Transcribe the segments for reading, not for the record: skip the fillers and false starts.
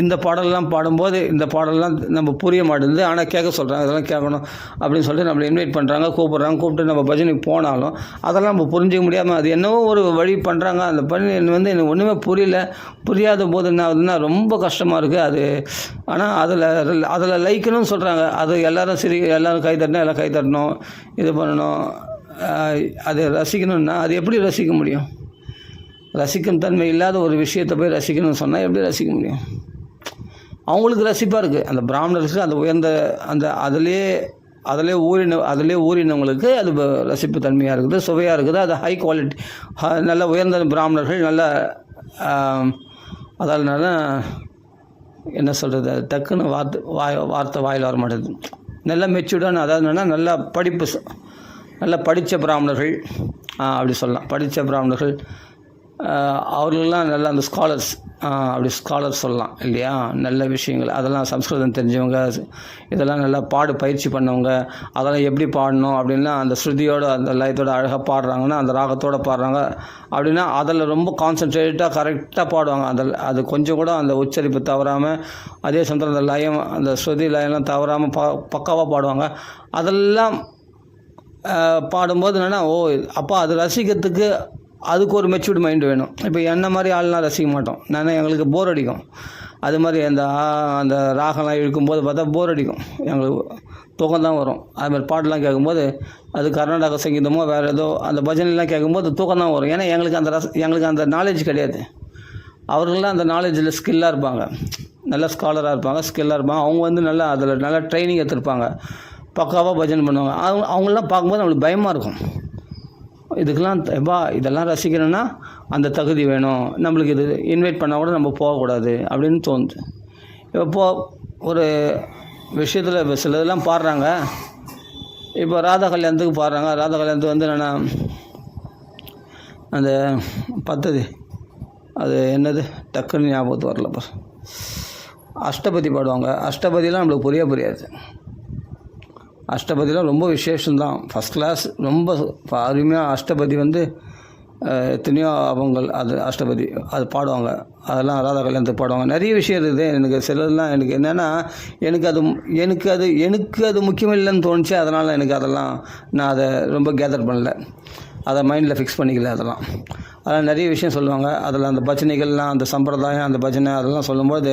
இந்த பாடலெலாம் பாடும்போது இந்த பாடலெலாம் நம்ம புரிய மாட்டேங்குது, ஆனால் கேட்க சொல்கிறாங்க, இதெல்லாம் கேட்கணும் அப்படின்னு சொல்லிட்டு நம்மளை இன்வைட் பண்ணுறாங்க, கூப்பிட்டு நம்ம பஜனைக்கு போனாலும் அதெல்லாம் நம்ம புரிஞ்சிக்க முடியாமல் அது என்னவோ ஒரு வழி பண்ணுறாங்க. அந்த பண்ணி வந்து எனக்கு ஒன்றுமே புரியாத போது என்ன ஆகுதுன்னா ரொம்ப கஷ்டமாக இருக்குது அது. ஆனால் அதில் லைக்கணும்னு சொல்கிறாங்க, அது எல்லோரும் கை தட்டணும், எல்லாம் கை தட்டணும், இது பண்ணணும், அதை ரசிக்கணும்னா அது எப்படி ரசிக்க முடியும்? ரசிக்கும் தன்மை இல்லாத ஒரு விஷயத்தை போய் ரசிக்கணும்னு சொன்னால் எப்படி ரசிக்க முடியும்? அவங்களுக்கு ரசிப்பாக இருக்குது, அந்த பிராமணருக்கு அந்த உயர்ந்த அந்த அதிலே ஊறினவங்களுக்கு அது ரசிப்பு தன்மையாக இருக்குது, சுவையாக இருக்குது, அது ஹை குவாலிட்டி, நல்ல உயர்ந்த பிராமணர்கள், நல்ல அதால் என்ன சொல்கிறது, டக்குன்னு வார்த்தை வாயில் வர மாட்டேது, நல்லா மெச்சூர்டான, அதாவது என்னென்னா நல்லா படித்த பிராமணர்கள், அப்படி சொல்லலாம், படித்த பிராமணர்கள் அவர்களெலாம் நல்லா அந்த ஸ்காலர்ஸ் சொல்லலாம் இல்லையா, நல்ல விஷயங்கள் அதெல்லாம் சம்ஸ்கிருதம் தெரிஞ்சவங்க, இதெல்லாம் நல்லா பயிற்சி பண்ணவங்க, அதெல்லாம் எப்படி பாடணும் அப்படின்னா அந்த ஸ்ருதியோடு அந்த லயத்தோடு அழகாக பாடுறாங்கன்னா, அந்த ராகத்தோடு பாடுறாங்க அப்படின்னா அதில் ரொம்ப கான்சன்ட்ரேட்டாக கரெக்டாக பாடுவாங்க. அது கொஞ்சம் கூட அந்த உச்சரிப்பு தவறாமல், அதே சமயத்தில் அந்த லயம், அந்த ஸ்ருதி லயம்லாம் தவறாமல் பக்காவாக பாடுவாங்க. அதெல்லாம் பாடும்போது என்னென்னா அப்போ அது ரசிக்கிறதுக்கு அதுக்கு ஒரு மெச்சூர்டு மைண்டு வேணும். இப்போ என்ன மாதிரி ஆள்லாம் ரசிக்க மாட்டோம், எங்களுக்கு போர் அடிக்கும். அது மாதிரி அந்த ராகம்லாம் இழுக்கும்போது பார்த்தா போர் அடிக்கும், எங்களுக்கு தூக்கம் தான் வரும். அதுமாதிரி பாட்டெலாம் கேட்கும்போது அது கர்நாடக சங்கீதமோ வேறு ஏதோ அந்த பஜனைலாம் கேட்கும்போது தூக்கம் தான் வரும். ஏன்னா எங்களுக்கு அந்த நாலேஜ் கிடையாது. அவர்கள்லாம் அந்த நாலேஜில் ஸ்கில்லாக இருப்பாங்க, நல்ல ஸ்காலராக இருப்பாங்க, ஸ்கில்லாக இருப்பாங்க. அவங்க வந்து அதில் நல்லா ட்ரைனிங் எடுத்துருப்பாங்க, பக்காவாக பஜனை பண்ணுவாங்க. அவங்களெலாம் பார்க்கும்போது நம்மளுக்கு பயமாக இருக்கும். இதுக்கெல்லாம் இதெல்லாம் ரசிக்கணும்னா அந்த தகுதி வேணும், நம்மளுக்கு இது இன்வைட் பண்ணால் கூட நம்ம போகக்கூடாது அப்படின்னு தோணுது. இப்போ ஒரு விஷயத்தில் இப்போ சில இதெல்லாம் பாடுறாங்க. இப்போ ராதா கல்யாணத்துக்கு பாடுறாங்க. ராதா கல்யாணத்துக்கு வந்து என்னென்னா அந்த பத்ததி அது என்னது டக்குன்னு ஞாபகத்து வரலப்பா, அஷ்டபதி பாடுவாங்க. அஷ்டபதிலாம் நம்மளுக்கு புரியாது. அஷ்டபதிலாம் ரொம்ப விசேஷம்தான், ஃபஸ்ட் கிளாஸ், ரொம்ப அருமையாக. அஷ்டபதி வந்து எத்தனையோ அவங்கள் அது அஷ்டபதி அது பாடுவாங்க. அதெல்லாம் ராதா கல்யாணத்துக்கு பாடுவாங்க. நிறைய விஷயம் இருக்குது. எனக்கு சிலதெல்லாம் எனக்கு என்னென்னா எனக்கு அது முக்கியம் இல்லைன்னு தோணுச்சு. அதனால் எனக்கு அதெல்லாம் நான் அதை ரொம்ப கேதர் பண்ணல, அதை மைண்டில் ஃபிக்ஸ் பண்ணிக்கல. அதெல்லாம் நிறைய விஷயம் சொல்லுவாங்க. அதில் அந்த பஜனைகள்லாம், அந்த சம்பிரதாயம், அந்த பஜனை அதெல்லாம் சொல்லும்போது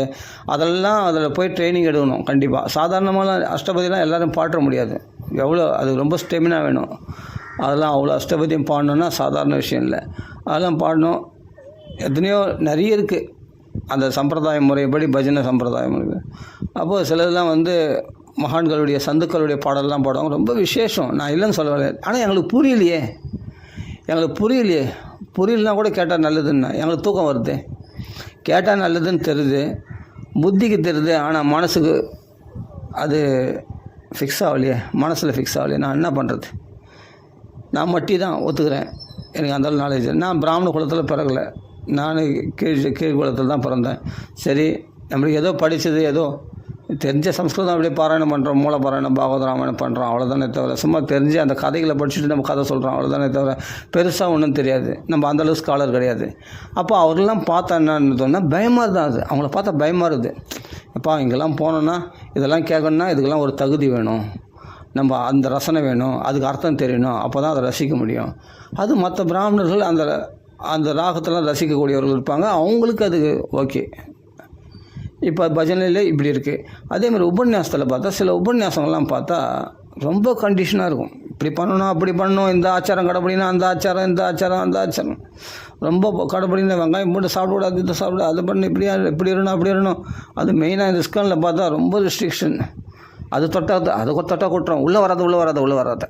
அதில் போய் ட்ரைனிங் எடுக்கணும் கண்டிப்பாக. சாதாரணமாக அஷ்டபதிலாம் எல்லோரும் பாட முடியாது, அது ரொம்ப ஸ்டெமினா வேணும். அதெல்லாம் அவ்வளோ அஷ்டபதியும் பாடணுன்னா சாதாரண விஷயம் இல்லை. அதெல்லாம் பாடணும். எத்தனையோ நிறைய இருக்குது அந்த சம்பிரதாய முறைப்படி, பஜனை சம்பிரதாய முறை. அப்போது சிலதெல்லாம் வந்து மகான்களுடைய சந்துக்களுடைய பாடலாம் பாடுவாங்க, ரொம்ப விசேஷம். நான் இல்லைன்னு சொல்லலை, ஆனால் எங்களுக்கு புரியலனா கூட கேட்டால் நல்லதுன்னா எங்களுக்கு தூக்கம் வருது. கேட்டால் நல்லதுன்னு தெரியுது, புத்திக்கு தெரியுது, ஆனால் மனசுக்கு அது ஃபிக்ஸ் ஆகலையே, மனசில் ஃபிக்ஸ் ஆகலையே. நான் என்ன பண்ணுறது? நான் மட்டி தான் ஒத்துக்கிறேன், எனக்கு அந்த நாலேஜ். நான் பிராமண குலத்தில் பிறகலை, நான் கீழ் குலத்தில் தான் பிறந்தேன். சரி, நம்மளுக்கு ஏதோ படித்தது, ஏதோ தெரிஞ்ச சம்ஸ்கிருதம் அப்படியே பாராயணம் பண்ணுறோம், மூல பாராயணம், பாகவத ராமாயணம் பண்ணுறோம், அவ்வளோதானே தவிர சும்மா தெரிஞ்சு அந்த கதைகளை படிச்சுட்டு நம்ம கதை சொல்கிறோம், அவ்வளோதானே தவிர பெருசாக ஒன்றும் தெரியாது. நம்ம அந்தளவு ஸ்காலர் கிடையாது. அப்போ அவரெல்லாம் பார்த்தா என்னன்னு தோணுன்னா பயமாக தான், அது அவங்கள பார்த்தா பயமாக இருக்குது. அப்பா இங்கெல்லாம் போனோன்னா இதெல்லாம் கேட்கணுன்னா இதுக்கெல்லாம் ஒரு தகுதி வேணும், நம்ம அந்த ரசனை வேணும், அதுக்கு அர்த்தம் தெரியணும், அப்போ தான் அதை ரசிக்க முடியும். அது மற்ற பிராமணர்கள் அந்த ராகத்தெல்லாம் ரசிக்கக்கூடியவர்கள் இருப்பாங்க, அவங்களுக்கு அது ஓகே. இப்போ பஜனையில் இப்படி இருக்குது. அதேமாதிரி உபன்யாசத்தில் பார்த்தா சில உபன்யாசங்கள்லாம் பார்த்தா ரொம்ப கண்டிஷனாக இருக்கும். இப்படி பண்ணணும், அப்படி பண்ணணும், இந்த ஆச்சாரம் கடைப்பிடினா அந்த ஆச்சாரம், இந்த ஆச்சாரம் அந்த ஆச்சாரம், ரொம்ப கடைப்பிடினா வெங்காயம் போட்டு சாப்பிடக்கூடாது, இதை சாப்பிட, அது பண்ணு, இப்படி இருக்கணும், அப்படி இருக்கணும். அது மெயினாக இந்த ஸ்கூலில் பார்த்தா ரொம்ப ரெஸ்ட்ரிக்ஷன். அது தொட்டா கொட்டுறோம், உள்ளே வராத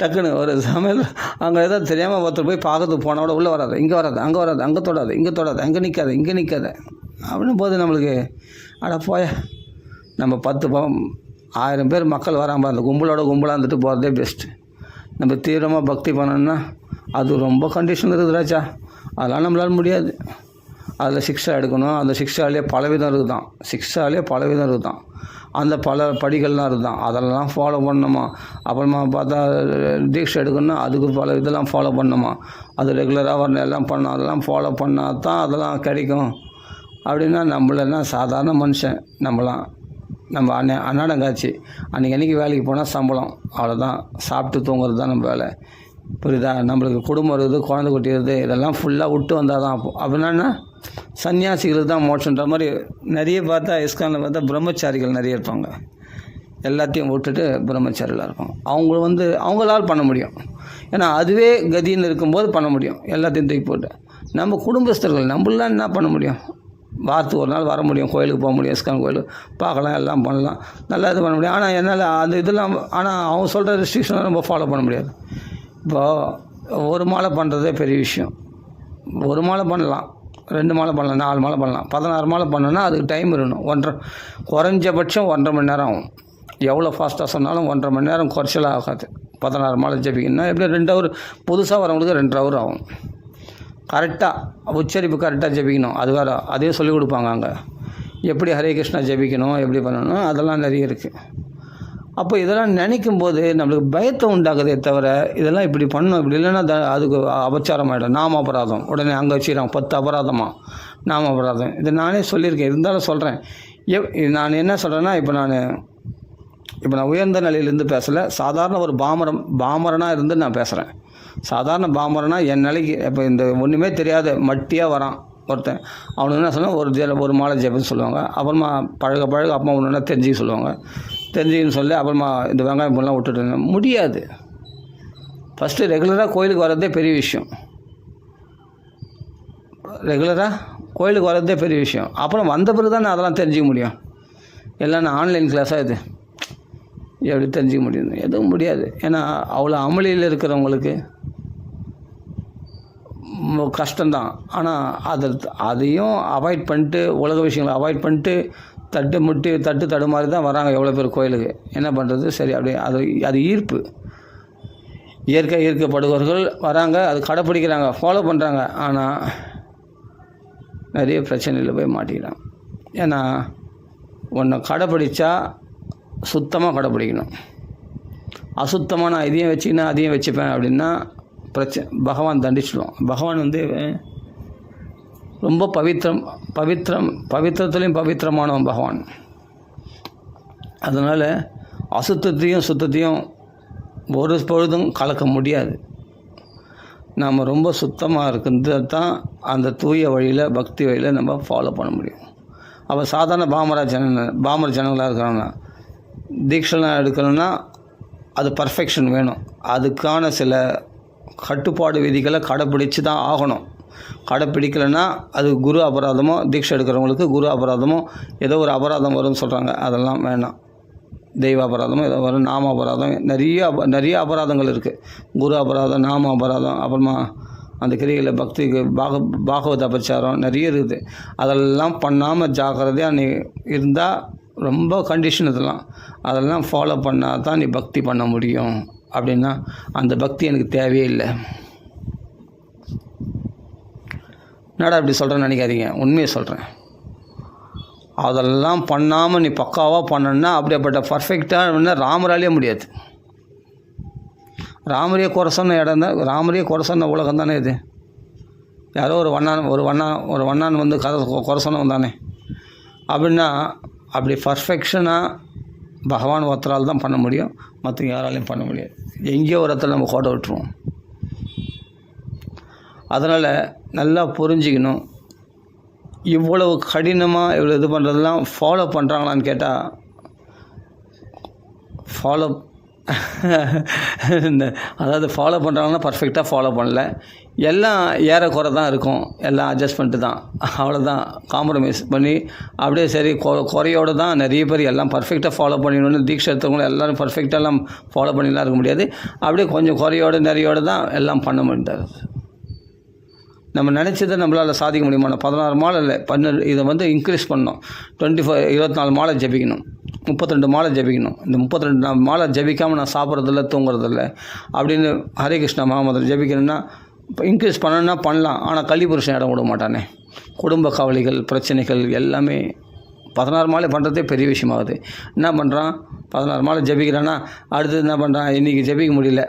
டக்குன்னு ஒரு சமையல் அங்கே ஏதாவது தெரியாமல் ஒருத்தர் போய் பார்க்கறதுக்கு போனால் கூட உள்ளே வராது, இங்கே வராது, அங்கே தொடாது, இங்கே நிற்காத அப்படின்னும் போது நம்மளுக்கு போய நம்ம 10,000 பேர் மக்கள் வராமல் அந்த கும்பலாக இருந்துட்டு போகிறதே பெஸ்ட்டு. நம்ம தீவிரமாக பக்தி பண்ணோன்னா அது ரொம்ப கண்டிஷன் இருக்குது ராஜா, அதெல்லாம் நம்மளால் முடியாது. அதில் சிக்ஷா எடுக்கணும், அந்த சிக்ஷாலே பலவிதம் இருக்குதான், அந்த பல படிகள்லாம் இருக்குதான், அதெல்லாம் ஃபாலோ பண்ணணுமா. அப்புறமா பார்த்தா தீட்சை எடுக்கணும்னா அதுக்கு பல இதெல்லாம் ஃபாலோ பண்ணணுமா. அது ரெகுலராக வரணும், எல்லாம் பண்ணணும், அதெல்லாம் ஃபாலோ பண்ணால் தான் அதெல்லாம் கிடைக்கும். அப்படின்னா நம்மளன்னா சாதாரண மனுஷன் நம்மளாம். நம்ம அன்னாடங்காட்சி அன்றைக்கி வேலைக்கு போனால் சம்பளம், அவ்வளோதான். சாப்பிட்டு தூங்குறது தான் நம்ம வேலை, புரியுதா? நம்மளுக்கு குடும்பம் இருக்குது, குழந்தை குட்டி இருக்குது, இதெல்லாம் ஃபுல்லாக விட்டு வந்தால் தான் அப்போ. அப்படின்னா சன்னியாசிகளுக்கு தான் மோட்சன்ற மாதிரி. நிறைய பார்த்தா இஸ்கானில் பார்த்தா பிரம்மச்சாரிகள் நிறைய இருப்பாங்க. எல்லாத்தையும் விட்டுட்டு பிரம்மச்சாரிகளாக இருப்பாங்க. அவங்களால் பண்ண முடியும். ஏன்னா அதுவே கதின்னு இருக்கும்போது பண்ண முடியும், எல்லாத்தையும் தூக்கி போட்டு. நம்ம குடும்பஸ்தர்கள் நம்மளாம் என்ன பண்ண முடியும்? வாரத்துக்கு ஒரு நாள் வர முடியும், கோயிலுக்கு போக முடியும், இஸ்கான் கோயிலுக்கு பார்க்கலாம், எல்லாம் பண்ணலாம், நல்லா இது பண்ண முடியும். ஆனால் என்னால் அந்த இதெல்லாம் அவங்க சொல்கிற ரெஸ்ட்ரிக்ஷனை நம்ம ஃபாலோ பண்ண முடியாது. இப்போது ஒரு மாலை பண்ணுறதே பெரிய விஷயம். ஒரு மாலை பண்ணலாம், 2 மாலை பண்ணலாம், 4 மாலை பண்ணலாம். 16 மாலை பண்ணோன்னா அதுக்கு டைம் இருக்கணும். குறைஞ்சபட்சம் 1.5 மணி நேரம் ஆகும். எவ்வளோ ஃபாஸ்ட்டாக சொன்னாலும் 1.5 மணி நேரம் குறைச்சலாக ஆகாது. 16 மாலை ஜபிக்கணும்னா எப்படி 2 ஹவர், புதுசாக வரவங்களுக்கு 2 ஹவர் ஆகும். கரெக்டாக உச்சரிப்பு கரெக்டாக ஜபிக்கணும். அது வேறு அதே சொல்லிக் கொடுப்பாங்க அங்கே. எப்படி ஹரே கிருஷ்ணா ஜபிக்கணும், எப்படி பண்ணணும், அதெல்லாம் நிறைய இருக்குது. அப்போ இதெல்லாம் நினைக்கும் போது நம்மளுக்கு பயத்தை உண்டாக்குதே தவிர, இதெல்லாம் இப்படி பண்ணணும், இப்படி இல்லைன்னா அதுக்கு அபச்சாரம் ஆகிடும், நாம அபராதம். உடனே அங்கே வச்சுக்கிறாங்க 10 அபராதமாக, நாம அபராதம். இதை நானே சொல்லியிருக்கேன், இருந்தாலும் சொல்கிறேன். நான் என்ன சொல்கிறேன்னா, இப்போ நான் உயர்ந்த நிலையிலேருந்து பேசலை, சாதாரண ஒரு பாமரனாக இருந்து நான் பேசுகிறேன். சாதாரண பாமரனா என் நிலைக்கு இப்போ இந்த ஒன்றுமே தெரியாத மட்டியாக வரான் ஒருத்தன். அவனுக்கு என்ன சொன்னால் ஒரு மாலை ஜெபம்னு சொல்லுவாங்க. அப்புறமா பழக அப்பா ஒன்றுனா தெரிஞ்சுக்க சொல்லுவாங்க. தெரிஞ்சுக்கன்னு சொல்லி அப்புறமா இந்த வெங்காயம் பொருளாம் விட்டுட்டு முடியாது. ஃபஸ்ட்டு ரெகுலராக கோயிலுக்கு வர்றதே பெரிய விஷயம். அப்புறம் வந்த பிறகு தான் நான் அதெல்லாம் தெரிஞ்சிக்க முடியும். எல்லாம் ஆன்லைன் கிளாஸாக இது எப்படி தெரிஞ்சிக்க முடியும்? எதுவும் முடியாது. ஏன்னா அவ்வளோ அமளியில் இருக்கிறவங்களுக்கு கஷ்டம்தான். ஆனால் அதையும் அவாய்ட் பண்ணிட்டு, உலக விஷயங்களை அவாய்ட் பண்ணிட்டு தட்டு தடுமாறி தான் வராங்க எவ்வளோ பேர் கோயிலுக்கு. என்ன பண்ணுறது? சரி, அப்படியே அது ஈர்ப்பு. ஈர்க்கப்படுபவர்கள் வராங்க, அது கடைப்பிடிக்கிறாங்க, ஃபாலோ பண்ணுறாங்க. ஆனால் நிறைய பிரச்சனையில் போய் மாட்டிக்கிறாங்க. ஏன்னா ஒன்றை கடைப்பிடிச்சா சுத்தமாக கடைப்பிடிக்கணும். அசுத்தமாக நான் இதையும் வச்சுக்கினா அதையும் வச்சுப்பேன் அப்படின்னா பகவான் தண்டிச்சிடுவோம். பகவான் ரொம்ப பவித்திரத்துலேயும் பவித்திரமானவன் பகவான். அதனால் அசுத்தத்தையும் சுத்தத்தையும் ஒரு பொழுதும் கலக்க முடியாது. நாம் ரொம்ப சுத்தமாக இருக்கிறது தான் அந்த தூய வழியில், பக்தி வழியில் நம்ம ஃபாலோ பண்ண முடியும். அப்போ சாதாரண பாமர ஜனங்களாக இருக்கிறாங்க, தீட்சைலாம் எடுக்கணும்னா அது பர்ஃபெக்ஷன் வேணும். அதுக்கான சில கட்டுப்பாடு விதிகளை கடைப்பிடிச்சு தான் ஆகணும். கடைப்பிடிக்கலைன்னா அது குரு அபராதமோ, தீட்சை எடுக்கிறவங்களுக்கு குரு அபராதமோ ஏதோ ஒரு அபராதம் வரும்னு சொல்கிறாங்க. அதெல்லாம் வேணாம். தெய்வ அபராதமோ ஏதோ வரும், நாம அபராதம், நிறைய அபராதங்கள் இருக்குது. குரு அபராதம், நாம அபராதம், அப்புறமா அந்த கிரிகளில் பக்திக்கு பாகவத அபச்சாரம் நிறைய இருக்குது. அதெல்லாம் பண்ணாமல் ஜாக்கிரதையாக நீ இருந்தால் ரொம்ப கண்டிஷன் அதெல்லாம் ஃபாலோ பண்ணால் தான் நீ பக்தி பண்ண முடியும். அப்படின்னா அந்த பக்தி எனக்கு தேவையே இல்லை. என்னடா இப்படி சொல்கிறேன்னு நினைக்காதீங்க, உண்மையை சொல்கிறேன். அதெல்லாம் பண்ணாமல் நீ பக்காவாக பண்ணணுன்னா அப்படிப்பட்ட பர்ஃபெக்டாக ராமராலேயே முடியாது. ராமரையே குறை சொன்ன இடம் தான், ராமரையே குறை சொன்ன உலகம் தானே இது. யாரோ ஒரு வண்ணான் வந்து கதை குறை சொன்னவன் தானே. அப்படின்னா அப்படி பர்ஃபெக்ஷனாக பகவான் ஒருத்தரால் தான் பண்ண முடியும், மற்ற யாராலையும் பண்ண முடியாது. எங்கேயோ ஒரு இடத்துல நம்ம கோட்டை விட்டுருவோம். அதனால் நல்லா புரிஞ்சிக்கணும். இவ்வளவு கடினமாக இவ்வளோ இது பண்ணுறதெல்லாம் ஃபாலோ பண்ணுறாங்களான்னு கேட்டால் அதாவது ஃபாலோ பண்ணுறாங்கன்னா பர்ஃபெக்டாக ஃபாலோ பண்ணல, எல்லாம் ஏறக்குறை தான் இருக்கும், எல்லாம் அட்ஜஸ்ட்மெண்ட்டு தான், அவ்வளோதான். காம்ப்ரமைஸ் பண்ணி அப்படியே சரி குறையோடு தான் நிறைய பேர் எல்லாம் பர்ஃபெக்டாக ஃபாலோ பண்ணிடணும்னு தீட்சை எடுத்தவங்களும் எல்லோரும் பர்ஃபெக்டாக எல்லாம் ஃபாலோ பண்ணிலாம் இருக்க முடியாது. அப்படியே கொஞ்சம் நிறையோடு தான் எல்லாம் பண்ண முடியாது. நம்ம நினச்சதை நம்மளால் சாதிக்க முடியுமா? 16 மாலை இல்லை, 12 இதை இன்க்ரீஸ் பண்ணணும். 24 மாலை ஜபிக்கணும், 32 மாலை ஜபிக்கணும். இந்த 32 மாலை ஜபிக்காமல் நான் சாப்பிட்றதில்ல, தூங்குறதில்ல அப்படின்னு ஹரே கிருஷ்ணா மகாமந்திரம் ஜபிக்கணும்னா இன்க்ரீஸ் பண்ணணும்னா பண்ணலாம். ஆனால் கலிபுருஷன் இடம் விட மாட்டானே. குடும்ப கவலைகள், பிரச்சனைகள் எல்லாமே 16 மாலை பண்ணுறதே பெரிய விஷயமாகுது. என்ன பண்ணுறான்? 16 மாலை ஜபிக்கிறான்னா அடுத்தது என்ன பண்ணுறான்? இன்றைக்கி ஜபிக்க முடியல,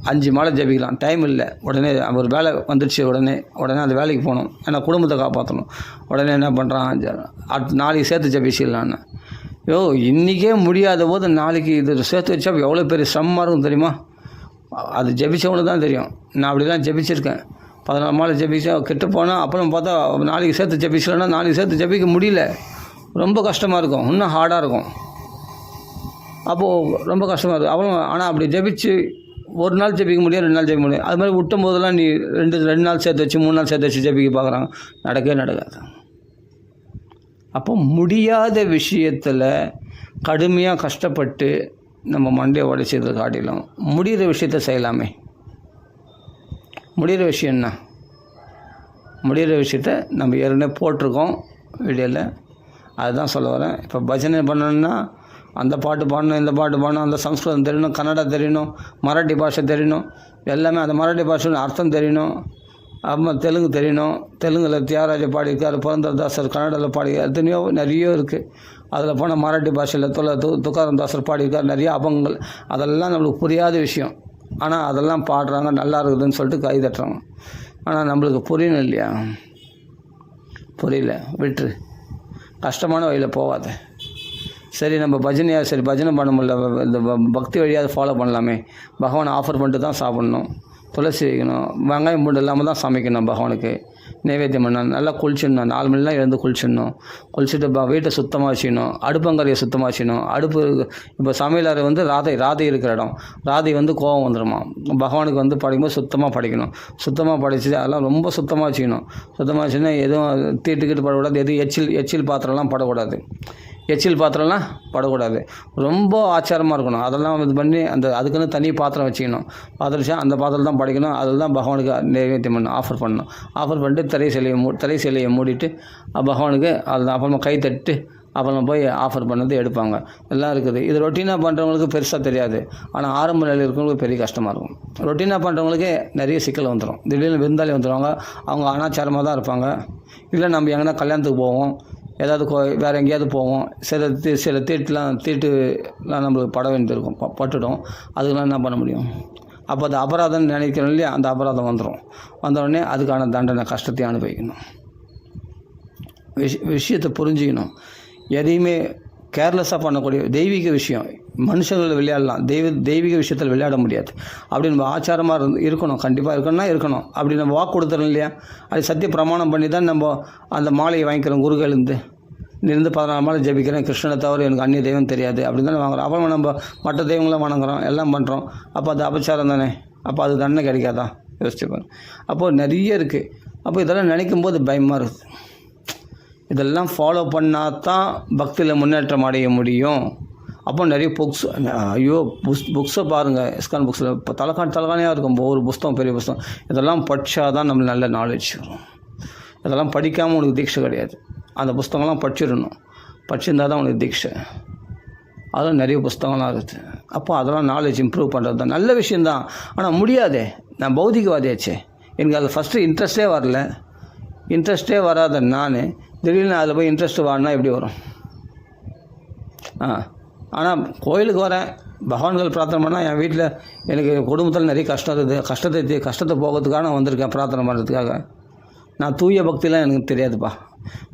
5 மாலை ஜபிக்கலாம். டைம் இல்லை, உடனே ஒரு வேலை வந்துடுச்சு, உடனே அந்த வேலைக்கு போகணும், ஏன்னா குடும்பத்தை காப்பாற்றணும். உடனே என்ன பண்ணுறான், அடுத்து நாளைக்கு சேர்த்து ஜபிச்சிடலான்னு. இன்றைக்கே முடியாத போது நாளைக்கு இது சேர்த்து வச்சா எவ்வளோ பெரிய சிரமமாக இருக்கும் தெரியுமா? அது ஜபிச்சவங்களுக்கு தான் தெரியும். நான் அப்படிலாம் ஜபிச்சிருக்கேன். 14 மாலை ஜபிச்சா கிட்ட போனால் அப்புறம் பார்த்தா நாளைக்கு சேர்த்து ஜபிச்சலன்னா நாளைக்கு சேர்த்து ஜபிக்க முடியல. ரொம்ப கஷ்டமாக இருக்கும், இன்னும் ஹார்டாக இருக்கும். அப்போது ரொம்ப கஷ்டமாக இருக்கும். அப்புறம் ஆனால் அப்படி ஜபிச்சு ஒரு நாள் ஜபிக்க முடியும், 2 நாள் ஜபிக்க முடியும். அது மாதிரி விட்டும் போதெல்லாம் நீ 2 நாள் சேர்த்து வச்சு 3 நாள் சேர்த்து வச்சு ஜபிக்க பார்க்குறாங்க, நடக்கவே நடக்காது. அப்போ முடியாத விஷயத்தில் கடுமையாக கஷ்டப்பட்டு நம்ம மண்டையை உடைச்சதை காட்டிலும் முடிகிற விஷயத்த செய்யலாமே. முடிகிற விஷயம் என்ன? முடிகிற விஷயத்த நம்ம ஏற்கனவே போட்டிருக்கோம் வீடியோவில், அதுதான் சொல்ல வரேன். இப்போ பஜனை பண்ணணுன்னா அந்த பாட்டு பாடணும், இந்த பாட்டு பாடணும், அந்த சம்ஸ்கிருதம் தெரியணும், கன்னடா தெரியணும், மராட்டி பாஷை தெரியணும், எல்லாமே அந்த மராட்டி பாஷைன்னு அர்த்தம் தெரியணும். அப்புறம் தெலுங்கு தெரியணும். தெலுங்கில் தியாகராஜ பாடியிருக்கார், புரந்தரதாசர் கன்னடாவில் பாடியிருக்கார், எத்தனையோ நிறைய இருக்குது. அதில் போனால் மராட்டி பாஷையில் துக்காராம் தாசர் பாடியிருக்கார், நிறைய அபங்கள். அதெல்லாம் நம்மளுக்கு புரியாத விஷயம். ஆனால் அதெல்லாம் பாடுறாங்க, நல்லா இருக்குதுன்னு சொல்லிட்டு கை தட்டுறாங்க. ஆனால் நம்மளுக்கு புரியணும் இல்லையா? புரியல, விட்டுரு, கஷ்டமான வழியில் போகாத. சரி, நம்ம சரி பஜனை பண்ண முடியல, இந்த பக்தி வழியாக ஃபாலோ பண்ணலாமே. பகவானை ஆஃபர் பண்ணிட்டு தான் சாப்பிட்ணும், துளசி வைக்கணும், வெங்காயம் பூண்டு இல்லாமல் தான் சமைக்கணும். பகவானுக்கு நைவேத்தியம் பண்ணணும், நல்லா குளிச்சிடணும், 4 மணிலாம் எழுந்து குளிச்சிடணும். குளிச்சுட்டு வீட்டை சுத்தமாக வச்சுக்கணும், அடுப்பங்கரையை சுத்தமாக வச்சுக்கணும். அடுப்பு இப்போ சமையலறை ராதை இருக்கிற இடம், ராதை கோபம் வந்துடுமா. பகவானுக்கு படிக்கும்போது சுத்தமாக படிக்கணும். சுத்தமாக படித்து அதெல்லாம் ரொம்ப சுத்தமாக வச்சுக்கணும். சுத்தமாக வச்சுன்னா எதுவும் தீட்டுக்கிட்டு படக்கூடாது, எதுவும் எச்சில் பாத்திரம்லாம் படக்கூடாது. எச்சில் பாத்திரம்லாம் படக்கூடாது. ரொம்ப ஆச்சாரமாக இருக்கணும். அதெல்லாம் இது பண்ணி அதுக்குன்னு தனி பாத்திரம் வச்சுக்கணும். பாத்திரம் வச்சா அந்த பாத்திரம் தான் படைக்கணும். அதில் தான் பகவானுக்கு நைவேத்தியம் பண்ணணும், ஆஃபர் பண்ணணும். ஆஃபர் பண்ணிட்டு தலை சிலையை மூடிட்டு பகவானுக்கு அதில் அப்புறமா கை தட்டு அப்புறம் போய் ஆஃபர் பண்ணது எடுப்பாங்க. எல்லாம் இருக்குது. இது ரொட்டீனாக பண்ணுறவங்களுக்கு பெருசாக தெரியாது. ஆனால் ஆரம்ப நிலையில் இருக்கிறவங்களுக்கு பெரிய கஷ்டமாக இருக்கும். ரொட்டீனாக பண்ணுறவங்களுக்கே நிறைய சிக்கல் வந்துடும். திடீர்னு விருந்தாளி வந்துடுவாங்க, அவங்க அனாச்சாரமாக தான் இருப்பாங்க. இல்லை நம்ம எங்கன்னா கல்யாணத்துக்கு போவோம், ஏதாவது வேறு எங்கேயாவது போவோம், சில தீட்டுலாம் நம்மளுக்கு பட வேண்டியிருக்கும், பட்டுடும். அதுக்கெல்லாம் என்ன பண்ண முடியும்? அப்போ அது அபராதம்னு நினைக்கிறோம் இல்லையா, அந்த அபராதம் வந்துடும். வந்தவுடனே அதுக்கான தண்டனை கஷ்டத்தையும் அனுபவிக்கணும். விஷயத்தை புரிஞ்சிக்கணும். எதையுமே கேர்லெஸ்ஸாக பண்ணக்கூடிய தெய்வீக விஷயம் மனுஷங்களை விளையாடலாம், தெய்வீக விஷயத்தில் விளையாட முடியாது. அப்படி நம்ம ஆச்சாரமாக இருக்கணும், கண்டிப்பாக இருக்கணும். அப்படி நம்ம வாக்கு கொடுத்துறோம் இல்லையா, அது சத்திய பிரமாணம் பண்ணி தான் நம்ம அந்த மாலையை வாங்கிக்கிறோம். குருகளிருந்து இருந்து 14 மாலை ஜபிக்கிறேன், கிருஷ்ணனை தவிர எனக்கு அந்நிய தெய்வம் தெரியாது அப்படின்னு தானே வாங்குறோம். அப்புறம் நம்ம மற்ற தெய்வங்களும் வணங்குறோம், எல்லாம் பண்ணுறோம். அப்போ அது அபச்சாரம் தானே. அப்போ அது தண்டனை கிடைக்காதா? யோசிச்சுப்பாரு. அப்போது நிறைய இருக்குது. அப்போ இதெல்லாம் நினைக்கும் போது பயமாக இருக்குது. இதெல்லாம் ஃபாலோ பண்ணால் தான் பக்தியில் முன்னேற்றம் அடைய முடியும். அப்போ நிறைய புக்ஸை பாருங்கள், இஸ்கான் புக்ஸில் இப்போ தலைகாணியாக இருக்கும் ஒவ்வொரு புஸ்தகம், பெரிய புஸ்தகம். இதெல்லாம் படித்தா தான் நம்மளுக்கு நல்ல நாலேஜ் வரும். இதெல்லாம் படிக்காமல் உனக்கு தீட்சை கிடையாது. அந்த புஸ்தகம்லாம் படிச்சிடணும், படிச்சிருந்தால் தான் உனக்கு தீட்சை. அதெல்லாம் நிறைய புஸ்தகம்லாம் இருக்குது. அப்போ அதெல்லாம் நாலேஜ் இம்ப்ரூவ் பண்ணுறது தான் நல்ல விஷயந்தான். ஆனால் முடியாதே, நான் பௌதிகவாதியாச்சே, எனக்கு அதில் ஃபஸ்ட்டு இன்ட்ரெஸ்ட்டே வராத நான் திடீர்னு அதில் போய் இன்ட்ரெஸ்ட் வாடினா எப்படி வரும்? ஆனால் கோயிலுக்கு வரேன், பகவான்கள் பிரார்த்தனை பண்ணால் என் வீட்டில் எனக்கு குடும்பத்தில் நிறைய கஷ்டம் இருக்குது, கஷ்டத்தை போகிறதுக்காக நான் வந்திருக்கேன் பிரார்த்தனை பண்ணுறதுக்காக. நான் தூய பக்திலாம் எனக்கு தெரியாதுப்பா.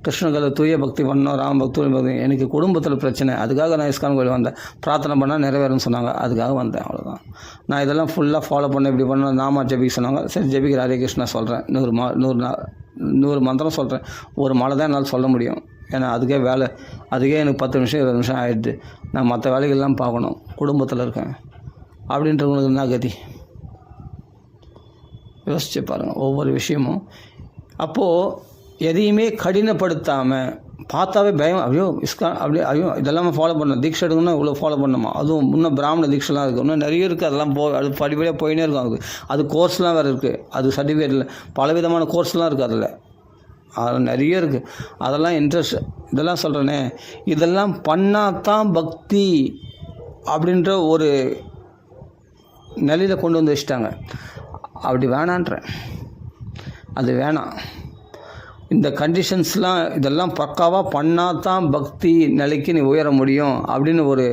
கிருஷ்ணங்களை தூய பக்தி பண்ணோம், ராம பக்தி எனக்கு குடும்பத்தில் பிரச்சனை, அதுக்காக நான் இஸ்கான் கோயில் வந்தேன். பிரார்த்தனை பண்ணால் நிறைவேறும்னு சொன்னாங்க, அதுக்காக வந்தேன், அவ்வளோதான். நான் இதெல்லாம் ஃபுல்லாக ஃபாலோ பண்ண இப்படி பண்ண நாமா ஜபிக்க சொன்னாங்க. சரி ஜபிக்கிற ஹரே கிருஷ்ணா சொல்கிறேன், 100 மந்திரம் சொல்கிறேன். ஒரு மாலை தான் என்னால் சொல்ல முடியும், ஏன்னா அதுக்கே எனக்கு 10 நிமிஷம் 20 நிமிஷம் ஆகிடுது. நான் மற்ற வேலைகள்லாம் பார்க்கணும், குடும்பத்தில் இருக்கேன். அப்படின்றவங்களுக்கு என்ன கதி? யோசிச்சு பாருங்கள் ஒவ்வொரு விஷயமும். அப்போது எதையுமே கடினப்படுத்தாமல் பார்த்தாவே பயம், ஐயோ இதெல்லாம் ஃபாலோ பண்ணணும், தீட்சை எடுக்கணும்னா இவ்வளோ ஃபாலோ பண்ணணுமா? அதுவும் இன்னும் பிராமண தீட்சைலாம் இருக்குது, இன்னும் நிறைய இருக்குது. அதெல்லாம் அது படிப்படியாக போயினே இருக்கும். அது கோர்ஸ்லாம் வேறு இருக்குது, அது சர்டிஃபிகேட்டில் பலவிதமான கோர்ஸ்லாம் இருக்குது. அதில் நிறைய இருக்குது. அதெல்லாம் இன்ட்ரெஸ்ட். இதெல்லாம் சொல்கிறேனே, இதெல்லாம் பண்ணால் தான் பக்தி அப்படின்ற ஒரு நிலையில் கொண்டு வந்து வச்சுட்டாங்க. அப்படி வேணான்றேன், அது வேணாம். இந்த கண்டிஷன்ஸ்லாம் இதெல்லாம் பக்காவாக பண்ணால் தான் பக்தி நிலைக்கு நீ உயர முடியும் அப்படின்னு ஒரு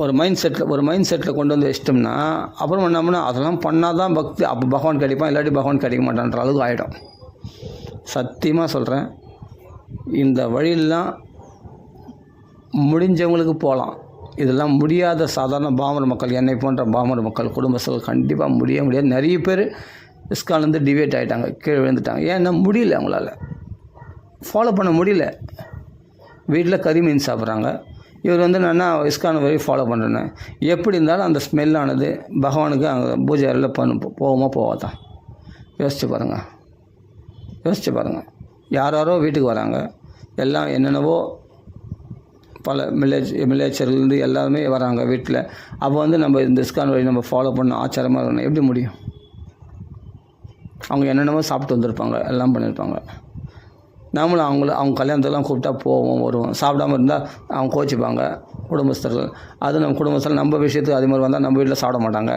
ஒரு மைண்ட் செட்டில் கொண்டு வந்து வச்சிட்டோம்னா அப்புறம் என்னம்னா அதெல்லாம் பண்ணால் தான் பக்தி, அப்போ பகவான் கிடைப்பான், இல்லாட்டி பகவான் கிடைக்க மாட்டான்ற அளவுக்கு ஆகிடும். சத்தியமாக சொல்கிறேன், இந்த வழியெல்லாம் முடிஞ்சவங்களுக்கு போகலாம். இதெல்லாம் முடியாத சாதாரண பாமர மக்கள், என்னை போன்ற பாமர மக்கள், குடும்பத்தில் கண்டிப்பாக முடியாது. நிறைய பேர் இஸ்கான்லேருந்து டிவேட் ஆகிட்டாங்க, கீழே விழுந்துட்டாங்க. ஏன்னா முடியல, அவங்களால ஃபாலோ பண்ண முடியல. வீட்டில் கறி மீன் சாப்பிட்றாங்க, இவர் வந்து நான் இஸ்கான் வரை ஃபாலோ பண்ணுறேன்னு. எப்படி இருந்தாலும் அந்த ஸ்மெல்லானது பகவானுக்கு அங்கே பூஜை அறையில் போகுமா போகாதான்? யோசிச்சு பாருங்கள். யாரோ வீட்டுக்கு வராங்க, எல்லாம் என்னென்னவோ பல மில்லேச்சர்லேருந்து எல்லாருமே வராங்க வீட்டில். அப்போ வந்து நம்ம இந்த இஸ்கான் வழி நம்ம ஃபாலோ பண்ண ஆச்சாரமாக இருக்கணும், எப்படி முடியும்? அவங்க என்னென்னவோ சாப்பிட்டு வந்திருப்பாங்க, எல்லாம் பண்ணியிருப்பாங்க. நாமளும் அவங்க கல்யாணத்தெல்லாம் கூப்பிட்டா போவோம், வருவோம். சாப்பிடாமல் இருந்தால் அவங்க கோச்சிப்பாங்க குடும்பஸ்தர்கள். அது நம்ம குடும்பத்தில் நம்ம விஷயத்துக்கு அதே மாதிரி வந்தால் நம்ம வீட்டில் சாப்பிட மாட்டாங்க.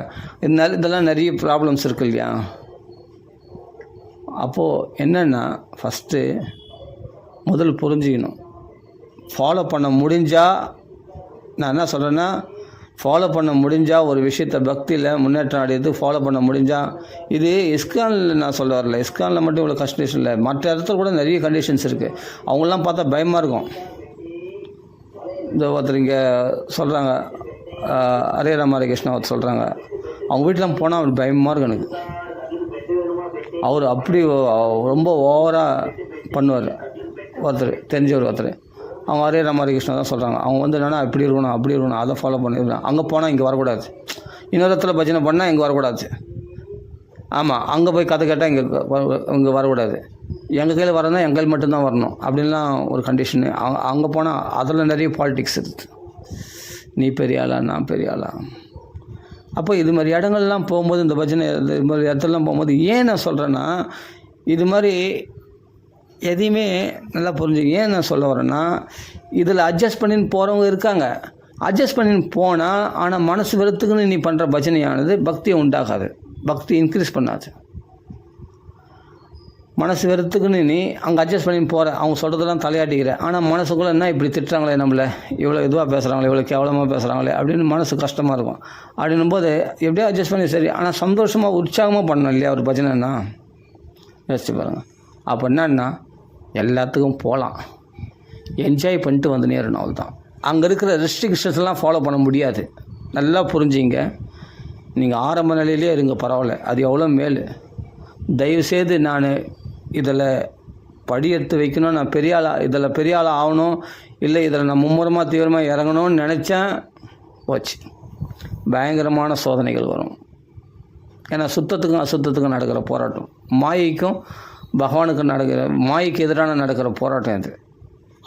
இதெல்லாம் நிறைய ப்ராப்ளம்ஸ் இருக்குது இல்லையா? அப்போது என்னென்னா ஃபஸ்ட்டு முதல் புரிஞ்சிக்கணும். ஃபாலோ பண்ண முடிஞ்சால், நான் என்ன சொல்கிறேன்னா, ஃபாலோ பண்ண முடிஞ்சால் ஒரு விஷயத்தை பக்தியில் முன்னேற்றம் அடையிறது ஃபாலோ பண்ண முடிஞ்சால், இது இஸ்கானில் நான் சொல்ல வரல, இஸ்கானில் மட்டும் இவ்வளோ கண்டிஷன் இல்லை, மற்ற இடத்துல கூட நிறைய கண்டிஷன்ஸ் இருக்குது. அவங்களாம் பார்த்தா பயமாக இருக்கும். இந்த ஒருத்தர் இங்கே சொல்கிறாங்க, ஹரே ராம ஹரே கிருஷ்ணா ஒருத்தர் சொல்கிறாங்க, அவங்க வீட்டிலாம் போனால் அவர் பயமாக இருக்கும் எனக்கு. அவர் அப்படி ரொம்ப ஓவராக பண்ணுவார். ஒருத்தர் அவங்க ஹரே ராம ஹரே கிருஷ்ணா தான் சொல்கிறாங்க. அவங்க வந்து என்னென்னா இப்படி இருக்கணும், அப்படி இருக்கணும், அதை ஃபாலோ பண்ணிருக்கணும். அங்கே போனால் இங்கே வரக்கூடாது, இன்னொரு இடத்துல பஜனை பண்ணால் இங்கே வரக்கூடாது. ஆமாம், அங்கே போய் கதை கேட்டால் இங்கே வரக்கூடாது. எங்கள் கையில் வரனா எங்கள் கையில் மட்டும்தான் வரணும் அப்படின்லாம் ஒரு கண்டிஷனு. அங்கே போனால் அதில் நிறைய பாலிடிக்ஸ் இருக்குது. நீ பெரிய ஆளா, நான் பெரிய ஆளா. அப்போ இது மாதிரி இடங்கள்லாம் போகும்போது, இந்த பஜனை இது மாதிரி இடத்துலலாம் போகும்போது ஏன் நான் சொல்கிறேன்னா, இது மாதிரி எதையுமே நல்லா புரிஞ்சுங்க. ஏன் நான் சொல்ல வரேன்னா, இதில் அட்ஜஸ்ட் பண்ணின்னு போகிறவங்க இருக்காங்க. அட்ஜஸ்ட் பண்ணின்னு போனால், ஆனால் மனசு வெறுத்துக்குன்னு நீ பண்ணுற பஜனையானது பக்தியை உண்டாகாது, பக்தி இன்க்ரீஸ் பண்ணாது. மனசு வெறுத்துக்குன்னு நீ அங்கே அட்ஜஸ்ட் பண்ணின்னு போகிற, அவங்க சொல்கிறதெல்லாம் தலையாட்டிக்கிற, ஆனால் மனசுக்குள்ளே என்ன இப்படி திட்டுறாங்களே, நம்மளை இவ்வளோ இதுவாக பேசுகிறாங்களே, இவ்வளோ கேவலமாக பேசுகிறாங்களே அப்படின்னு மனசு கஷ்டமாக இருக்கும். அப்படின்னும் போது எப்படியோ அட்ஜஸ்ட் பண்ணி சரி, ஆனால் சந்தோஷமாக உற்சாகமாக பண்ணணும் இல்லையா ஒரு பஜனைன்னா? யோசிச்சு பாருங்கள். அப்போ என்னன்னா, எல்லாத்துக்கும் போகலாம், என்ஜாய் பண்ணிட்டு வந்து நேரணும், அவ்வளோதான். அங்கே இருக்கிற ரெஸ்ட்ரிக்ஷன்ஸ்லாம் ஃபாலோ பண்ண முடியாது. நல்லா புரிஞ்சிங்க. நீங்கள் ஆரம்ப நிலையிலே இருங்க, பரவாயில்ல, அது எவ்வளோ மேல். தயவுசெய்து நான் இதில் படி எடுத்து வைக்கணும், நான் இதில் பெரிய ஆள் ஆகணும், இல்லை இதில் நான் மும்முரமாக தீவிரமாக இறங்கணும்னு நினச்சேன், போச்சு, பயங்கரமான சோதனைகள் வரும். ஏன்னா சுத்தத்துக்கும் அசுத்தத்துக்கும் நடக்கிற போராட்டம், மாயைக்கும் பகவானுக்கு மாயைக்கு எதிரான நடக்கிற போராட்டம் இது.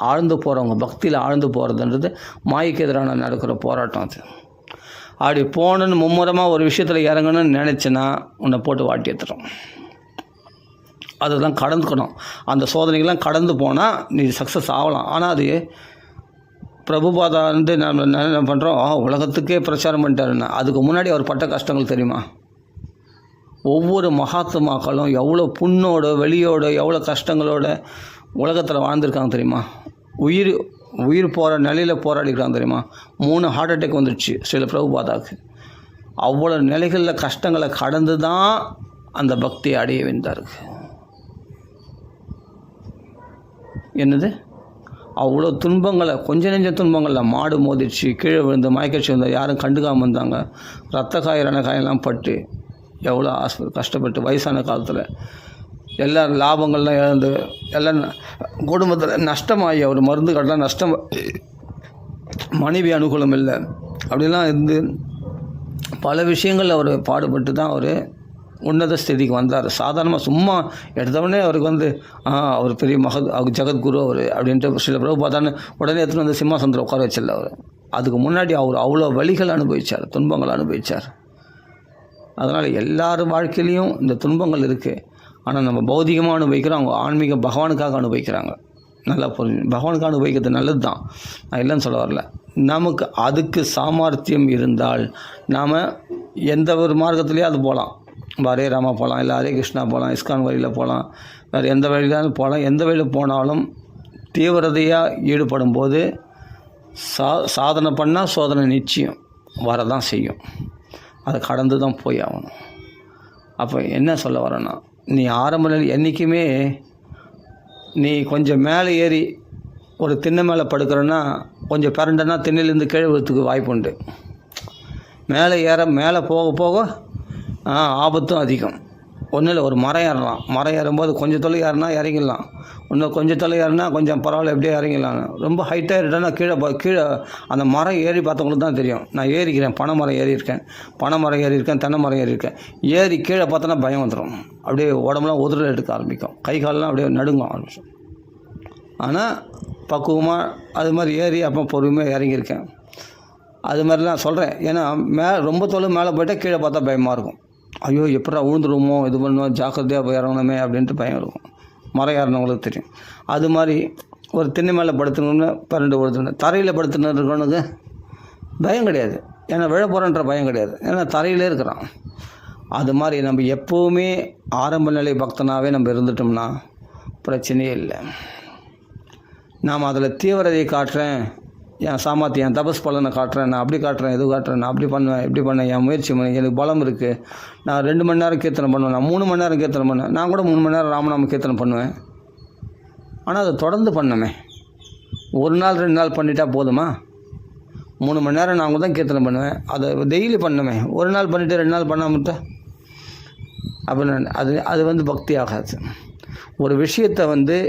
ஆழ்ந்து போகிறவங்க பக்தியில் ஆழ்ந்து போகிறதுன்றது மாயைக்கு எதிரான நடக்கிற போராட்டம் அது. அப்படி போகணுன்னு மும்முரமாக ஒரு விஷயத்தில் இறங்கணும்னு நினச்சின்னா உன்னை போட்டு வாட்டி எடுத்துடும். அதெல்லாம் கடந்துக்கணும். அந்த சோதனைகள்லாம் கடந்து போனால் நீ சக்ஸஸ் ஆகலாம். ஆனால் அது பிரபுபாதா வந்து நம்ம என்ன பண்ணுறோம், உலகத்துக்கே பிரச்சாரம் பண்ணிட்டாருன்னா, அதுக்கு முன்னாடி அவர் பட்ட கஷ்டங்கள் தெரியுமா? ஒவ்வொரு மகாத்மாக்களும் எவ்வளோ புண்ணோட வெளியோட எவ்வளோ கஷ்டங்களோட உலகத்தில் வாழ்ந்துருக்காங்க தெரியுமா? உயிர் போகிற நிலையில் போராடிக்கிறாங்க தெரியுமா? 3 ஹார்ட் அட்டாக் வந்துடுச்சு ஸ்ரீல பிரபுபாதாவுக்கு. அவ்வளோ நிலைகளில் கஷ்டங்களை கடந்து தான் அந்த பக்தியை அடைய வேண்டார். என்னது அவ்வளோ துன்பங்களை, கொஞ்சம் நெஞ்ச துன்பங்களில் மாடு மோதிடுச்சு, கீழே விழுந்து மயக்கடிச்சு வந்தால் யாரும் கண்டுக்காமல் வந்தாங்க. ரத்த காயெல்லாம் பட்டு எவ்வளோ கஷ்டப்பட்டு வயசான காலத்தில் எல்லாம் லாபங்கள்லாம் இழந்து எல்லாம் குடும்பத்தில் நஷ்டமாகி, அவர் மருந்து கட்டலாம் நஷ்டம், மனைவி அனுகூலம் இல்லை, அப்படிலாம் இருந்து பல விஷயங்கள் அவர் பாடுபட்டு தான் அவர் உன்னத ஸ்திதிக்கு வந்தார். சாதாரணமாக சும்மா எடுத்தவொடனே அவருக்கு வந்து அவர் பெரிய அவர் ஜெகத்குரு அவர் அப்படின்ட்டு சில பிரபுபாதான்னு உடனே எடுத்துகிட்டு வந்து சிம்மாசனத்தில் உட்கார வச்சிடல அவர். அதுக்கு முன்னாடி அவர் அவ்வளோ வலிகள் அனுபவித்தார், துன்பங்கள் அனுபவித்தார். அதனால் எல்லார் வாழ்க்கையிலையும் இந்த துன்பங்கள் இருக்குது. ஆனால் நம்ம பௌதிகமாக அனுபவிக்கிறோம், அவங்க ஆன்மீக பகவானுக்காக அனுபவிக்கிறாங்க. நல்லா புரிஞ்சு, பகவானுக்காக அனுபவிக்கிறது நல்லது தான், நான் இல்லைன்னு சொல்ல வரல. நமக்கு அதுக்கு சாமர்த்தியம் இருந்தால் நாம் எந்த ஒரு மார்க்கத்துலேயும் அது போகலாம். ஹரே ராமா போகலாம், இல்லை ஹரே கிருஷ்ணா போகலாம், இஸ்கான் வழியில் போகலாம், வேறு எந்த வழியிலும் போகலாம். எந்த வழியில் போனாலும் தீவிரதையாக ஈடுபடும் போது சாதனை பண்ணால் சோதனை நிச்சயம் வரதான் செய்யும். அதை கடந்து தான் போய் ஆகணும். அப்போ என்ன சொல்ல வரேன்னா, நீ ஆரம்ப நிலை என்றைக்குமே நீ கொஞ்சம் மேலே ஏறி ஒரு திண்ணை மேலே படுக்கிறன்னா கொஞ்சம் பிறண்டனா திண்ணையிலேருந்து கீழே விழுறதுக்கு வாய்ப்பு உண்டு. மேலே போக போக ஆபத்தும் அதிகம். ஒன்றும் இல்லை, ஒரு மரம் ஏறலாம். மரம் ஏறும்போது கொஞ்சம் தொலை ஏறினா இறங்கிடலாம். இன்னும் கொஞ்சம் தொலை ஏறினா கொஞ்சம் பரவாயில்ல, எப்படியே இறங்கிடலாம். ரொம்ப ஹைட்டாக ஏறிட்டேன்னா கீழே அந்த மரம் ஏறி பார்த்தவங்களுக்கு தான் தெரியும். நான் ஏறிக்கிறேன், பனை மரம் ஏறியிருக்கேன், தென்னை மரம் ஏறியிருக்கேன். ஏறி கீழே பார்த்தோன்னா பயம் வந்துடும். அப்படியே உடம்புலாம் உதிரில் எடுக்க ஆரம்பிக்கும், கை காலெலாம் அப்படியே நடுங்க ஆரம்பிக்கும். ஆனால் பக்குவமாக அது மாதிரி ஏறி அப்போ பொறுமையாக இறங்கியிருக்கேன். அது மாதிரிலாம் சொல்கிறேன். ஏன்னா ரொம்ப தொழில் மேலே போய்ட்டால் கீழே பார்த்தா பயமாக இருக்கும். ஐயோ எப்படா விழுந்துருவோமோ, இது பண்ணுவோம், ஜாக்கிரதையாக போய் இறங்கணுமே அப்படின்ட்டு பயம் இருக்கும். மரம் ஏறினவங்களுக்கு தெரியும். அது மாதிரி ஒரு திண்ணை மேலே படுத்துணுன்னு பன்னெண்டு படுத்துணும், தரையில் படுத்துன்னு இருக்கவனுக்கு பயம் கிடையாது. ஏன்னா விழ போகிறன்ற பயம் கிடையாது, ஏன்னா தரையிலே இருக்கிறான். அது மாதிரி நம்ம எப்போவுமே ஆரம்ப நிலை பக்தனாகவே நம்ம இருந்துட்டோம்னா பிரச்சனையே இல்லை. நாம் அதில் தீவிரதையை காட்டுறேன், என் சாமர்த்தியம், என் தபஸ் பலனை காட்டுறேன், நான் அப்படி காட்டுறேன், இது காட்டுறேன், நான் அப்படி பண்ணுவேன், இப்படி பண்ணேன், என் முயற்சி பண்ணேன், எனக்கு பலம் இருக்குது, நான் 2 மணி நேரம் கீர்த்தனை பண்ணுவேன், நான் 3 மணி நேரம் கீர்த்தனை பண்ணுவேன், நான் கூட 3 மணி நேரம் ராமநாம கீர்த்தனை பண்ணுவேன். ஆனால் அதை தொடர்ந்து பண்ணமே. 1 நாள் 2 நாள் பண்ணிட்டா போதுமா? 3 மணி நேரம் நான் கூட தான் கீர்த்தனை பண்ணுவேன், அதை டெய்லி பண்ணமே. 1 நாள் பண்ணிவிட்டு 2 நாள் பண்ணாமட்டா அப்போ அது பக்தி ஆகாது. ஒரு விஷயத்தை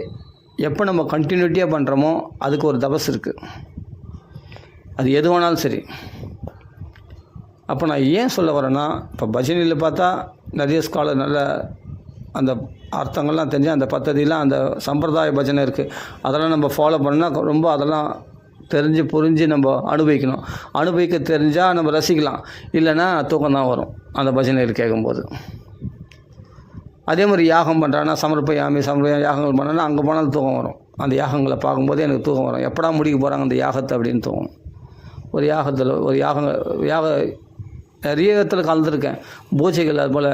எப்போ நம்ம கண்டினியூட்டியாக பண்ணுறோமோ அதுக்கு ஒரு தபஸ் இருக்குது. அது எது வேணாலும் சரி. அப்போ நான் ஏன் சொல்ல வரேன்னா, இப்போ பஜனையில் பார்த்தா நிறைய ஸ்காலர் நல்ல அந்த அர்த்தங்கள்லாம் தெரிஞ்சு அந்த பத்ததிலாம் அந்த சம்பிரதாய பஜனை இருக்குது, அதெல்லாம் நம்ம ஃபாலோ பண்ணால் ரொம்ப அதெல்லாம் தெரிஞ்சு புரிஞ்சு நம்ம அனுபவிக்க தெரிஞ்சால் நம்ம ரசிக்கலாம். இல்லைன்னா தூக்கம் தான் வரும் அந்த பஜனையில் கேட்கும்போது. அதே மாதிரி யாகம் பண்ணுறான்னா சமர்ப்பயாமி யாகங்கள் பண்ணான்னா அங்கே போனாலும் தூக்கம் வரும். அந்த யாகங்களை பார்க்கும்போதே எனக்கு தூக்கம் வரும். எப்படா முடிக்க போகிறாங்க அந்த யாகத்தை அப்படின்னு தோணும். ஒரு யாக நிறைய இடத்துல கலந்துருக்கேன். பூஜைகள் அதுபோல்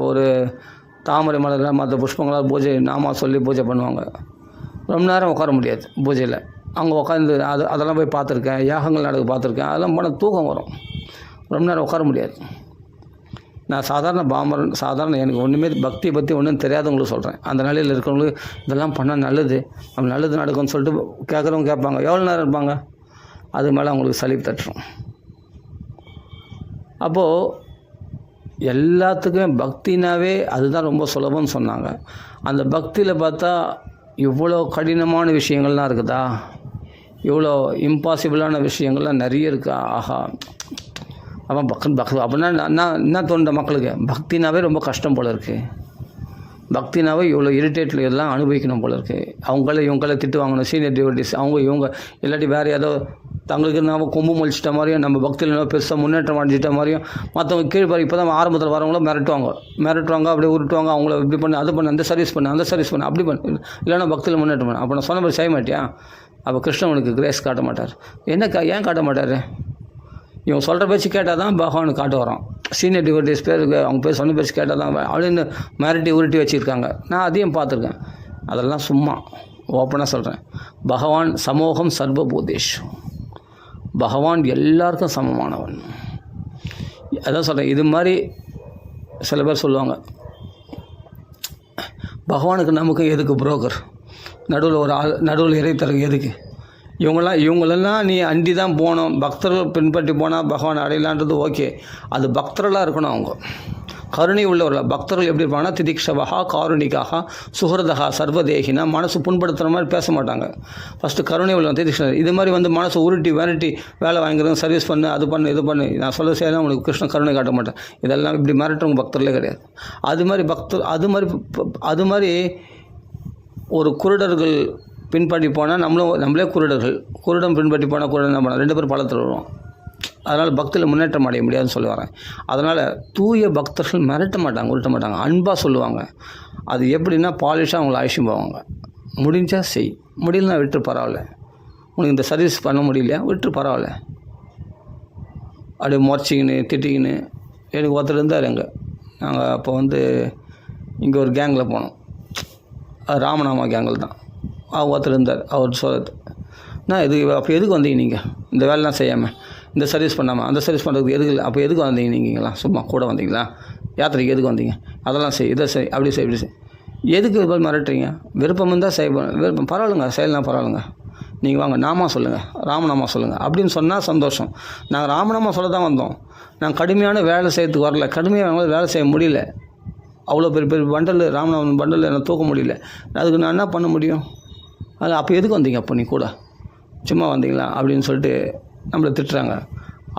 ஒரு தாமரை மலர்கள் மற்ற புஷ்பங்களால் பூஜை நாமா சொல்லி பூஜை பண்ணுவாங்க. ரொம்ப நேரம் உட்கார முடியாது பூஜையில். அங்கே உட்காந்து அதெல்லாம் போய் பார்த்துருக்கேன், யாகங்கள் நடக்க பார்த்துருக்கேன். அதெல்லாம் போனால் தூக்கம் வரும், ரொம்ப நேரம் உட்கார முடியாது. நான் சாதாரண எனக்கு ஒன்றுமே பக்தியை பற்றி ஒன்றும் தெரியாதவங்களுக்கு சொல்கிறேன். அந்த நிலையில் இருக்கிறவங்களுக்கு இதெல்லாம் பண்ணால் நல்லது, நம்ம நல்லது நடக்கும்னு சொல்லிட்டு கேட்குறவங்க கேட்பாங்க. எவ்வளோ நேரம் இருப்பாங்க? அது மேலே அவங்களுக்கு சலிப்பு தட்டுரும். அப்போது எல்லாத்துக்குமே பக்தினாவே அதுதான் ரொம்ப சுலபம்னு சொன்னாங்க. அந்த பக்தியில் பார்த்தா இவ்வளோ கடினமான விஷயங்கள்லாம் இருக்குதா, இவ்வளோ இம்பாசிபிளான விஷயங்கள்லாம் நிறைய இருக்கா. ஆஹா, அப்போ அப்படின்னா என்ன தோன்ற மக்களுக்கு பக்தினாவே ரொம்ப கஷ்டம் போல் இருக்குது, பக்தினாவே இவ்வளோ இரிட்டேட்டில் எல்லாம் அனுபவிக்கணும் போல் இருக்குது. இவங்கள திட்டு வாங்கணும், சீனியர் டிவோட்டிஸ் இவங்க இல்லாட்டி வேறு ஏதோ தங்களுக்கு நம்ம கொம்பு மொழிச்சிட்ட மாதிரியும் நம்ம பக்தியில் என்ன பெருசாக முன்னேற்றம் அடைஞ்சிட்ட மாதிரியும் மற்றவங்க கீழே பாரு. இப்போ தான் ஆரம்பத்தில் வரவங்களும் மிரட்டுவாங்க, அப்படியே உருட்டுவாங்க. அவங்கள இப்படி பண்ணு, அது பண்ணு, அந்த சர்வீஸ் பண்ணு, அப்படி பண்ணு, இல்லைன்னா பக்தியில் முன்னேற்றம் பண்ணு. அப்போ நான் சொன்ன மாதிரி செய்ய மாட்டியா? அப்போ கிருஷ்ணனுக்கு கிரேஸ் காட்ட மாட்டார். ஏன் காட்ட மாட்டார்? இவங்க சொல்கிற பேச்சு கேட்டால் தான் பகவானுக்கு காட்டு வரோம். சீனியர் டிவோட்டிஸ் பேருக்கு அவங்க பேர் சொன்ன பேச்சு கேட்டால் தான் அப்படின்னு மிரட்டி உருட்டி வச்சுருக்காங்க. நான் அதையும் பார்த்துருக்கேன். அதெல்லாம் சும்மா ஓப்பனாக சொல்கிறேன். பகவான் சமூகம் சர்வபூதேஷ், பகவான் எல்லாருக்கும் சமமானவன். அதான் சொல்கிறேன். இது மாதிரி சில பேர் சொல்லுவாங்க, பகவானுக்கு நமக்கு எதுக்கு புரோக்கர், நடுவில் இறைத்தரகு எதுக்கு? இவங்களெல்லாம் நீ அண்டி தான் போகணும், பக்தர்கள் பின்பற்றி போனால் பகவான் அடையலான்றது ஓகே. அது பக்தர்களாக இருக்கணும். அவங்க கருணை உள்ளவர்கள். பக்தர்கள் எப்படி இருப்பாங்கன்னா திதிக்ஷவா காருணிக்காக சுஹൃதகா சர்வதேகினா, மனசு புண்படுத்துகிற மாதிரி பேச மாட்டாங்க. ஃபஸ்ட்டு கருணை உள்ளவன் திதிக்ஷ. இது மாதிரி மனசை உருட்டி விரட்டி வேலை வாங்கிறது, சர்வீஸ் பண்ணு, அது பண்ணு, இது பண்ணு, நான் சொல்ல செய்யலாம் உங்களுக்கு கிருஷ்ணன் கருணை காட்ட மாட்டேன். இதெல்லாம் இப்படி மிரட்டுறவங்க பக்தர்களே கிடையாது. அது மாதிரி ஒரு குருடர்கள் பின்பற்றி போனால் நம்மளே குருடன் பின்பற்றி போனால் குருடன் என்ன பண்ணலாம், 2 பேரும் பழத்தில் வருவோம். அதனால் பக்தியில் முன்னேற்றம் அடைய முடியாதுன்னு சொல்லி வரேன். அதனால் தூய பக்தர்கள் மிரட்ட மாட்டாங்க, உருட்ட மாட்டாங்க, அன்பாக சொல்லுவாங்க. அது எப்படின்னா பாலிஷாக அவங்கள அழைச்சிட்டு போவாங்க. முடிஞ்சால் செய், முடியலன்னா விட்டு பரவாயில்ல, உனக்கு இந்த சர்வீஸ் பண்ண முடியலையா விட்டு பரவாயில்ல. அப்படியே முறைச்சிக்கின்னு திட்டிக்கின்னு. எனக்கு ஒருத்தர் இருந்தார். நாங்கள் அப்போ இங்கே ஒரு கேங்கில் போனோம், அது ராமநாமா கேங்கில் தான். ஒருத்தர் இருந்தார். அவர் சொல்கிறது, நான் அப்போ எதுக்கு வந்தீங்க நீங்கள் இந்த வேலைலாம் செய்யாமல், இந்த சர்வீஸ் பண்ணாமல் அந்த சர்வீஸ் பண்ணுறதுக்கு எதுக்கு இல்லை? அப்போ எதுக்கு வந்தீங்க நீங்களாம்? சும்மா கூட வந்தீங்களா? யாத்திரைக்கு எதுக்கு வந்தீங்க? அதெல்லாம் செய், இதை செய், அப்படி செய், இப்படி செய். எதுக்கு இது போல் மிரட்டுறீங்க? விருப்பம் இருந்தால் விருப்பம் பரவாயில்லைங்க, செயலாம் பரவாயில்லைங்க, நீங்கள் வாங்க நாமா சொல்லுங்கள், ராமநாமா சொல்லுங்கள் அப்படின்னு சொன்னால் சந்தோஷம். நாங்கள் ராமநாமா சொல்ல தான் வந்தோம். நாங்கள் கடுமையான வேலை செய்யறதுக்கு வரல. கடுமையாக வேலை செய்ய முடியல. அவ்வளோ பெரிய பெரிய பண்டல், ராமநாமன் பண்டல் எனக்கு தூக்க முடியல. அதுக்கு நான் என்ன பண்ண முடியும்? அது அப்போ எதுக்கு வந்தீங்க? அப்போ நீ கூட சும்மா வந்தீங்களா அப்படின்னு சொல்லிட்டு நம்மளை திட்டுறாங்க.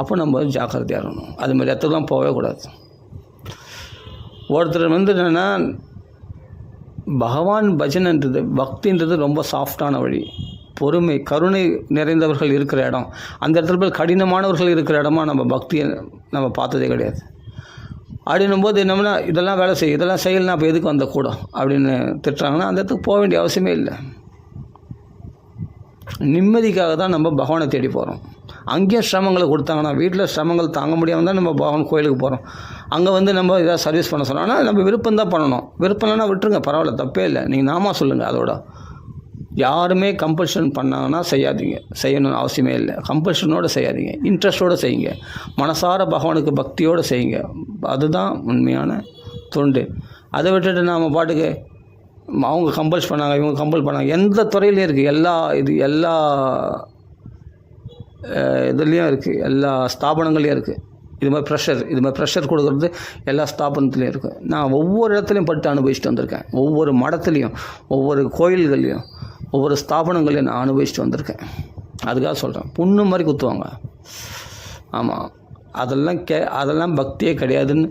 அப்போ நம்ம ஜாக்கிரதையாக இருக்கணும். அதுமாதிரி இடத்துக்குலாம் போகவே கூடாது. ஒருத்தர் என்னென்னா பகவான் பஜனைன்றது, பக்தின்றது ரொம்ப சாஃப்டான வழி. பொறுமை, கருணை நிறைந்தவர்கள் இருக்கிற இடம். அந்த இடத்துல போய் கடினமானவர்கள் இருக்கிற இடமா நம்ம பக்தியை நம்ம பார்த்ததே கிடையாது. அப்படின்னும் போது என்னம்னா இதெல்லாம் வேலை செய்யும், இதெல்லாம் செய்யலைன்னா அப்போ எதுக்கு வந்த கூட அப்படின்னு திட்டுறாங்கன்னா அந்த இடத்துக்கு போக வேண்டிய அவசியமே இல்லை. நிம்மதிக்காக தான் நம்ம பகவானை தேடி போகிறோம். அங்கேயும் சிரமங்களை கொடுத்தாங்கன்னா, வீட்டில் சிரமங்கள் தாங்க முடியாமல் தான் நம்ம பகவான் கோயிலுக்கு போகிறோம். அங்கே நம்ம ஏதாவது சர்வீஸ் பண்ண சொன்னோம். ஆனால் நம்ம விருப்பம் தான் பண்ணணும். விருப்பம் இல்லைன்னா விட்டுருங்க, பரவாயில்ல, தப்பே இல்லை. நீங்கள் நாமா சொல்லுங்கள். அதோட யாருமே கம்பல்ஷன் பண்ணாங்கன்னா செய்யாதீங்க. செய்யணும்னு அவசியமே இல்லை. கம்பல்ஷனோடு செய்யாதீங்க. இன்ட்ரெஸ்ட்டோடு செய்யுங்க. மனசார பகவானுக்கு பக்தியோடு செய்யுங்க. அதுதான் உண்மையான தொண்டு. அதை விட்டுட்டு நாம் பாட்டுக்கு அவங்க கம்பல்ஸ் பண்ணாங்க, இவங்க கம்பல் பண்ணாங்க. எந்த துறையிலையும் இருக்குது, எல்லா இதுலேயும் இருக்குது, எல்லா ஸ்தாபனங்களையும் இருக்குது. இது மாதிரி ப்ரெஷர் கொடுக்குறது எல்லா ஸ்தாபனத்துலேயும் இருக்குது. நான் ஒவ்வொரு இடத்துலையும் பட்டு அனுபவிச்சுட்டு வந்திருக்கேன். ஒவ்வொரு மடத்துலேயும், ஒவ்வொரு கோயில்கள்லையும், ஒவ்வொரு ஸ்தாபனங்களையும் நான் அனுபவிச்சுட்டு வந்திருக்கேன். அதுக்காக சொல்கிறேன், புண்ணு மாதிரி குத்துவாங்க. ஆமாம், அதெல்லாம் பக்தியே கிடையாதுன்னு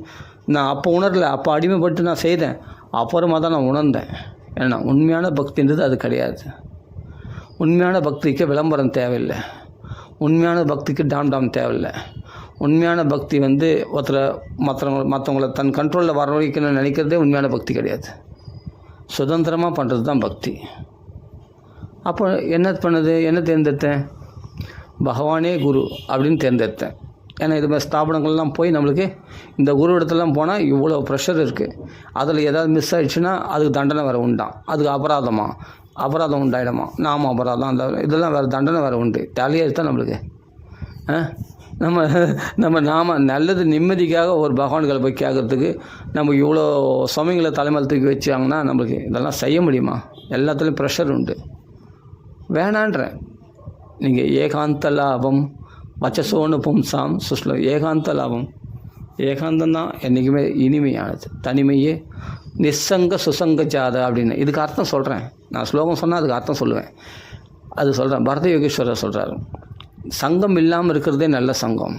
நான் அப்போ உணரல. அப்போ அடிமைப்பட்டு நான் செய்தேன். அப்புறமா தான் நான் உணர்ந்தேன். ஏன்னா உண்மையான பக்தின்றது அது கிடையாது. உண்மையான பக்திக்கு விளம்பரம் தேவையில்லை. உண்மையான பக்திக்கு டாம் தேவையில்லை. உண்மையான பக்தி மற்றவங்களை தன் கண்ட்ரோலில் வர வைக்கணும்னு நினைக்கிறதே உண்மையான பக்தி கிடையாது. சுதந்திரமாக பண்ணுறது தான் பக்தி. அப்போ என்ன தேர்ந்தெடுத்தேன்? பகவானே குரு அப்படின்னு தேர்ந்தெடுத்தேன். ஏன்னா இது மாதிரி ஸ்தாபனங்கள்லாம் போய் நம்மளுக்கு இந்த குரு இடத்துலலாம் போனால் இவ்வளோ ப்ரெஷர் இருக்குது. அதில் ஏதாவது மிஸ் ஆகிடுச்சுன்னா அதுக்கு தண்டனை வேறு உண்டாம். அதுக்கு அபராதம் உண்டாயிடுமா, நாம அபராதம், அந்த இதெல்லாம் வேறு தண்டனை வேறு உண்டு. தலையாக தான் நம்மளுக்கு. நாம நல்லது நிம்மதிக்காக ஒரு பகவான்களை போய் கேட்குறதுக்கு நம்ம இவ்வளோ சுமைங்களை தலைமையில் தூக்கி வச்சாங்கன்னா நம்மளுக்கு இதெல்லாம் செய்ய முடியுமா? எல்லாத்துலேயும் ப்ரெஷர் உண்டு. வேணான்றேன். நீங்கள் ஏகாந்த லாபம் வச்சசோன்னு பும்சாம் சுஷ்லம். ஏகாந்த லாபம், ஏகாந்தந்தான் என்றைக்குமே இனிமையானது. தனிமையே நிசங்க சுசங்க ஜாத அப்படின்னு இதுக்கு அர்த்தம் சொல்கிறேன். நான் ஸ்லோகம் சொன்னால் அதுக்கு அர்த்தம் சொல்லுவேன். அது சொல்கிறேன். பரத யோகேஸ்வரர் சொல்கிறாரு, சங்கம் இல்லாமல் இருக்கிறதே நல்ல சங்கம்.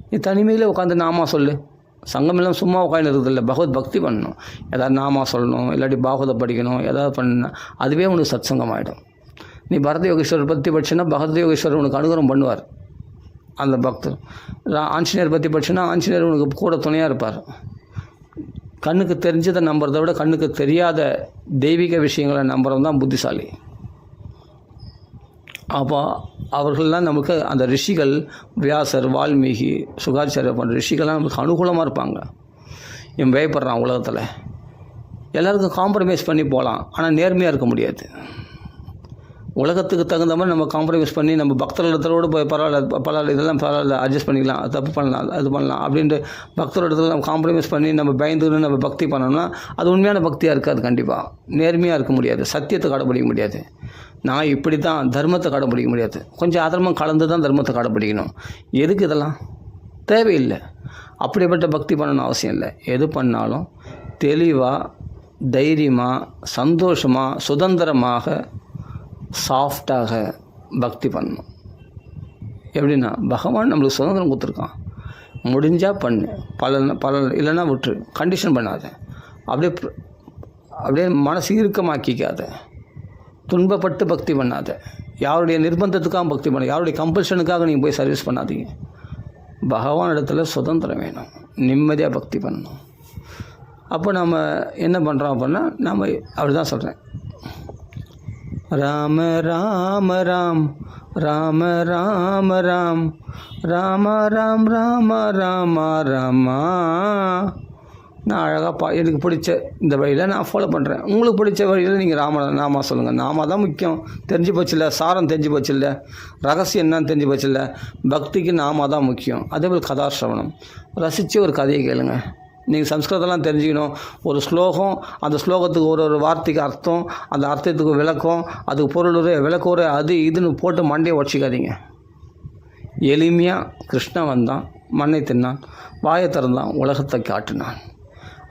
நீ தனிமையில் உட்காந்து நாமா சொல்லு. சங்கம் இல்லாமல் சும்மா உட்காந்து இருக்கிறதில்ல. பகவத் பக்தி பண்ணணும். ஏதாவது நாமா சொல்லணும், இல்லாட்டி பாகவதை படிக்கணும், ஏதாவது பண்ணணும். அதுவே உனக்கு சத் சங்கம் ஆகிடும். நீ பரத யோகேஸ்வரர் பற்றி படிச்சுன்னா பரத யோகேஸ்வரர் உனக்கு அனுகிரகம் பண்ணுவார். அந்த பக்தர் ஆஞ்சநேயர் பற்றி படிச்சுன்னா ஆஞ்சநேயர் உனக்கு கூட துணையாக இருப்பார். கண்ணுக்கு தெரிஞ்சதை நம்புறதை விட கண்ணுக்கு தெரியாத தெய்வீக விஷயங்களை நம்புறது தான் புத்திசாலி. அப்போ அவர்கள்லாம் நமக்கு அந்த ரிஷிகள், வியாசர், வால்மீகி, சுகாச்சாரியர் போன்ற ரிஷிகள்லாம் நமக்கு அனுகூலமாக இருப்பாங்க. இவன் பயப்படுறான் உலகத்தில். எல்லாருக்கும் காம்ப்ரமைஸ் பண்ணி போகலாம், ஆனால் நேர்மையாக இருக்க முடியாது. உலகத்துக்கு தகுந்த மாதிரி நம்ம காம்ப்ரமைஸ் பண்ணி நம்ம பக்தர்களிடத்தோடு போய் பரவாயில்ல இதெல்லாம் பரவாயில்ல அட்ஜஸ்ட் பண்ணிக்கலாம், அது தப்பு பண்ணலாம், அது பண்ணலாம் அப்படின்ட்டு பக்தரிடத்துல நம்ம காம்ப்ரமைஸ் பண்ணி நம்ம பயந்துன்னு நம்ம பக்தி பண்ணோம்னா அது உண்மையான பக்தியாக இருக்காது. கண்டிப்பாக நேர்மையாக இருக்க முடியாது. சத்தியத்தை கடைப்பிடிக்க முடியாது. நான் இப்படி தான் தர்மத்தை கடைப்பிடிக்க முடியாது. கொஞ்சம் அதர்மம் கலந்து தான் தர்மத்தை கடைப்பிடிக்கணும். எதுக்கு இதெல்லாம் தேவையில்லை. அப்படிப்பட்ட பக்தி பண்ணணும்னு அவசியம் இல்லை. எது பண்ணாலும் தெளிவாக, தைரியமாக, சந்தோஷமாக, சுதந்திரமாக, சாஃப்டாக பக்தி பண்ணணும். எப்படின்னா பகவான் நம்மளுக்கு சுதந்திரம் கொடுத்துருக்கான். முடிஞ்சால் பண்ணு, பல இல்லைன்னா விட்டுரு. கண்டிஷன் பண்ணாத. அப்படியே மனசு இறுக்கமாக்கிக்காத. துன்பப்பட்டு பக்தி பண்ணாத. யாருடைய நிர்பந்தத்துக்காக பக்தி பண்ண, யாருடைய கம்பல்ஷனுக்காக நீங்கள் போய் சர்வீஸ் பண்ணாதீங்க. பகவான் இடத்துல சுதந்திரம் வேணும். நிம்மதியாக பக்தி பண்ணணும். அப்போ நம்ம என்ன பண்ணுறோம் அப்படின்னா நம்ம அப்படி தான் சொல்கிறேன். ராம ராம ராம் ராம ராம ராம் ராம ராம் ராம ராம ராமா நான் அழகாக எனக்கு பிடிச்ச இந்த வழியில் நான் ஃபாலோ பண்ணுறேன். உங்களுக்கு பிடிச்ச வழியில் நீங்கள் நாமா சொல்லுங்கள். நாமா தான் முக்கியம். தெரிஞ்சு போச்சில்ல, சாரம் தெரிஞ்சு போச்சில்ல, ரகசியம் என்னன்னு தெரிஞ்சு போச்சில்ல. பக்திக்கு நாமா தான் முக்கியம். அதேபோல் கதாசிரவணம், ரசித்து ஒரு கதையை கேளுங்க. நீங்கள் சம்ஸ்கிருதம்லாம் தெரிஞ்சுக்கணும். ஒரு ஸ்லோகம், அந்த ஸ்லோகத்துக்கு ஒரு வார்த்தைக்கு அர்த்தம், அந்த அர்த்தத்துக்கு விளக்கம், அதுக்கு பொருள் விளக்குற அது இதுன்னு போட்டு மண்டையை உடச்சிக்காதீங்க. எளிமையாக கிருஷ்ணன் வந்தான், மண்ணை தின்னான், வாயை திறந்தான், உலகத்தை காட்டினான்.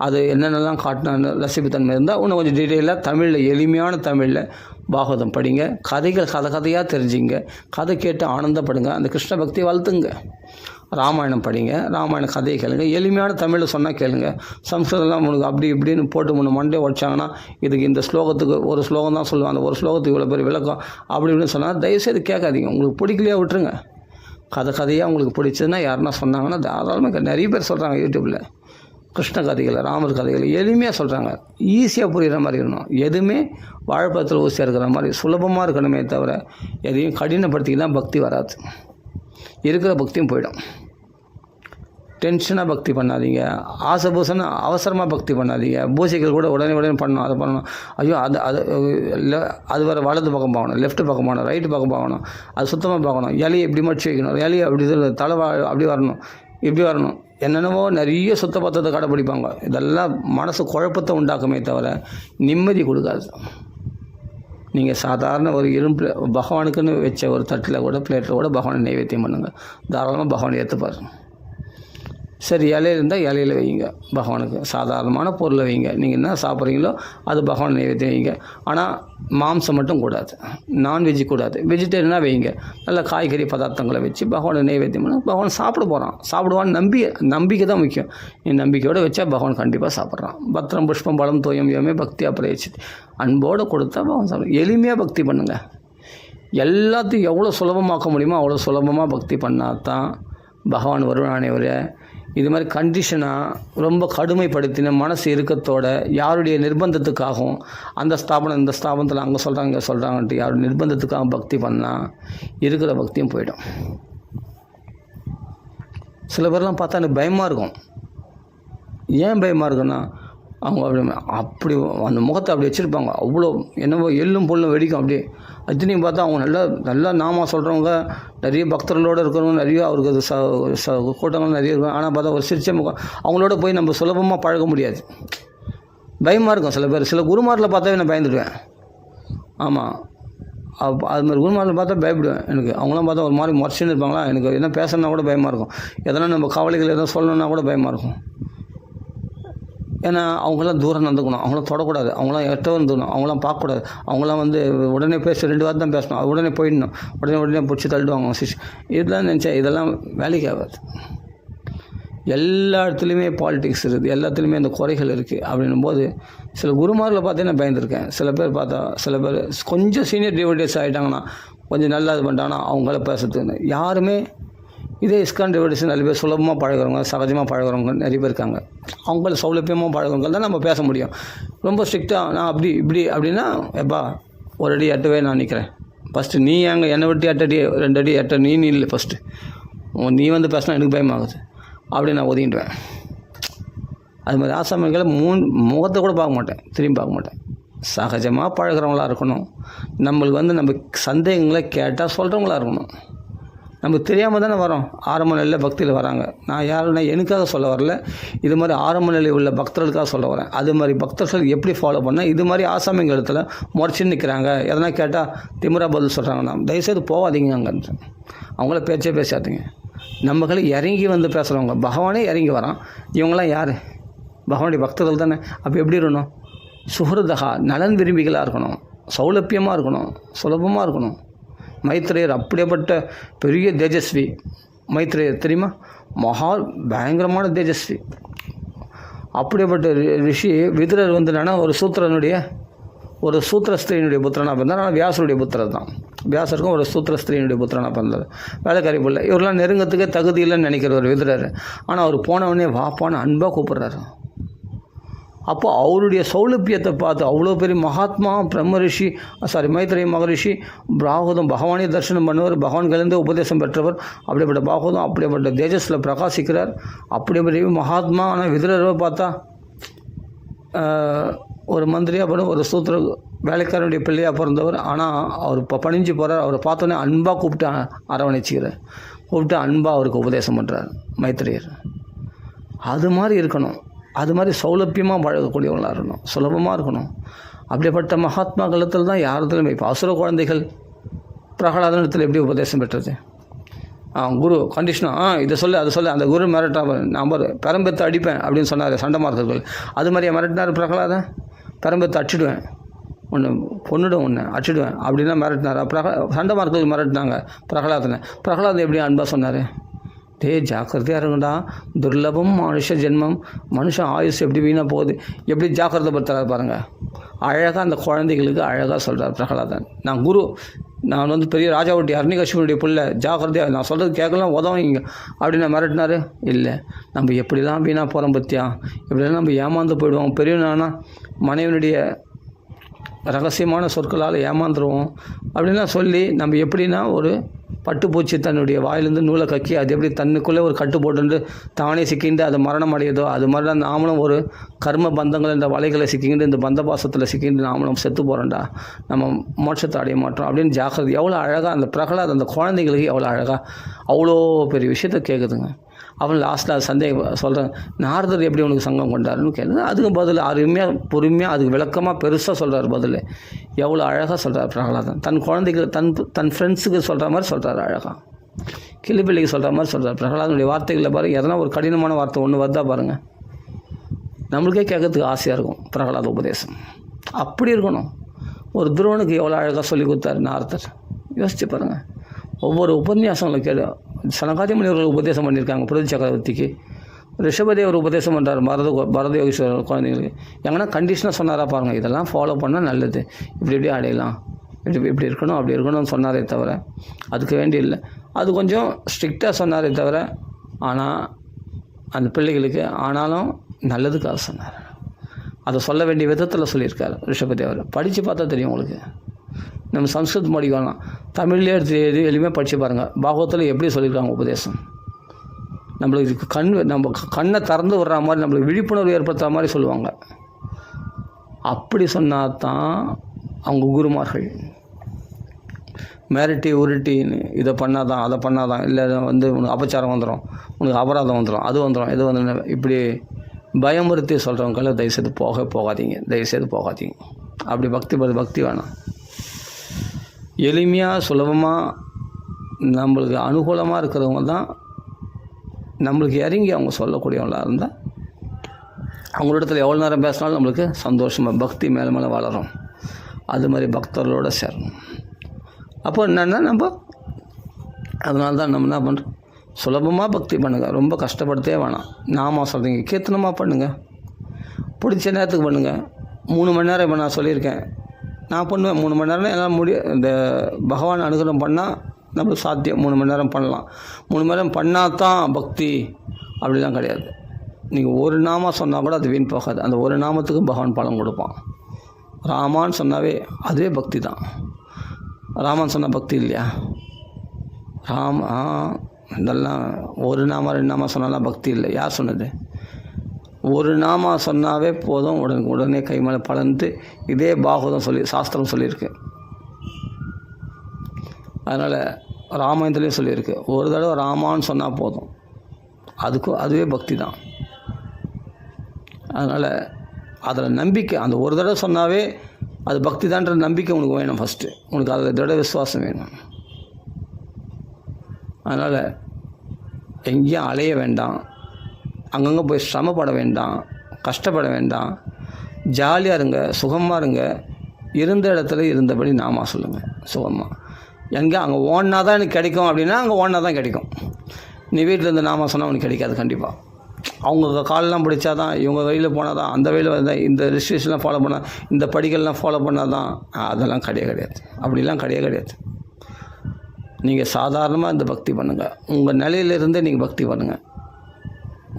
அது என்னென்னலாம் காட்டினான்னு ரசிப்புத்தன்மை இருந்தால் இன்னும் கொஞ்சம் டீட்டெயிலாக தமிழில், எளிமையான தமிழில் பாகவதம் படிங்க. கதைகள் கதையாக தெரிஞ்சுங்க. கதை கேட்டு ஆனந்தப்படுங்க. அந்த கிருஷ்ண பக்தியை வளர்த்துங்க. ராமாயணம் படிங்க, ராமாயண கதையை கேளுங்க. எளிமையான தமிழில் சொன்னால் கேளுங்க. சம்ஸ்கிருதம்லாம் உங்களுக்கு அப்படி இப்படின்னு போட்டு மண்டே உடைச்சாங்கன்னா இதுக்கு இந்த ஸ்லோகத்துக்கு ஒரு ஸ்லோகம் தான் சொல்லுவாங்க, அந்த ஒரு ஸ்லோகத்துக்கு இவ்வளோ பேர் விளக்கம் அப்படி இப்படின்னு சொன்னால் தயவுசெய்து கேட்காதீங்க. உங்களுக்கு பிடிக்கலையா விட்டுருங்க. கதையாக உங்களுக்கு பிடிச்சதுன்னா யாருன்னா சொன்னாங்கன்னா தாராளமாக நிறைய பேர் சொல்கிறாங்க யூடியூப்பில். கிருஷ்ண கதைகளை, ராமர் கதைகளை எளிமையாக சொல்கிறாங்க. ஈஸியாக புரிகிற மாதிரி இருக்கணும். எதுவுமே வாழைப்பழத்தில் ஊசியாக இருக்கிற மாதிரி சுலபமாக இருக்கணுமே தவிர எதையும் கடினப்படுத்திக்கினா பக்தி வராது. இருக்கிற பக்தியும் போயிடும். டென்ஷனாக பக்தி பண்ணாதீங்க. ஆசை அவசரமாக பக்தி பண்ணாதீங்க. பூஜைகள் கூட உடனே பண்ணணும், அதை பண்ணணும். ஐயோ அது வேறு வலது பக்கம் பார்க்கணும், லெஃப்ட் பக்கம் பார்க்கணும், ரைட்டு பக்கம் பார்க்கணும், அது சுத்தமாக பார்க்கணும். இலையை இப்படி மடிச்சு வைக்கணும், இலையை அப்படி தலை அப்படி வரணும், இப்படி வரணும். என்னென்னவோ நிறைய சுத்த பத்தத்தை கடைப்பிடிப்பாங்க. இதெல்லாம் மனசு குழப்பத்தை உண்டாக்குமே தவிர நிம்மதி கொடுக்காது. நீங்கள் சாதாரண ஒரு இரும்பு பகவானுக்குன்னு வச்ச ஒரு தட்டில் கூட, பிளேட்டில் கூட பகவானை நைவேத்தியம் பண்ணுங்கள். தாராளமாக பகவான் ஏற்றுப்பார். சரி, இலையில் இருந்தால் இலையில் வைங்க. பகவானுக்கு சாதாரணமான பொருளை வைங்க. நீங்கள் என்ன சாப்பிட்றீங்களோ அது பகவான் நைவேத்தியம் வைங்க. ஆனால் மாம்சம் மட்டும் கூடாது, நான்வெஜ்ஜு கூடாது. வெஜிடேரியனாக வைங்க. நல்ல காய்கறி பதார்த்தங்களை வச்சு பகவானை நைவேத்தியம் பண்ண பகவான் சாப்பிட போகிறான். சாப்பிடுவான்னு நம்பிக்கை தான் முக்கியம். நீ நம்பிக்கையோடு வச்சா பகவான் கண்டிப்பாக சாப்பிட்றான். பத்திரம் புஷ்பம் பலம் தோயம் யோமே பக்தியாக பிரயச்சி. அன்போடு கொடுத்தா பகவான் சாப்பிடும். எளிமையாக பக்தி பண்ணுங்கள். எல்லாத்தையும் எவ்வளோ சுலபமாக்க முடியுமோ அவ்வளோ சுலபமாக பக்தி பண்ணால் தான் பகவான் வருவானே. ஒரு இது மாதிரி கண்டிஷனாக ரொம்ப கடுமைப்படுத்தின மனசு இறுக்கத்தோட யாருடைய நிர்பந்தத்துக்காகவும் அந்த ஸ்தாபனம் இந்த ஸ்தாபனத்தில் அங்கே சொல்கிறாங்க இங்கே சொல்கிறாங்கன்ட்டு யாருடைய நிர்பந்தத்துக்காக பக்தி பண்ணால் இருக்கிற பக்தியும் போயிடும். சில பேர்லாம் பார்த்தா எனக்கு பயமாக இருக்கும். ஏன் பயமாக இருக்குன்னா அவங்க அப்படி அந்த முகத்தை அப்படி வச்சுருப்பாங்க. அவ்வளோ என்னவோ எள்ளும் பொல்லும் வெடிக்கும். அப்படியே அத்தனையும் பார்த்தா அவங்க நல்லா நாமா சொல்கிறவங்க, நிறைய பக்தர்களோடு இருக்கிறவங்க, நிறைய அவருக்கு அது கூட்டங்கள் நிறைய இருக்கும். ஆனால் பார்த்தா ஒரு சிரிச்ச முகம். அவங்களோட போய் நம்ம சுலபமாக பழக முடியாது. பயமாக இருக்கும். சில பேர் சில குருமாரில் பார்த்தாவே நான் பயந்துடுவேன். ஆமாம், அது மாதிரி குருமாரில் பார்த்தா பயப்படுவேன். எனக்கு அவங்களாம் பார்த்தா ஒரு மாதிரி முறைச்சின்னு இருப்பாங்களா, எனக்கு என்ன பேசணுன்னா கூட பயமாக இருக்கும். எதனா நம்ம கவலைகள் எதனா சொல்லணுன்னா கூட பயமாக இருக்கும். ஏன்னா அவங்களாம் தூரம் நடந்துக்கணும், அவங்களாம் தொடக்கூடாது, அவங்களாம் எட்ட வந்துடணும், அவங்களாம் பார்க்கக்கூடாது. அவங்களாம் உடனே பேச 2 வார்த்தை தான் பேசணும், அது உடனே போயிடணும், உடனே பிடிச்சி தள்ளிடுவாங்க. இதெல்லாம் நினச்சா இதெல்லாம் வேலைக்கு ஆகாது. எல்லா இடத்துலையுமே பாலிடிக்ஸ் இருக்குது, எல்லாத்துலேயுமே அந்த குறைகள் இருக்குது. அப்படின்னும் போது சில குருமாரில் பார்த்தே நான் பயந்துருக்கேன். சில பேர் கொஞ்சம் சீனியர் டிவோட்டீஸ் ஆகிட்டாங்கன்னா, கொஞ்சம் நல்லா இது பண்ணிட்டாங்கன்னா அவங்கள பேசுறதுன்னு யாருமே இதே இஸ்கான் டிவோட்டீஸ் நிறைய பேர் சுலபமாக பழகிறவங்க, சகஜமாக பழகிறவங்க நிறைய பேர் இருக்காங்க. அவங்கள சௌலபியமாக பழகிறவங்க தான் நம்ம பேச முடியும். ரொம்ப ஸ்ட்ரிக்டாக நான் அப்படி இப்படி அப்படின்னா, எப்பா ஒரு அடி எட்டவே நான் நிற்கிறேன். ஃபஸ்ட்டு நீ என்னை விட்டு 8 அடி 2 அடி எட்ட நீ இல்லை. ஃபஸ்ட்டு நீ பேசினா எனக்கு பயமாகுது அப்படி நான் ஒதுங்கிடுவேன். அது மாதிரி ஆசாமிகளை முகத்தை கூட பார்க்க மாட்டேன், திரும்பி பார்க்க மாட்டேன். சகஜமாக பழகிறவங்களா இருக்கணும். நம்மளுக்கு நம்ம சந்தேகங்களை கேட்டால் சொல்கிறவங்களா இருக்கணும். நமக்கு தெரியாமல் தானே வரோம். ஆரம்ப நிலையில் பக்தியில் வராங்க. நான் யாருன்னா எனக்காக சொல்ல வரல, இது மாதிரி ஆரம்ப நிலை உள்ள பக்தர்களுக்காக சொல்ல வரேன். அது மாதிரி பக்தர்கள் எப்படி ஃபாலோ பண்ணால் இது மாதிரி ஆசாமிங்க இடத்துல முறைச்சின்னு நிற்கிறாங்க, எதனா கேட்டால் திமிரா பதில் சொல்கிறாங்கன்னா தயவுசெய்து போகாதீங்க. அங்கே அவங்கள பேசாதீங்க. நம்மளே இறங்கி பேசுகிறவங்க, பகவானே இறங்கி வரான். இவங்களாம் யார்? பகவானுடைய பக்தர்கள் தானே. அப்போ எப்படி இருக்கணும்? சுஹൃதகா, நலன் விரும்பிகளாக இருக்கணும், சௌலபியமாக இருக்கணும், சுலபமாக இருக்கணும். மைத்ரேயர் அப்படியேப்பட்ட பெரிய தேஜஸ்வி. மைத்ரேயர் தெரியுமா? பயங்கரமான தேஜஸ்வி. அப்படியேப்பட்ட ரிஷி விதுரர் என்னன்னா ஒரு சூத்திரஸ்திரீனுடைய புத்திரனாக பிறந்தார். ஆனால் வியாசருடைய புத்திரர் தான். வியாசருக்கும் ஒரு சூத்திரஸ்திரீனுடைய புத்திரனாக பிறந்தார். வேலைக்காரி பிள்ளை. இவரெல்லாம் நெருங்கத்துக்கே தகுதி இல்லைன்னு நினைக்கிறவர் விதுரர். ஆனால் அவர் போனவனே வாப்பான்னு அன்பாக கூப்பிட்றாரு. அப்போ அவருடைய சௌலபியத்தை பார்த்து அவ்வளோ பெரிய மகாத்மா மைத்ரேய மகரிஷி பகவானே தரிசனம் பண்ணுவார். பகவான்கிலேருந்து உபதேசம் பெற்றவர். அப்படிப்பட்ட பாகவதம் அப்படிப்பட்ட தேஜஸில் பிரகாசிக்கிறார். அப்படிப்பட்ட மகாத்மா. ஆனால் விதுரரை பார்த்தா ஒரு மந்திரியாக பிறந்த ஒரு சூத்திர வேலைக்காரனுடைய பிள்ளையாக பிறந்தவர். ஆனால் அவர் இப்போ பணிஞ்சு போகிறார். அவரை பார்த்தோன்னே அன்பாக கூப்பிட்டு அரவணைச்சிக்கிறார். கூப்பிட்டு அன்பாக அவருக்கு உபதேசம் பண்ணுறார் மைத்திரியர். அது மாதிரி இருக்கணும். அது மாதிரி சௌலபியமாக பழகக்கூடியவங்களாக இருக்கணும். சுலபமாக இருக்கணும். அப்படிப்பட்ட மகாத்மா காலத்தில் தான் யாரத்திலும் இப்போ அசுர குழந்தைகள் பிரகலாதனத்தில் எப்படி உபதேசம் பெற்றது? குரு கண்டிஷனாக இதை சொல்லு அதை சொல்லு. அந்த குரு மிரட்டா நம்பர் பெரம்பெத்து அடிப்பேன் அப்படின்னு சொன்னார் சண்டமார்கள். அது மாதிரியே மிரட்டினார் பிரகலாதன். பெரம்பெத்து அடிச்சிடுவேன், ஒன்று கொன்னுடும், ஒன்று அடிச்சிடுவேன் அப்படின்னா மிரட்டினார். சண்டமார்கள் மிரட்டினாங்க பிரகலாதனை. பிரகலாதன் எப்படி அன்பாக சொன்னார்? ஜாக்கிரதையாக இருக்குண்டா, துர்லபம் மனுஷ ஜென்மம், மனுஷன் ஆயுஷ் எப்படி வீணாக போகுது, எப்படி ஜாக்கிரதை படுத்துறாரு பாருங்கள். அழகாக அந்த குழந்தைகளுக்கு அழகாக சொல்கிறார் பிரகலாதன். நான் குரு, நான் வந்து பெரிய ராஜாவுடைய அர்ணிகஷ்மனுடைய பிள்ளை, ஜாக்கிரதையாக நான் சொல்கிறது கேட்கலாம் உதவிங்க அப்படின்னு மிரட்டினார். இல்லை, நம்ம எப்படிலாம் வீணாக போகிறோம் பற்றியா, எப்படிலாம் நம்ம ஏமாந்து போயிடுவோம். பெரியவனானா மனைவனுடைய ரகசியமான சொற்களால் ஏமாந்துருவோம் அப்படின்லாம் சொல்லி நம்ம எப்படின்னா ஒரு பட்டுப்பூச்சி தன்னுடைய வாயிலேருந்து நூலை கக்கி அது எப்படி தன்னுக்குள்ளே ஒரு கட்டு போட்டு தானே சிக்கிண்டு அது மரணம் அடையதோ, அது மாதிரி தான் நாமளும் ஒரு கர்ம பந்தங்கள் இந்த வலைகளை சிக்கிண்டு இந்த பந்த பாசத்தில் சிக்கிண்டு நாமளும் செத்து போகிறோம்டா, நம்ம மோட்சத்தை அடைய மாட்டோம் அப்படின்னு ஜாக்கிரதை. எவ்வளோ அழகாக அந்த பிரகலாத் அந்த குழந்தைங்களுக்கு எவ்வளோ அழகாக அவ்வளோ பெரிய விஷயத்த கேட்குதுங்க. அவன் லாஸ்ட்டில் அது சந்தேகம் சொல்கிறேன், நாரதர் எப்படி உனக்கு சங்கம் கொண்டாருன்னு கேட்குது. அதுக்கு பதில் அருமையாக பொறுமையாக அதுக்கு விளக்கமாக பெருசாக சொல்கிறார். பதில் எவ்வளோ அழகாக சொல்கிறார் பிரகலாதன். தன் குழந்தைக்கு தன் ஃப்ரெண்ட்ஸுக்கு சொல்கிற மாதிரி சொல்கிறார். அழகாக கிளிப்பிள்ளைக்கு சொல்கிற மாதிரி சொல்கிறார். பிரகலாதனுடைய வார்த்தைகளில் பாருங்கள், எதனா ஒரு கடினமான வார்த்தை ஒன்று வருதா பாருங்கள், நம்மளுக்கே கேட்கறதுக்கு ஆசையாக இருக்கும். பிரகலாத உபதேசம் அப்படி இருக்கணும். ஒரு துருவனுக்கு எவ்வளோ அழகாக சொல்லி கொடுத்தாரு நாரதர். யோசிச்சு பாருங்கள். ஒவ்வொரு உபன்யாசங்களை கேடு சனகாதி முனிவர்கள் உபதேசம் பண்ணியிருக்காங்க. புரதி சக்கரவர்த்திக்கு ரிஷபதேவர் உபதேசம் பண்ணுறார் பரத யோகீஸ்வரர் குழந்தைங்களுக்கு. எங்கன்னா கண்டிஷனாக சொன்னாரா பாருங்கள், இதெல்லாம் ஃபாலோ பண்ணால் நல்லது, இப்படி இப்படி அடையலாம், இப்படி இருக்கணும் அப்படி இருக்கணும்னு சொன்னாரே தவிர அதுக்கு வேண்டி இல்லை. அது கொஞ்சம் ஸ்ட்ரிக்டாக சொன்னாரே தவிர ஆனால் அந்த பிள்ளைகளுக்கு ஆனாலும் நல்லதுக்காக சொன்னார். அதை சொல்ல வேண்டிய விதத்தில் சொல்லியிருக்கார் ரிஷபதேவர். படித்து பார்த்தா தெரியும் உங்களுக்கு. நம்ம சம்ஸ்கிருதம் படிக்கலாம், தமிழ்லேயே எடுத்து எதுவுமே படித்து பாருங்கள். பாகவத்தில் எப்படி சொல்லியிருக்காங்க உபதேசம். நம்மளுக்கு நம்ம கண்ணை திறந்து விடுற மாதிரி, நம்மளுக்கு விழிப்புணர்வு ஏற்படுத்துகிற மாதிரி சொல்லுவாங்க. அப்படி சொன்னால் தான் அவங்க குருமார்கள். மிரட்டி உருட்டின்னு இதை பண்ணாதான் அதை பண்ணாதான், இல்லை வந்து உனக்கு அபச்சாரம் வந்துடும், உனக்கு அபராதம் வந்துடும், அது வந்துடும், இது வந்துடும், இப்படி பயமுறுத்தி சொல்கிறவங்கள தயவுசெய்து போகாதீங்க, தயவுசெய்து போகாதீங்க. அப்படி பக்தி வேணாம். எளிமையாக சுலபமாக நம்மளுக்கு அனுகூலமாக இருக்கிறவங்க தான் நம்மளுக்கு இறங்கி அவங்க சொல்லக்கூடியவங்களாக இருந்தால் அவங்களிடத்தில் எவ்வளோ நேரம் பேசினாலும் நம்மளுக்கு சந்தோஷமாக பக்தி மேலே மேலே வளரும். அது மாதிரி பக்தர்களோடு சேரணும். அப்போ என்னென்னா நம்ம அதனால தான் நம்ம என்ன பண்ணுறோம், சுலபமாக பக்தி பண்ணுங்கள், ரொம்ப கஷ்டப்படுத்தே வேணாம். நாம சொல்கிறீங்க கீர்த்தனமாக பண்ணுங்கள், பிடிச்ச நேரத்துக்கு பண்ணுங்கள். 3 மணி நேரம் இப்போ நான் சொல்லியிருக்கேன், நான் பண்ணுவேன் 3 மணி நேரம் என்னால் இந்த பகவான் அனுகிரகம் பண்ணால் நம்மளுக்கு சாத்தியம். 3 மணி நேரம் பண்ணலாம். 3 மணி நேரம் பண்ணால் தான் பக்தி அப்படிலாம் கிடையாது. நீங்கள் ஒரு நாமம் சொன்னால் கூட அது வீண் போகாது. அந்த ஒரு நாமத்துக்கும் பகவான் பலன் கொடுப்பான். ராமான்னு சொன்னாவே அதுவே பக்தி தான். ராமன் சொன்னால் பக்தி இல்லையா? இதெல்லாம் ஒரு நாமம் 2 நாமம் சொன்னாலாம் பக்தி இல்லை. யார் சொன்னது? ஒரு நாம சொன்னாவே போதும், உடனே கை மேலே பலன்ட்டு இதே பாகவதம் சாஸ்திரம் சொல்லியிருக்கு. அதனால் ராமாயணத்துலேயும் சொல்லியிருக்கு, ஒரு தடவை ராமான்னு சொன்னால் போதும், அதுவே பக்தி தான். அதனால் அதில் நம்பிக்கை, அந்த ஒரு தடவை சொன்னாவே அது பக்தி தான்ற நம்பிக்கை உனக்கு வேணும். ஃபஸ்ட்டு உனக்கு அதில் திட விசுவாசம் வேணும். அதனால் எங்கேயும் அலைய வேண்டாம், அங்கங்கே போய் சிரமப்பட வேண்டாம், கஷ்டப்பட வேண்டாம். ஜாலியாக இருங்க, சுகமாக இருங்க. இருந்த இடத்துல இருந்தபடி நாமா சொல்லுங்கள் சுகமாக. எங்கே அங்கே ஓடினா தான் எனக்கு கிடைக்கும் அப்படின்னா அங்கே ஓடினா தான் கிடைக்கும். நீ வீட்டில் இருந்து நாமா சொன்னால் உனக்கு கிடைக்காது கண்டிப்பாக. அவங்க காலெலாம் பிடிச்சா தான், இவங்க வழியில் போனால் தான், அந்த வழியில் வந்தால் இந்த ரெஸ்ட்ரிக்ஷன்லாம் ஃபாலோ பண்ணால், இந்த படிகள்லாம் ஃபாலோ பண்ணால் தான், அதெல்லாம் கிடையாது. அப்படிலாம் கிடையாது. நீங்கள் சாதாரணமாக இந்த பக்தி பண்ணுங்கள். உங்கள் நிலையிலிருந்தே நீங்கள் பக்தி பண்ணுங்கள்.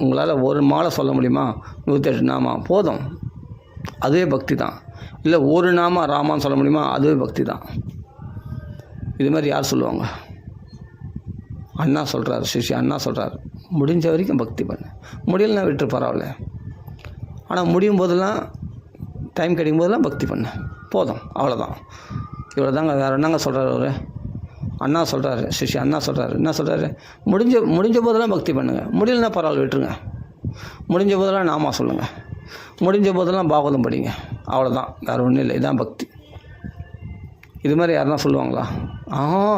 உங்களால் ஒரு மாலை சொல்ல முடியுமா? 108 நாமா போதும், அதுவே பக்தி தான். இல்லை ஒரு நாமா ராமான்னு சொல்ல முடியுமா? அதுவே பக்தி தான். இது மாதிரி யார் சொல்லுவாங்க? அண்ணா சொல்கிறார், ஸ்ரீ அண்ணா சொல்கிறார், முடிஞ்ச வரைக்கும் பக்தி பண்ணு. முடியலன்னா விட்டு பரவாயில்ல. ஆனால் முடியும் போதெல்லாம் டைம் கிடைக்கும் போதெல்லாம் பக்தி பண்ணு, போதும், அவ்வளோதான். இவ்வளோ தாங்க, வேறு என்னங்க சொல்கிறார் அவர்? அண்ணா சொல்கிறாரு, சிஷ்ய அண்ணா சொல்கிறாரு, என்ன சொல்கிறாரு? முடிஞ்ச போதெல்லாம் பக்தி பண்ணுங்கள், முடியலன்னா பரவாயில்ல விட்டுருங்க. முடிஞ்ச போதெல்லாம் நாமா சொல்லுங்கள், முடிஞ்ச போதெல்லாம் பாகவதம் படிங்க, அவ்வளோதான், வேறு ஒன்றும் இல்லை. இதுதான் பக்தி. இது மாதிரி யாருன்னா சொல்லுவாங்களா?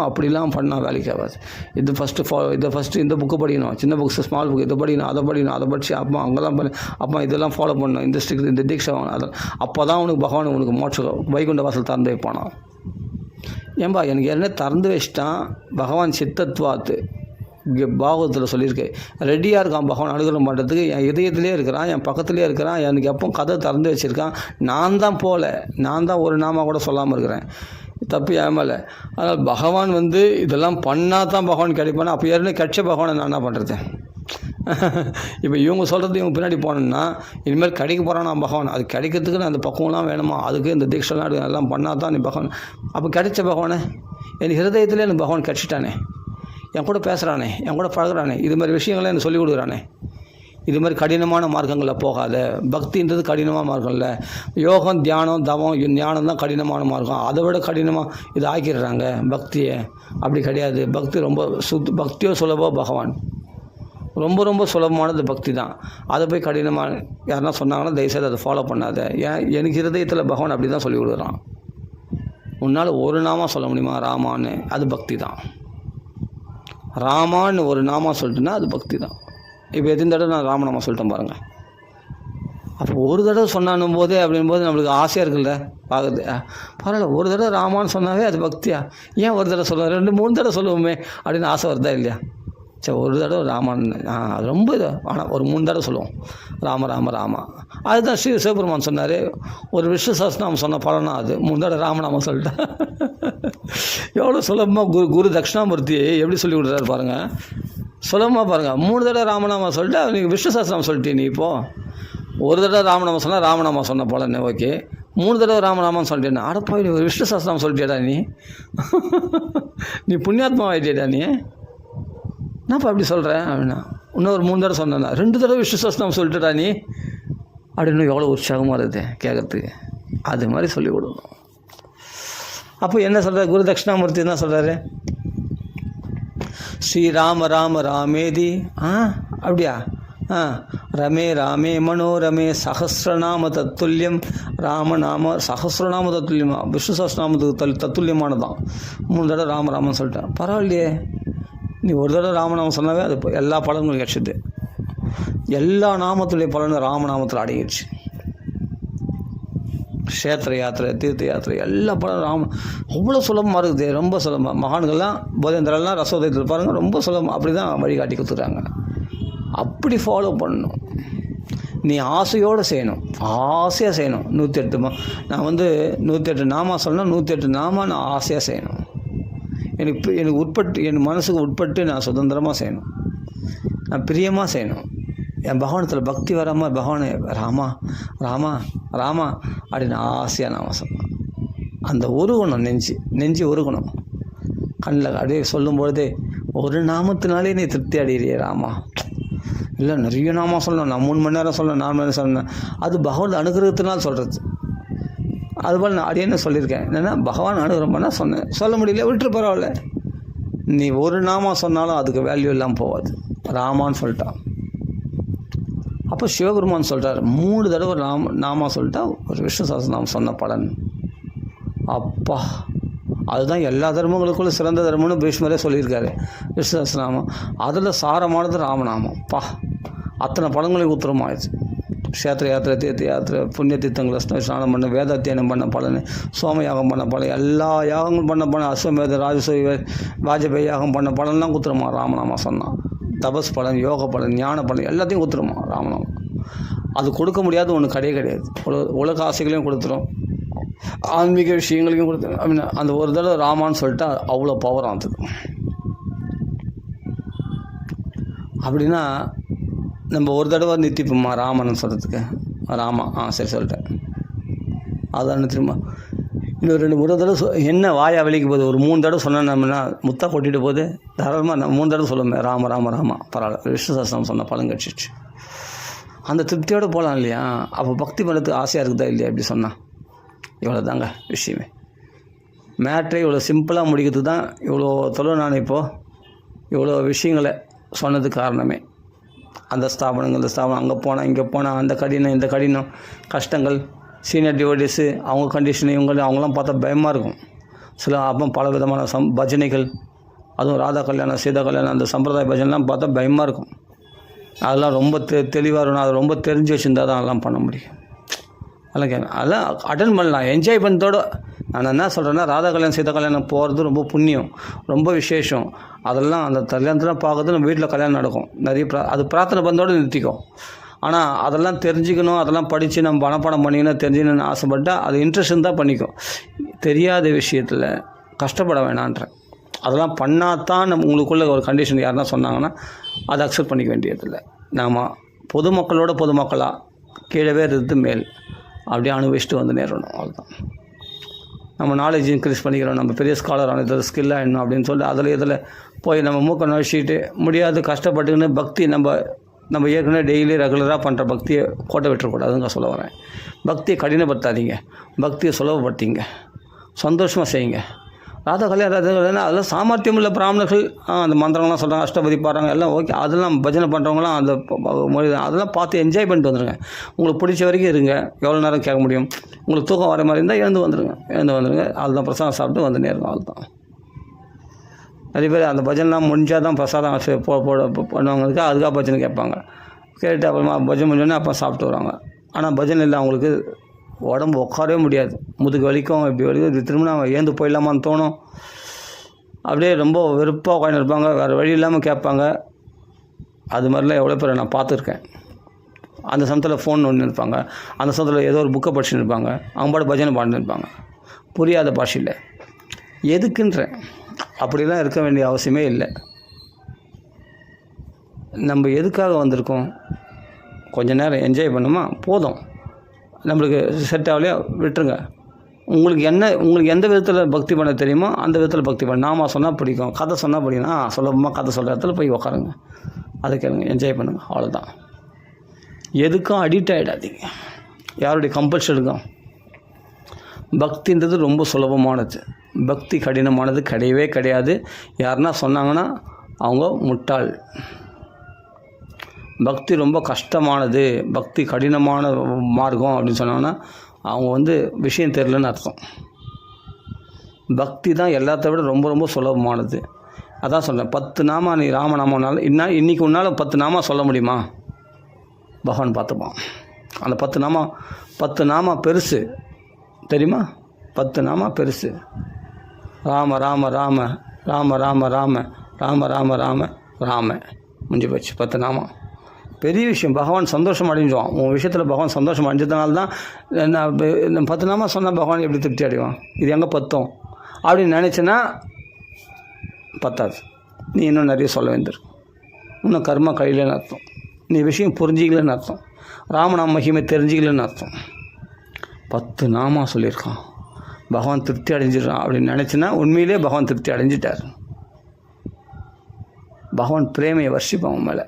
அப்படிலாம் பண்ணால் வேலைக்கு ஆகாது. இது ஃபஸ்ட்டு இந்த புக்கு படிக்கணும், சின்ன புக்ஸ், ஸ்மால் புக், இதை படிக்கணும், அதை படித்து அப்பா அங்கெல்லாம் அப்பா இதெல்லாம் ஃபாலோ பண்ணணும், இந்த தீட்சை வாங்கணும், அதை அப்போ தான் உனக்கு பகவான் உனக்கு மோட்ச வைகுண்ட வாசல் திறந்து வைப்பானா? ஏன்பா எனக்கு என்ன திறந்து வச்சிட்டான்? பகவான் சித்தத்வாத்து இங்கே பாகவத்தில் சொல்லியிருக்கேன், ரெடியாக இருக்கான் பகவான் அனுகிரகம் பண்ணுறதுக்கு. என் இதயத்திலே இருக்கிறான், என் பக்கத்துலேயே இருக்கிறான், எனக்கு எப்போ கதை திறந்து வச்சுருக்கான். நான் தான் நான் தான் ஒரு நாமா கூட சொல்லாமல் இருக்கிறேன், தப்பு ஏமால. அதனால் பகவான் இதெல்லாம் பண்ணால் தான் பகவான் கிடைப்பானா? அப்போ ஏற்கனவே கட்ச பகவானை நான் என்ன பண்ணுறது? இப்போ இவங்க சொல்கிறது இவங்க பின்னாடி போனோம்னா இனிமேல் கிடைக்க போகிறானா பகவான்? அது கிடைக்கிறதுக்கு நான் அந்த பக்குவம்லாம் வேணுமா? அதுக்கு இந்த தீட்சைலாம் எல்லாம் பண்ணால் தான் நீ பகவான். அப்போ கிடைச்ச பகவானே என் ஹிருதயத்திலே எனக்கு பகவான் கிடைச்சிட்டானே, என் கூட பேசுகிறானே, என் கூட பழகுறானே, இது மாதிரி விஷயங்களை எனக்கு சொல்லிக் கொடுக்குறானே. இது மாதிரி கடினமான மார்க்கங்களில் போகாத. பக்தின்றது கடினமான மார்க்கம் இல்லை. யோகம், தியானம், தவம், ஞானம் தான் கடினமான மார்க்கம். அதை விட கடினமாக இது ஆக்கிடுறாங்க பக்தியை. அப்படி கிடையாது. பக்தி ரொம்ப பக்தியோ சுலபம், பகவான் ரொம்ப ரொம்ப சுலபமானது பக்தி தான். அதை போய் கடினமாக யாருன்னா சொன்னாங்கன்னா தயவுசெய்து அதை ஃபாலோ பண்ணாத. எனக்கு ஹிருதயத்தில் பகவான் அப்படி தான் சொல்லி கொடுக்குறான். உன்னால் ஒரு நாமா சொல்ல முடியுமா ராமான்னு? அது பக்தி தான். ராமான்னு ஒரு நாமா சொல்லிட்டுன்னா அது பக்தி தான். இப்போ எத்தனை தடவை நான் ராமநாமா சொல்லிட்டேன் பாருங்கள். அப்போ ஒரு தடவை சொன்னானும் போதே அப்படின்போது நம்மளுக்கு ஆசையாக இருக்குல்ல பார்க்குறது. பரவாயில்ல, ஒரு தடவை ராமான்னு சொன்னாவே அது பக்தியா? ஏன் ஒரு தடவை சொல்லுவேன், 2-3 தடவை சொல்லுவோமே அப்படின்னு ஆசை வருதா இல்லையா? சரி, ஒரு தடவை ராமான் அது ரொம்ப இது. ஆனால் ஒரு 3 தடவை சொல்லுவோம் ராம ராம ராமா. அதுதான் ஸ்ரீ சிவபெருமான் சொன்னார், ஒரு விஷ்ணு சஹஸ்ரநாமம் சொன்ன பலனா அது 3 தடவை ராமநாமம் சொல்லிட்டேன். எவ்வளோ சுலபமாக குரு தட்சிணாமூர்த்தி எப்படி சொல்லி கொடுக்குறாரு பாருங்கள். சுலபமாக பாருங்கள். 3 தடவை ராமநாமம் சொல்லிட்டு நீங்கள் விஷ்ணு சஹஸ்ரநாமம் சொல்லிட்டே. நீ இப்போது ஒரு தடவை ராமநாமம் சொன்னால் ராமநாமம் சொன்ன போலன்னு ஓகே, 3 தடவை ராமநாமம் சொல்லிட்டேன்னு அடப்பா நீ ஒரு விஷ்ணு சஹஸ்ரநாமம் சொல்லிட்டேடா நீ புண்ணியாத்மா ஆகிட்டேடா நீ. என்னப்பா அப்படி சொல்கிறேன் அப்படின்னா, இன்னொரு 3 தடவை சொன்னேன்னா 2 தடவை விஷ்ணு சஹஸ்ரநாமம் சொல்லிட்டடா நீ அப்படின்னு எவ்வளோ உற்சாகமாக இருக்குது கேட்குறதுக்கு. அது மாதிரி சொல்லிக் கொடுக்கணும். அப்போ என்ன சொல்கிறார் குரு தட்சிணாமூர்த்தி? என்ன சொல்கிறாரு? ஸ்ரீராம ராம ராமேதி அப்படியா ரமே ராமே மனோரமே சஹஸ்ரநாம தத்துல்யம். ராமநாம சஹஸ்ரநாம தத்துல்யமா? விஷ்ணு சஹஸ்ரநாமத்துக்கு தத்துல்யமானதான். 3 தடவை ராமராமன் சொல்லிட்டேன். பரவாயில்லையே, நீ ஒரு தடவை ராமநாமம் சொன்னாவே அது எல்லா பலன்களும் கிடச்சிது. எல்லா நாமத்துடைய பலனும் ராமநாமத்தில் அடங்கிடுச்சு. க்ஷேத்திர யாத்திரை, தீர்த்த யாத்திரை, எல்லா படம் அவ்வளோ சுலபமாக இருக்குது. ரொம்ப சுலபமாக மகான்கள்லாம் போதேந்திரெல்லாம் ரசோதயத்தில் பாருங்கள், ரொம்ப சுலபம். அப்படி தான் வழிகாட்டி கொடுத்துட்றாங்க. அப்படி ஃபாலோ பண்ணணும். நீ ஆசையோடு செய்யணும், ஆசையாக செய்யணும். 108 நான் 108 நாமா சொல்லணும், 108 நாமா நான் ஆசையாக செய்யணும். எனக்கு உட்பட்டு, என் மனசுக்கு உட்பட்டு நான் சுதந்திரமாக செய்யணும், நான் பிரியமாக செய்யணும். என் பகவானத்தில் பக்தி வராமல் பகவானே ராமா ராமா ராமா அப்படின்னு ஆசையாக நாம சொன்னேன். அந்த உருகணும், நெஞ்சு உருகணும். கண்ணில் அப்படியே சொல்லும்பொழுதே ஒரு நாமத்தினாலே நீ திருப்தி அடையிறியே ராமா. இல்லை நிறைய நாமா சொல்லணும், நான் 3 மணி நேரம் சொல்லணும், 4 மணி நேரம் சொல்லணும். அது பகவான் அனுகிரகத்தினால் சொல்கிறது. அதுபோல் நான் அடியேன்னு சொல்லியிருக்கேன். என்னென்னா பகவான் அனுகிரகம் பண்ணால் சொன்னேன், சொல்ல முடியல விட்டுரு பரவாயில்ல. நீ ஒரு நாமா சொன்னாலும் அதுக்கு வேல்யூ இல்லாமல் போகாது. ராமான்னு சொல்லிட்டான். அப்போ சிவபெருமான் சொல்கிறார் 3 தடவை நாமா சொல்லிட்டா ஒரு விஷ்ணு சஹஸ்ரநாமம் சொன்ன பலன். அப்பா, அதுதான் எல்லா தர்மங்களுக்குள்ள சிறந்த தர்மம்னு பீஷ்மரே சொல்லியிருக்காரு. விஷ்ணு சஹஸ்ரநாமம் அதில் சாரமானது ராமநாமம். அத்தனை பலன்களையும் உத்தரமாகிடுச்சு. க்ஷேத்திர யாத்திரை, தீர்த்த யாத்திரை, புண்ணிய தீர்த்தங்களை ஸ்நானம் பண்ண, வேதாத்தியனம் பண்ண பலன், சோமயாகம் பண்ண பலன், எல்லா யாகங்களும் பண்ண பலன், அஸ்வமேத ராஜசூய வாஜபேயி யாகம் பண்ண பலன்லாம் குத்துருமா ராமநாமா சொன்னான். தபஸ் பலன், யோக பலன், ஞான பலன் எல்லாத்தையும் கொடுத்துருமா ராமநாமம். அது கொடுக்க முடியாத ஒன்று கிடையாது. உலக ஆசைகளையும் கொடுத்துரும், ஆன்மீக விஷயங்களையும் கொடுத்துரும். அப்படின்னா அந்த ஒரு தடவை ராமான்னு சொல்லிட்டா அவ்வளோ பவர் ஆகுது. அப்படின்னா நம்ம ஒரு தடவை நித்திப்போம்மா ராமன்னு சொல்கிறதுக்கு. ராமா சரி சொல்லிட்டேன். அதான் திரும்ப இன்னும் 2-3 தடவை என்ன வாயா வெளிக்கு போகுது. ஒரு 3 தடவை சொன்னோம்னா முத்தா கொட்டிட்டு போகுது. தாராளமாக நான் 3 தடவை சொல்லுவேன் ராம ராம ராமா பரவாயில்ல. விஷ்ணு சஹஸ்ரநாமம் சொன்ன பலன் கிடச்சிச்சு. அந்த திருப்தியோடு போகலாம் இல்லையா? அப்போ பக்தி பண்ணுறதுக்கு ஆசையாக இருக்குதா இல்லையா? இப்படி சொன்னால் இவ்வளோ தாங்க விஷயமே. மேட்ரை இவ்வளோ சிம்பிளாக முடிக்கிறதுக்கு தான் இவ்வளோ தொலை நான் இப்போது இவ்வளோ விஷயங்களை சொன்னதுக்கு காரணமே. அந்த ஸ்தாபனங்கள் இந்த ஸ்தாபனம், அங்கே போனால் இங்கே போனால், அந்த கடினம் இந்த கடினம், கஷ்டங்கள், சீனியர் டிவோட்டிஸு அவங்க கண்டிஷன், அவங்களாம் பார்த்தா பயமாக இருக்கும். சில அப்போ பல விதமான பஜனைகள், அதுவும் ராதா கல்யாணம் சீதா கல்யாணம் அந்த சம்பிரதாய பஜனைலாம் பார்த்தா பயமாக இருக்கும். அதெல்லாம் ரொம்ப தெளிவாக இருக்கணும். அதை ரொம்ப தெரிஞ்சு வச்சுருந்தா தான் அதெல்லாம் பண்ண முடியும். அதெல்லாம் அட்டன் பண்ணலாம் என்ஜாய் பண்ணதோடு. நான் என்ன சொல்கிறேன்னா, ராதா கல்யாணம் சீதா கல்யாணம் போகிறது ரொம்ப புண்ணியம், ரொம்ப விசேஷம். அதெல்லாம் அந்த கல்யாணத்தில் பார்க்கறது நம்ம வீட்டில் கல்யாணம் நடக்கும் நிறைய அது பிரார்த்தனை பண்ணதோடு நிறுத்திக்கும். ஆனால் அதெல்லாம் தெரிஞ்சுக்கணும், அதெல்லாம் படித்து நம்ம மனப்பாடம் பண்ணிக்கணும், தெரிஞ்சுக்கணும்னு ஆசைப்பட்டால் அது இன்ட்ரெஸ்ட் இருந்தால் பண்ணிக்கும். தெரியாத விஷயத்தில் கஷ்டப்பட வேணான்றேன். அதெல்லாம் பண்ணாதான் நம்ம உங்களுக்குள்ள ஒரு கண்டிஷன் யாருன்னா சொன்னாங்கன்னா அதை அக்செப்ட் பண்ணிக்க வேண்டியதில்லை. நாம் பொதுமக்களோட பொதுமக்களாக கீழவே இருந்து மேல் அப்படியே அனுபவிச்சுட்டு வந்து நேரணும். அவ்வளோதான். நம்ம நாலேஜ் இன்க்ரீஸ் பண்ணிக்கிறோம், நம்ம பெரிய ஸ்காலர் ஆனது ஸ்கில்லாக என்ன அப்படின்னு சொல்லிட்டு இதில் போய் நம்ம மூக்க நுழைச்சிட்டு முடியாது கஷ்டப்பட்டுக்கின்னு பக்தி நம்ம ஏற்கனவே டெய்லி ரெகுலராக பண்ணுற பக்தியை கோட்டை விட்டுறக்கூடாதுங்க சொல்ல வரேன். பக்தியை கடினப்படுத்தாதீங்க, பக்தியை சுலபப்படுத்திங்க, சந்தோஷமாக செய்யுங்க. ராதா கல்யாணம் அதெல்லாம் சாமர்த்தியம் உள்ள பிராமணர்கள் அந்த மந்திரங்கள்லாம் சொல்கிறாங்க, அஷ்டபதி பாடுறாங்க, எல்லாம் ஓகே. அதெல்லாம் பஜனை பண்ணுறவங்களாம் அந்த மொழி அதெல்லாம் பார்த்து என்ஜாய் பண்ணிட்டு வந்துடுங்க. உங்களுக்கு பிடிச்ச வரைக்கும் இருங்க, எவ்வளோ நேரம் கேட்க முடியும். உங்களுக்கு தூக்கம் வர மாதிரி இருந்தால் எழுந்து வந்துடுங்க. அதுதான் பிரசாதம் சாப்பிட்டு வந்து நேருங்க. அதுதான் நிறைய பேர் அந்த பஜனைலாம் முடிஞ்சால் தான் பிரசாதம் பண்ணுவாங்களுக்கு அதுக்காக பஜனை கேட்பாங்க. கேட்டு அப்புறமா பஜனை முடிஞ்சோடனே அப்போ சாப்பிட்டு வருவாங்க. ஆனால் பஜனை இல்லை, அவங்களுக்கு உடம்பு உட்காரவே முடியாது, முதுகு வலிக்கும், இப்படி வலிக்கும், இது திரும்ப நம்ம ஏந்து போயிடலாமான்னு தோணும். அப்படியே ரொம்ப வெறுப்பாக உட்காந்து இருப்பாங்க, வேறு வழி இல்லாமல் கேட்பாங்க. அது மாதிரிலாம் எவ்வளோ பேர் நான் பார்த்துருக்கேன். அந்த சமயத்தில் ஃபோன் ஒன்று இருப்பாங்க, அந்த சமயத்தில் ஏதோ ஒரு புக்கை படிச்சுன்னு இருப்பாங்க, அவங்க பாட்டு பஜனை பாடின்னு இருப்பாங்க புரியாத பாஷையில். எதுக்குன்றேன், அப்படிலாம் இருக்க வேண்டிய அவசியமே இல்லை. நம்ம எதுக்காக வந்திருக்கோம்? கொஞ்சம் நேரம் என்ஜாய் பண்ணுமா போதும். நம்மளுக்கு செட் ஆகலையா விட்டுருங்க. உங்களுக்கு எந்த விதத்தில் பக்தி பண்ண தெரியுமோ அந்த விதத்தில் பக்தி பண்ண. நாம சொன்னால் பிடிக்கும், கதை சொன்னால் பிடிக்கும், சுலபமாக கதை சொல்கிற இடத்துல போய் உட்காருங்க, அதை கேளுங்க, என்ஜாய் பண்ணுங்கள். அவ்வளோதான். எதுக்கும் அடிக்ட் ஆகிடாதீங்க, யாருடைய கம்பல்ஷனுக்கும். பக்தின்றது ரொம்ப சுலபமானது, பக்தி கடினமானது கிடையவே கிடையாது. யாருன்னா சொன்னாங்கன்னா அவங்க முட்டாள். பக்தி ரொம்ப கஷ்டமானது, பக்தி கடினமான மார்க்கம் அப்படின்னு சொன்னாங்கன்னா அவங்க விஷயம் தெரியலன்னு அர்த்தம். பக்தி தான் எல்லாத்த விட ரொம்ப ரொம்ப சுலபமானது. அதான் சொல்கிறேன், 10 நாமா நீ ராமநாமனால இன்றைக்கி உன்னால் 10 நாமா சொல்ல முடியுமா? பகவான் பார்த்துப்பான். அந்த 10 நாமா பெருசு தெரியுமா? 10 நாமா பெருசு. ராம ராம ராம ராம ராம ராம ராம ராம ராம ராம முடிஞ்சு போச்சு. 10 நாமா பெரிய விஷயம். பகவான் சந்தோஷம் அடைஞ்சுவான். உன் விஷயத்தில் பகவான் சந்தோஷம் அடைஞ்சதுனால தான் நான் 10 நாமா சொன்னால் பகவான் எப்படி திருப்தி அடைவான்? இது எங்கே பத்தும் அப்படின்னு நினச்சின்னா பத்தாது. நீ இன்னும் நிறைய சொல்ல வேண்டியிருக்கும். இன்னும் கர்மா கழியலன்னு அர்த்தம். நீ விஷயம் புரிஞ்சிக்கலன்னு அர்த்தம். ராமநாம மகிமை தெரிஞ்சிக்கலன்னு அர்த்தம். 10 நாமா சொல்லியிருக்கான், பகவான் திருப்தி அடைஞ்சிடறான் அப்படின்னு நினச்சின்னா உண்மையிலே பகவான் திருப்தி அடைஞ்சிட்டார். பகவான் பிரேமையை வர்ஷிப்பான் மேலே.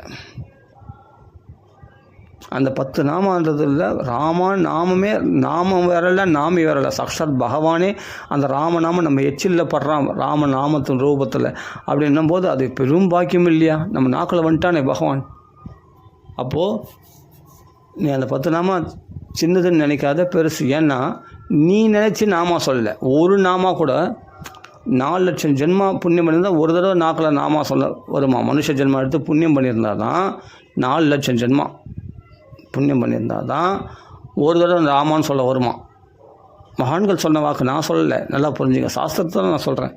அந்த 10 நாமன்றதில் ராமான் நாமமே, நாமம் வரல நாமி வரல, சாக்ஷாத் பகவானே அந்த ராமநாமம் நம்ம எச்சிலில் படுறான் ராமநாமத்தின் ரூபத்தில். அப்படின்னும் போது அது பெரும் பாக்கியம் இல்லையா? நம்ம நாக்கில் வந்துட்டானே பகவான். அப்போது நீ அந்த 10 நாமா சின்னதுன்னு நினைக்காத, பெருசு. ஏன்னா நீ நினச்சி நாமா சொல்லலை. ஒரு நாமா கூட 4 லட்சம் ஜென்மா புண்ணியம் பண்ணியிருந்தால் ஒரு தடவை நாக்கில் நாமா சொல்ல வருமா? மனுஷ ஜென்மா எடுத்து புண்ணியம் பண்ணியிருந்தால் தான் 4 லட்சம் ஜென்மா புண்ணியம் பண்ணியிருந்தால் தான் ஒரு தடவை ராமான்னு சொல்ல வருமா? மகான்கள் சொன்ன வாக்கு நான் சொல்லலை, நல்லா புரிஞ்சுங்க, சாஸ்திரத்தில் நான் சொல்கிறேன்.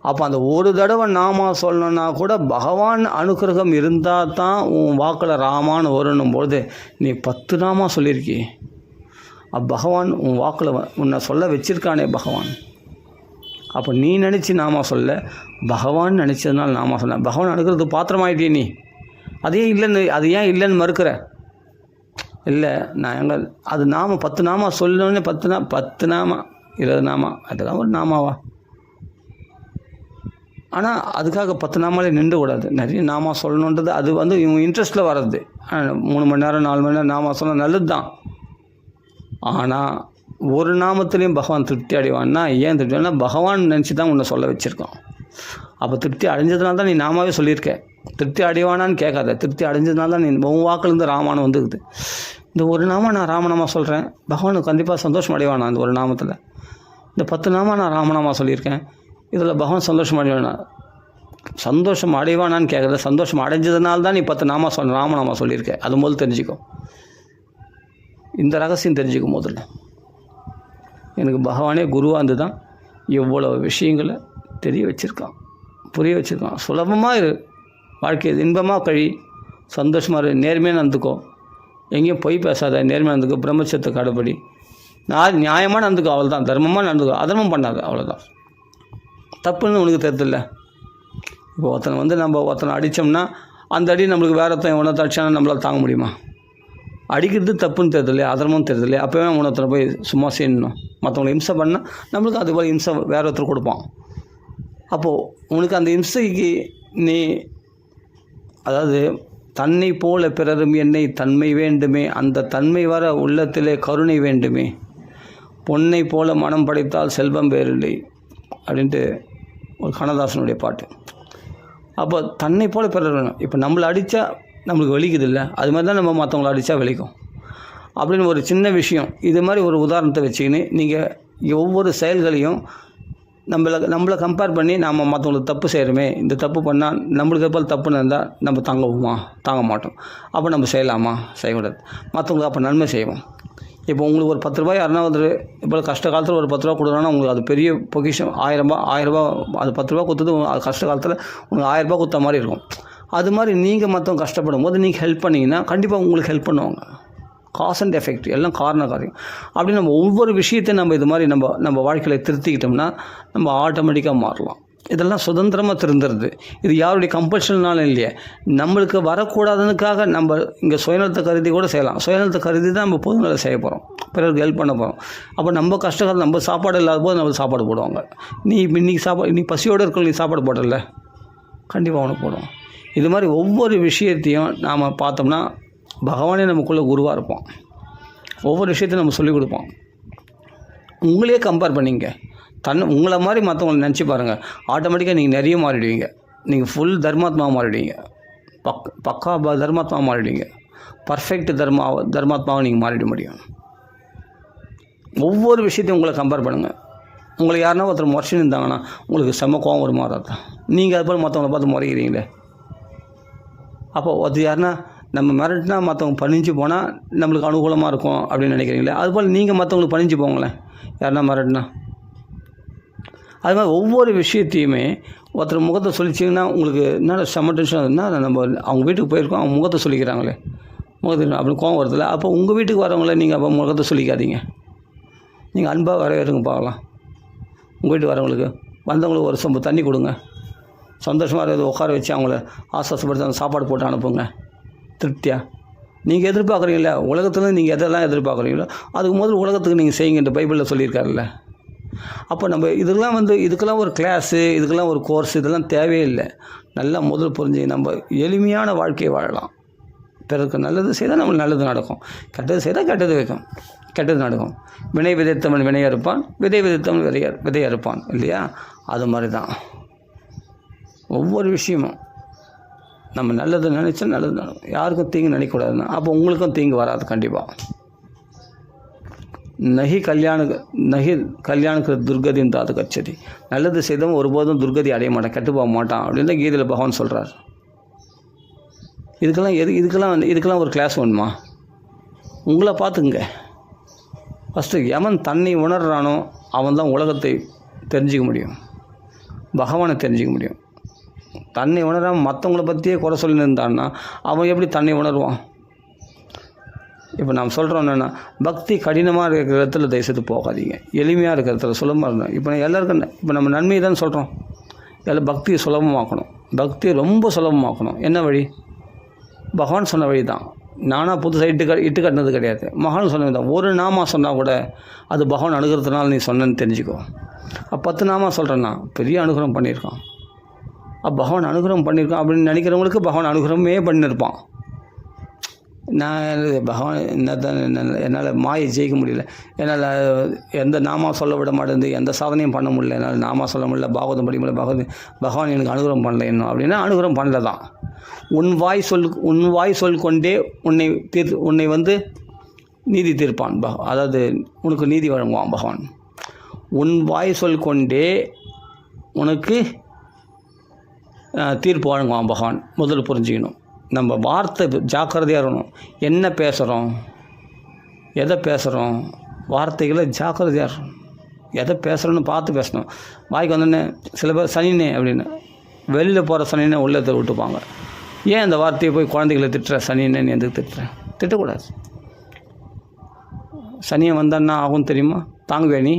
அப்போ அந்த ஒரு தடவை நாமா சொல்லணுன்னா கூட பகவான் அனுக்கிரகம் இருந்தால் தான் உன் வாக்கில் ராமான்னு வரணும்போது நீ 10 நாமா சொல்லியிருக்கி. பகவான் உன் வாக்கில் உன்னை சொல்ல வச்சிருக்கானே பகவான். அப்போ நீ நினச்சி நாமா சொல்ல, பகவான் நினச்சதுனால நாமா சொன்ன. பகவான் அனுக்கிறது பாத்திரமாயிட்டே நீ. அது ஏன் இல்லைன்னு மறுக்கிற? இல்லை நான் எங்கே அது நாம 10 நாமா சொல்லணுன்னே 10 நாமா 20 நாமா அதெல்லாம் ஒரு நாமாவா? ஆனால் அதுக்காக 10 நாமாலே நின்றக்கூடாது. நிறைய நாமா சொல்லணுன்றது அது வந்து இவங்க இன்ட்ரெஸ்ட்டில் வர்றது. 3 மணி நேரம் 4 மணி நேரம் நாமா சொன்னால் நல்லது தான். ஆனால் ஒரு நாமத்துலேயும் பகவான் திருப்தி அடைவான்னா ஏன் திருப்தி அடைவான்னா பகவான் நினச்சி தான் உன்னை சொல்ல வச்சுருக்கான். அப்போ திருப்தி அடைஞ்சதுனால தான் நீ நாமாவே சொல்லியிருக்க. திருப்தி அடைவானான்னு கேட்காத, திருப்தி அடைஞ்சதுனால தான் நீ உன் வாக்குலேருந்து ராமானம் வந்துக்குது. இந்த ஒரு நாமம் நான் ராமநாமா சொல்கிறேன், பகவானுக்கு கண்டிப்பாக சந்தோஷம் அடைவானா இந்த ஒரு நாமத்தில். இந்த 10 நாமா நான் ராமநாமா சொல்லியிருக்கேன், இதில் பகவான் சந்தோஷம் அடைவானா? சந்தோஷம் அடைவானான்னு கேட்குறது, சந்தோஷம் அடைஞ்சதுனால தான் நீ 10 நாமா ராமநாமா சொல்லியிருக்கேன். அது முதல்ல தெரிஞ்சுக்கும். இந்த ரகசியம் தெரிஞ்சுக்கும். முதல்ல எனக்கு பகவானே குருவாக இருந்து தான் எவ்வளோ விஷயங்களை தெரிய வச்சுருக்கான், புரிய வச்சுருக்கான். சுலபமாக இரு, வாழ்க்கை இன்பமாக கழி, சந்தோஷமாக இரு, நேர்மையாக நடந்துக்கோ, எங்கேயும் பொய் பேசாத, நேர்மையாக நடந்துக்கோ, பிரம்மச்சத்தை கடைப்படி, நான் நியாயமாக நடந்துக்கோ, அவள் தான். தர்மமாக நடந்துக்கோ, அதர்மம் பண்ணாது, அவ்வளோதான். தப்புன்னு உனக்கு தெரியுதில்ல. இப்போ ஒருத்தனை வந்து நம்ம ஒருத்தனை அடித்தோம்னா அந்த அடி நம்மளுக்கு வேறு ஒருத்தன் உணர்த்த அடிச்சானா நம்மளால் தாங்க முடியுமா? அடிக்கிறது தப்புன்னு தெரியுது இல்லையா, அதர்மம் தெரியுது இல்லையா. அப்போவே உணர்த்தனை போய் சும்மா செய்யணும். மற்றவங்களை இம்சை பண்ணால் நம்மளுக்கு அது போல் இம்சை வேற ஒருத்தர் கொடுப்பான். அப்போது உனக்கு அந்த இம்சைக்கு நீ, அதாவது தன்னை போல பிறரும் என்னை தன்மை வேண்டுமே, அந்த தன்மை வர உள்ளத்திலே கருணை வேண்டுமே, பொன்னை போல மனம் படைத்தால் செல்வம் வேறில்லை அப்படின்ட்டு ஒரு கண்ணதாசனுடைய பாட்டு. அப்போ தன்னை போல பிறர் வேணும். இப்போ நம்மளை அடித்தா நம்மளுக்கு வலிக்குது இல்லை, அது மாதிரி தான் நம்ம மற்றவங்கள அடித்தா வலிக்கும் அப்படின்னு ஒரு சின்ன விஷயம். இது மாதிரி ஒரு உதாரணத்தை வச்சுக்கின்னு நீங்கள் ஒவ்வொரு செயல்களையும் நம்மளை கம்பேர் பண்ணி நாம் மற்றவங்களுக்கு தப்பு செய்கிறோமே, இந்த தப்பு பண்ணால் நம்மளுக்கு எப்போ தப்புன்னு இருந்தால் நம்ம தாங்க மாட்டோம். அப்போ நம்ம செய்யலாமா? செய்யக்கூடாது. மற்றவங்களுக்கு அப்போ நன்மை செய்வோம். இப்போ உங்களுக்கு ஒரு 10 ரூபாய் யாருன்னா இப்போ கஷ்ட காலத்தில் ஒரு 10 ரூபா கொடுக்குறாங்கன்னா உங்களுக்கு அது பெரிய பொக்கிஷம். 1000 ரூபா அது 10 ரூபா கொடுத்தது அது கஷ்ட காலத்தில் உங்களுக்கு 1000 ரூபா கொடுத்த மாதிரி இருக்கும். அது மாதிரி நீங்கள் மற்றவங்க கஷ்டப்படும் போது நீங்கள் ஹெல்ப் பண்ணிங்கன்னா கண்டிப்பாக உங்களுக்கு ஹெல்ப் பண்ணுவாங்க. காஸ் அண்ட் எஃபெக்ட் எல்லாம் காரண காரியம். அப்படி நம்ம ஒவ்வொரு விஷயத்தையும் நம்ம இது மாதிரி நம்ம வாழ்க்கையில் திருத்திக்கிட்டோம்னா நம்ம ஆட்டோமேட்டிக்காக மாறலாம். இதெல்லாம் சுதந்திரமாக திருந்துறது. இது யாருடைய கம்பல்ஷன்னாலும் இல்லையே, நம்மளுக்கு வரக்கூடாதுனுக்காக நம்ம இங்கே சுயநலத்தை கருதி கூட செய்யலாம். சுயநலத்தை கருதி தான் நம்ம பொதுநலை செய்ய போகிறோம், பிறருக்கு ஹெல்ப் பண்ண போகிறோம். அப்போ நம்ம கஷ்டக்காலம் நம்ம சாப்பாடு இல்லாத போது நம்ம சாப்பாடு போடுவாங்க. நீ இன்றைக்கி நீ பசியோடு இருக்க, நீ சாப்பாடு போடல, கண்டிப்பாக அவனுக்கு போடுவோம். இது மாதிரி ஒவ்வொரு விஷயத்தையும் நாம் பார்த்தோம்னா பகவானே நமக்குள்ளே குருவாக இருப்போம். ஒவ்வொரு விஷயத்தையும் நம்ம சொல்லிக் கொடுப்போம். உங்களையே கம்பேர் பண்ணிங்க, உங்களை மாதிரி மற்றவங்களை நினச்சி பாருங்கள். ஆட்டோமேட்டிக்காக நீங்கள் நிறைய மாறிடுவீங்க. நீங்கள் ஃபுல் தர்மாத்மாவாக மாறிடுவீங்க. பக்கா தர்மாத்மாவாக மாறிடுவீங்க. பர்ஃபெக்ட் தர்மாத்மாவை நீங்கள் மாறிட முடியும். ஒவ்வொரு விஷயத்தையும் உங்களை கம்பேர் பண்ணுங்கள். உங்களை யாருன்னா ஒருத்தர் முறைச்சின்னு இருந்தாங்கன்னா உங்களுக்கு செம்ம கோவம் ஒரு மாறாதான். நீங்கள் அது போல் மற்றவங்களை பார்த்து முறைகிறீங்களே. அப்போ ஒருத்தர் யாருன்னா நம்ம மிரட்டினா மற்றவங்க பணிஞ்சு போனால் நம்மளுக்கு அனுகூலமாக இருக்கும் அப்படின்னு நினைக்கிறீங்களே, அதுபோல் நீங்கள் மற்றவங்களுக்கு பணிஞ்சு போங்களேன் யாருன்னா மிரட்டினா. அது மாதிரி ஒவ்வொரு விஷயத்தையுமே ஒருத்தர் முகத்தை சொல்லிச்சிங்கன்னா உங்களுக்கு என்ன செம்ம டென்ஷன். என்ன நம்ம அவங்க வீட்டுக்கு போயிருக்கோம், அவங்க முகத்தை சொல்லிக்கிறாங்களே, முகத்துக்கு அப்படி கோவம் வருதில்ல. அப்போ உங்கள் வீட்டுக்கு வரவங்கள நீங்கள் அப்போ முகத்தை சொல்லிக்காதீங்க. நீங்கள் அன்பாக வரவேறுங்க பார்க்கலாம். உங்கள் வீட்டுக்கு வரவங்களுக்கு வந்தவங்களுக்கு ஒரு சொம்பு தண்ணி கொடுங்க, சந்தோஷமாக இருக்கிறது உட்கார வச்சு அவங்கள ஆஸ்வாசப்படுத்தி அந்த சாப்பாடு போட்டு அனுப்புங்க திருப்தியாக. நீங்கள் எதிர்பார்க்குறீங்கள உலகத்துலேருந்து நீங்கள் எதெல்லாம் எதிர்பார்க்குறீங்களோ அதுக்கு முதல்ல உலகத்துக்கு நீங்கள் செய்யுங்க. பைபிளில் சொல்லியிருக்காருல்ல. அப்போ நம்ம இதுக்கெல்லாம் ஒரு கிளாஸு, இதுக்கெல்லாம் ஒரு கோர்ஸ், இதெல்லாம் தேவையில்லை. நல்லா முதல் புரிஞ்சு நம்ம எளிமையான வாழ்க்கையை வாழலாம். பிறருக்கு நல்லது செய்தால் நம்மளுக்கு நல்லது நடக்கும், கெட்டது செய்தால் கெட்டது நடக்கும். வினை விதைத்தவன் வினையாக இருப்பான், விதை விதைத்தவன் விதையாக இருப்பான் இல்லையா? அது மாதிரி தான் ஒவ்வொரு விஷயமும் நம்ம நல்லது நினச்சா நல்லது நடக்கும். யாருக்கும் தீங்கு நினைக்கக்கூடாதுன்னா அப்போ உங்களுக்கும் தீங்கு வராது கண்டிப்பாக. நகி கல்யாணுக்கு துர்கதின்னு தாது கச்சதி. நல்லது செய்தவன் ஒருபோதும் துர்கதி அடைய மாட்டான், கெட்டு போக மாட்டான் அப்படின்னு தான் கீதையில் பகவான் சொல்கிறார். இதுக்கெல்லாம் ஒரு கிளாஸ் வேணுமா? உங்களை பார்த்துங்க. ஃபஸ்ட்டு எவன் தன்னை உணர்றானோ அவன் தான் உலகத்தை தெரிஞ்சிக்க முடியும், பகவானை தெரிஞ்சிக்க முடியும். தன்னை உணராமல் மற்றவங்கள பற்றியே குறை சொல்லி இருந்தான்னா அவன் எப்படி தன்னை உணர்வான்? இப்போ நாம் சொல்கிறோம் என்னென்னா, பக்தி கடினமாக இருக்கிற இடத்துல தயவுசெய்து போகாதீங்க, எளிமையாக இருக்கிற இடத்துல சுலபமாக இருந்தோம். இப்போ எல்லாருக்கும் இப்போ நம்ம நன்மையை தான் சொல்கிறோம். எல்லாம் பக்தியை சுலபமாக்கணும், பக்தியை ரொம்ப சுலபமாக்கணும். என்ன வழி? பகவான் சொன்ன வழி தான். நானாக புதுசாக இட்டு கட்டினது கிடையாது, மகான் சொன்னது தான். ஒரு நாமா சொன்னால் கூட அது பகவான் அணுகிறதுனால நீ சொன்னேன்னு தெரிஞ்சுக்கோ. 10 நாமா சொல்கிறேன்னா பெரிய அனுகிரகம் பண்ணியிருக்கான். பகவான் அனுகிரகம் பண்ணியிருக்கான் அப்படின்னு நினைக்கிறவங்களுக்கு பகவான் அனுகிரகமே பண்ணியிருப்பான். நான் பகவான் என்னால் மாயை ஜெயிக்க முடியல, என்னால் எந்த நாமா சொல்ல விட மாட்டேங்குது, எந்த சாதனையும் பண்ண முடியல, என்னால் நாமா சொல்ல முடியல, பாகவதம் படிக்க முடியல, பகவான் எனக்கு அனுகிரகம் பண்ணல இன்னும் அப்படின்னா அனுகிரகம் பண்ணல தான். உன் வாய் சொல் கொண்டே உன்னை வந்து நீதி தீர்ப்பான். அதாவது உனக்கு நீதி வழங்குவான் பகவான். உன் வாய் சொல் கொண்டே உனக்கு தீர்ப்பு வழங்குவான் பகவான். முதல்ல புரிஞ்சுக்கணும், நம்ம வார்த்தை ஜாக்கிரதையாக இருக்கணும். என்ன பேசுகிறோம், எதை பேசுகிறோம், வார்த்தைகளை ஜாக்கிரதையாக இருக்கணும். எதை பேசுகிறோன்னு பார்த்து பேசணும். வாய்க்கு வந்தோடனே சில பேர் சனினே அப்படின்னு வெளியில் போகிற சனினே உள்ளே விட்டுப்பாங்க. ஏன் அந்த வார்த்தையை போய் குழந்தைகளை திட்டுற, சனினே நீ எதுக்கு திட்டுற? திட்டக்கூடாது. சனியை வந்தான்னா ஆகும் தெரியுமா? தாங்குவே நீ?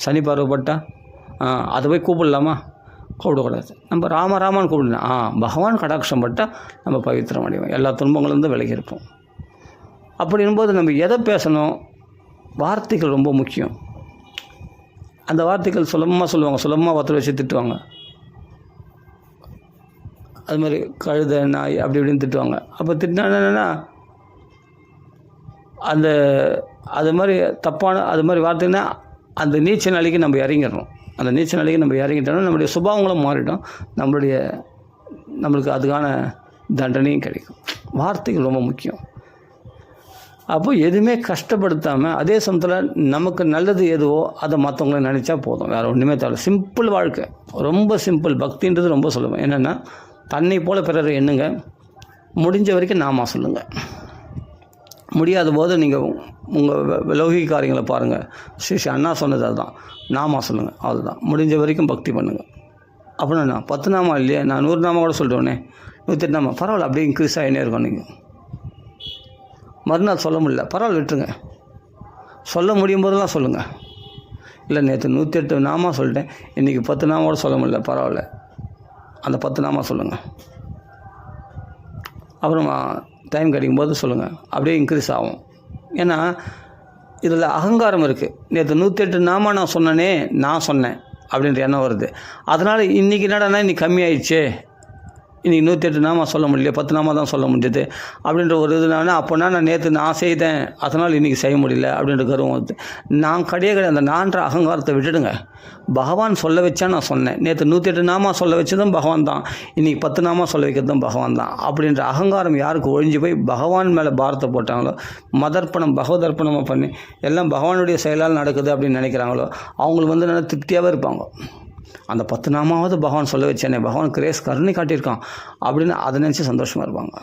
சனி பார்வைப்பட்டா அதை போய் கூப்பிடலாமா? கூப்பிடக்கூடாது. நம்ம ராமான்னு கூப்பிடலாம். பகவான் கடாட்சம் பட்டால் நம்ம பவித்திரம் அடைவோம், எல்லா துன்பங்களும் விலகி இருப்போம். அப்படிங்கும்போது நம்ம எதை பேசணும், வார்த்தைகள் ரொம்ப முக்கியம். அந்த வார்த்தைகள் சுலபமாக சொல்லுவாங்க, சுலபமாக ஒருத்தர் வச்சு திட்டுவாங்க. அது மாதிரி கழுதை நாய் அப்படி இப்படின்னு திட்டுவாங்க. அப்போ திட்டினா என்னென்னா அது மாதிரி தப்பான அது மாதிரி வார்த்தைன்னா அந்த நீச்சல் நிலைக்கு நம்ம இறங்கிடணும். அந்த நீச்சல் நிலைக்கு நம்ம இறங்கிட்டோம்னா நம்மளுடைய சுபாவங்களும் மாறிடும், நம்மளுக்கு அதுக்கான தண்டனையும் கிடைக்கும். வார்த்தைகள் ரொம்ப முக்கியம். அப்போ எதுவுமே கஷ்டப்படுத்தாமல் அதே சமயத்தில் நமக்கு நல்லது எதுவோ அதை மற்றவங்கள நினச்சா போதும், வேறு ஒன்றுமே தேவை. சிம்பிள் வாழ்க்கை, ரொம்ப சிம்பிள். பக்தின்றது ரொம்ப சொல்லுவேன். என்னென்னா தன்னை போல் பிறரை எண்ணுங்க, முடிஞ்ச வரைக்கும் நாமா சொல்லுங்கள். முடியாத போது நீங்கள் உங்கள் லௌகிக காரியங்களை பாருங்கள். ஸ்ரீ அண்ணா சொன்னது அதுதான், நாமா சொல்லுங்கள், அதுதான். முடிஞ்ச வரைக்கும் பக்தி பண்ணுங்கள். அப்படின்னா 10 நாமா இல்லையே, நான் 100 நாமா கூட சொல்லிட்டோன்னே, 108 நாமா பரவாயில்ல, அப்படியே இன்க்ரீஸ் ஆகினே இருக்கும். நீங்கள் மறுநாள் சொல்ல முடியல, பரவாயில்ல விட்டுருங்க. சொல்ல முடியும் போதெல்லாம் சொல்லுங்கள். இல்லை நேற்று 108 நாமா சொல்லிட்டேன், இன்றைக்கி 10 நாமா கூட சொல்ல முடியல, பரவாயில்ல, அந்த 10 நாமா சொல்லுங்கள். அப்புறமா டைம் கிடைக்கும்போது சொல்லுங்கள், அப்படியே இன்க்ரீஸ் ஆகும். ஏன்னா இதில் அகங்காரம் இருக்குது. நேற்று 108 நாமா நான் சொன்னேன் அப்படின்ற எண்ணம் வருது. அதனால் இன்றைக்கி என்னடானா இன்றைக்கி கம்மியாயிடுச்சே, இன்றைக்கி 108 நாமா சொல்ல முடியல, 10 நாமா தான் சொல்ல முடியுது அப்படின்ற ஒரு இதுனா, அப்போனா நான் நேற்று நான் செய்தேன், அதனால் இன்றைக்கி செய்ய முடியல அப்படின்ற கருவம் வருது. நான் கிடையாது. அந்த நான்ற அகங்காரத்தை விட்டுடுங்க. பகவான் சொல்ல வச்சா நான் சொன்னேன். நேற்று 108 நாமா சொல்ல வச்சதும் பகவான் தான், இன்றைக்கி 10 நாமா சொல்ல வைக்கிறதும் பகவான் தான் அப்படின்ற அகங்காரம் யாருக்கு ஒழிஞ்சு போய் பகவான் மேலே பாரத்தை போட்டாங்களோ, மதர்ப்பணம் பகவதர்ப்பணமாக பண்ணி எல்லாம் பகவானுடைய செயலால் நடக்குது அப்படின்னு நினைக்கிறாங்களோ, அவங்களுக்கு நல்லா திருப்தியாகவே இருப்பாங்க. அந்த 10 நாமாவது பகவான் சொல்ல வச்சேனே, பகவான் கிரேஸ் கருணை காட்டியிருக்கான் அப்படின்னு அதை நினச்சி சந்தோஷமாக இருப்பாங்க.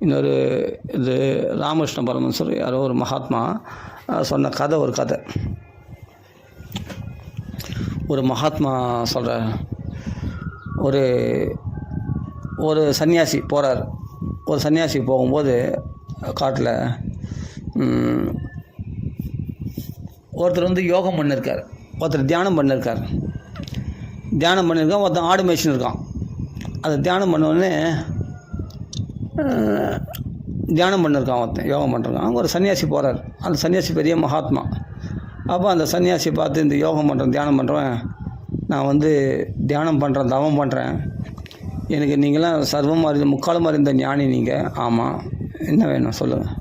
இன்னொரு இது ராமகிருஷ்ண பரமஹம்சர் யாரோ ஒரு மகாத்மா சொன்ன கதை, ஒரு மகாத்மா சொல்கிற ஒரு சன்னியாசி போகிறார். ஒரு சன்னியாசி போகும்போது காட்டில் ஒருத்தர் யோகம் பண்ணியிருக்கார், ஒருத்தர் தியானம் பண்ணியிருக்கார். ஒருத்தர் ஆடு மேய்ச்சின்னு இருக்கான். அதை தியானம் பண்ணோடனே தியானம் பண்ணியிருக்கான், ஒருத்தன் யோகம் பண்ணிருக்கான். ஒரு சன்னியாசி போகிறார். அந்த சன்னியாசி பெரிய மகாத்மா. அப்போ அந்த சன்னியாசி பார்த்து, இந்த யோகம் பண்ணுறேன், தியானம் பண்ணுறேன், நான் தியானம் பண்ணுறேன், தவம் பண்ணுறேன், எனக்கு நீங்களாம் சர்வமாக இருந்த முக்காலமாக இருந்த ஞானி நீங்கள். ஆமாம், என்ன வேணும் சொல்லுங்கள்.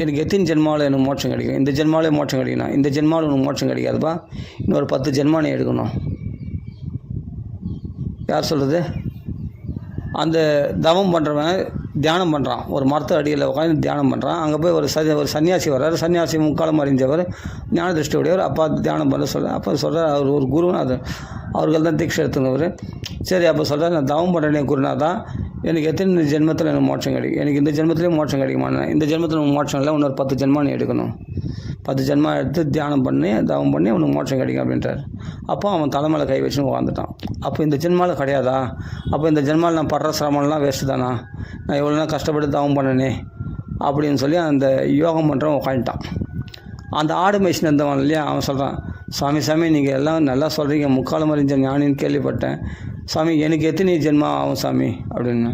எனக்கு எத்தனை ஜென்மாவில் எனக்கு மோட்சம் கிடைக்கும்? இந்த ஜென்மாவிலே மோட்சம் கிடைக்கணும். இந்த ஜென்மாவில் உனக்கு மோட்சம் கிடைக்காதுப்பா, இன்னொரு 10 ஜென்மா நீ எடுக்கணும். யார் சொல்கிறது? அந்த தவம் பண்ணுறவன் தியானம் பண்ணுறான், ஒரு மரத்தை அடியில் உட்காந்து தியானம் பண்ணுறான். அங்கே போய் ஒரு சன்னியாசி வர்றார். சன்னியாசி முக்காலம் அறிஞ்சவர், ஞான திருஷ்டி உடையவர். அப்பா தியானம் பண்ண அப்போ சொல்கிறார், அவர் ஒரு குருன்னு அவர்கள் தான் தீட்சை எடுத்துனவர். சரி, அப்போ சொல்கிறார், நான் தவம் பண்ணுறேனே குருநாதா, எனக்கு எத்தனை ஜென்மத்தில் எனக்கு மோட்சம் கிடைக்கும்? எனக்கு இந்த ஜென்மத்திலே மோட்சம் கிடைக்குமாண்ணே? இந்த ஜென்மத்தில் உனக்கு மோட்சம் இல்லை, இன்னொரு 10 ஜென்மா நீ எடுக்கணும். 10 ஜென்மா எடுத்து தியானம் பண்ணி தவம் பண்ணி உனக்கு மோட்சம் கிடைக்கும் அப்படின்றார். அப்போ அவன் தலைமையில் கை வச்சுன்னு உட்காந்துட்டான். அப்போ இந்த ஜென்மாவில் கிடையாதா? அப்போ இந்த ஜென்மாவில் நான் படுற சிரமம்லாம் வேஸ்ட்டு தானா? நான் எவ்வளோ நாள் கஷ்டப்பட்டு தவம் பண்ணனே அப்படின்னு சொல்லி அந்த யோகம் பண்ணுறவன் உட்காந்துட்டான். அந்த ஆடு மேய்ச்சின்னு இருந்தவன் இல்லையா, அவன் சொல்கிறான், சாமி நீங்கள் எல்லாம் நல்லா சொல்கிறீங்க, முக்காலம் அறிஞ்ச ஞானின்னு கேள்விப்பட்டேன் சாமி, எனக்கு எத்தனை ஜென்மா ஆகும் சாமி அப்படின்னு.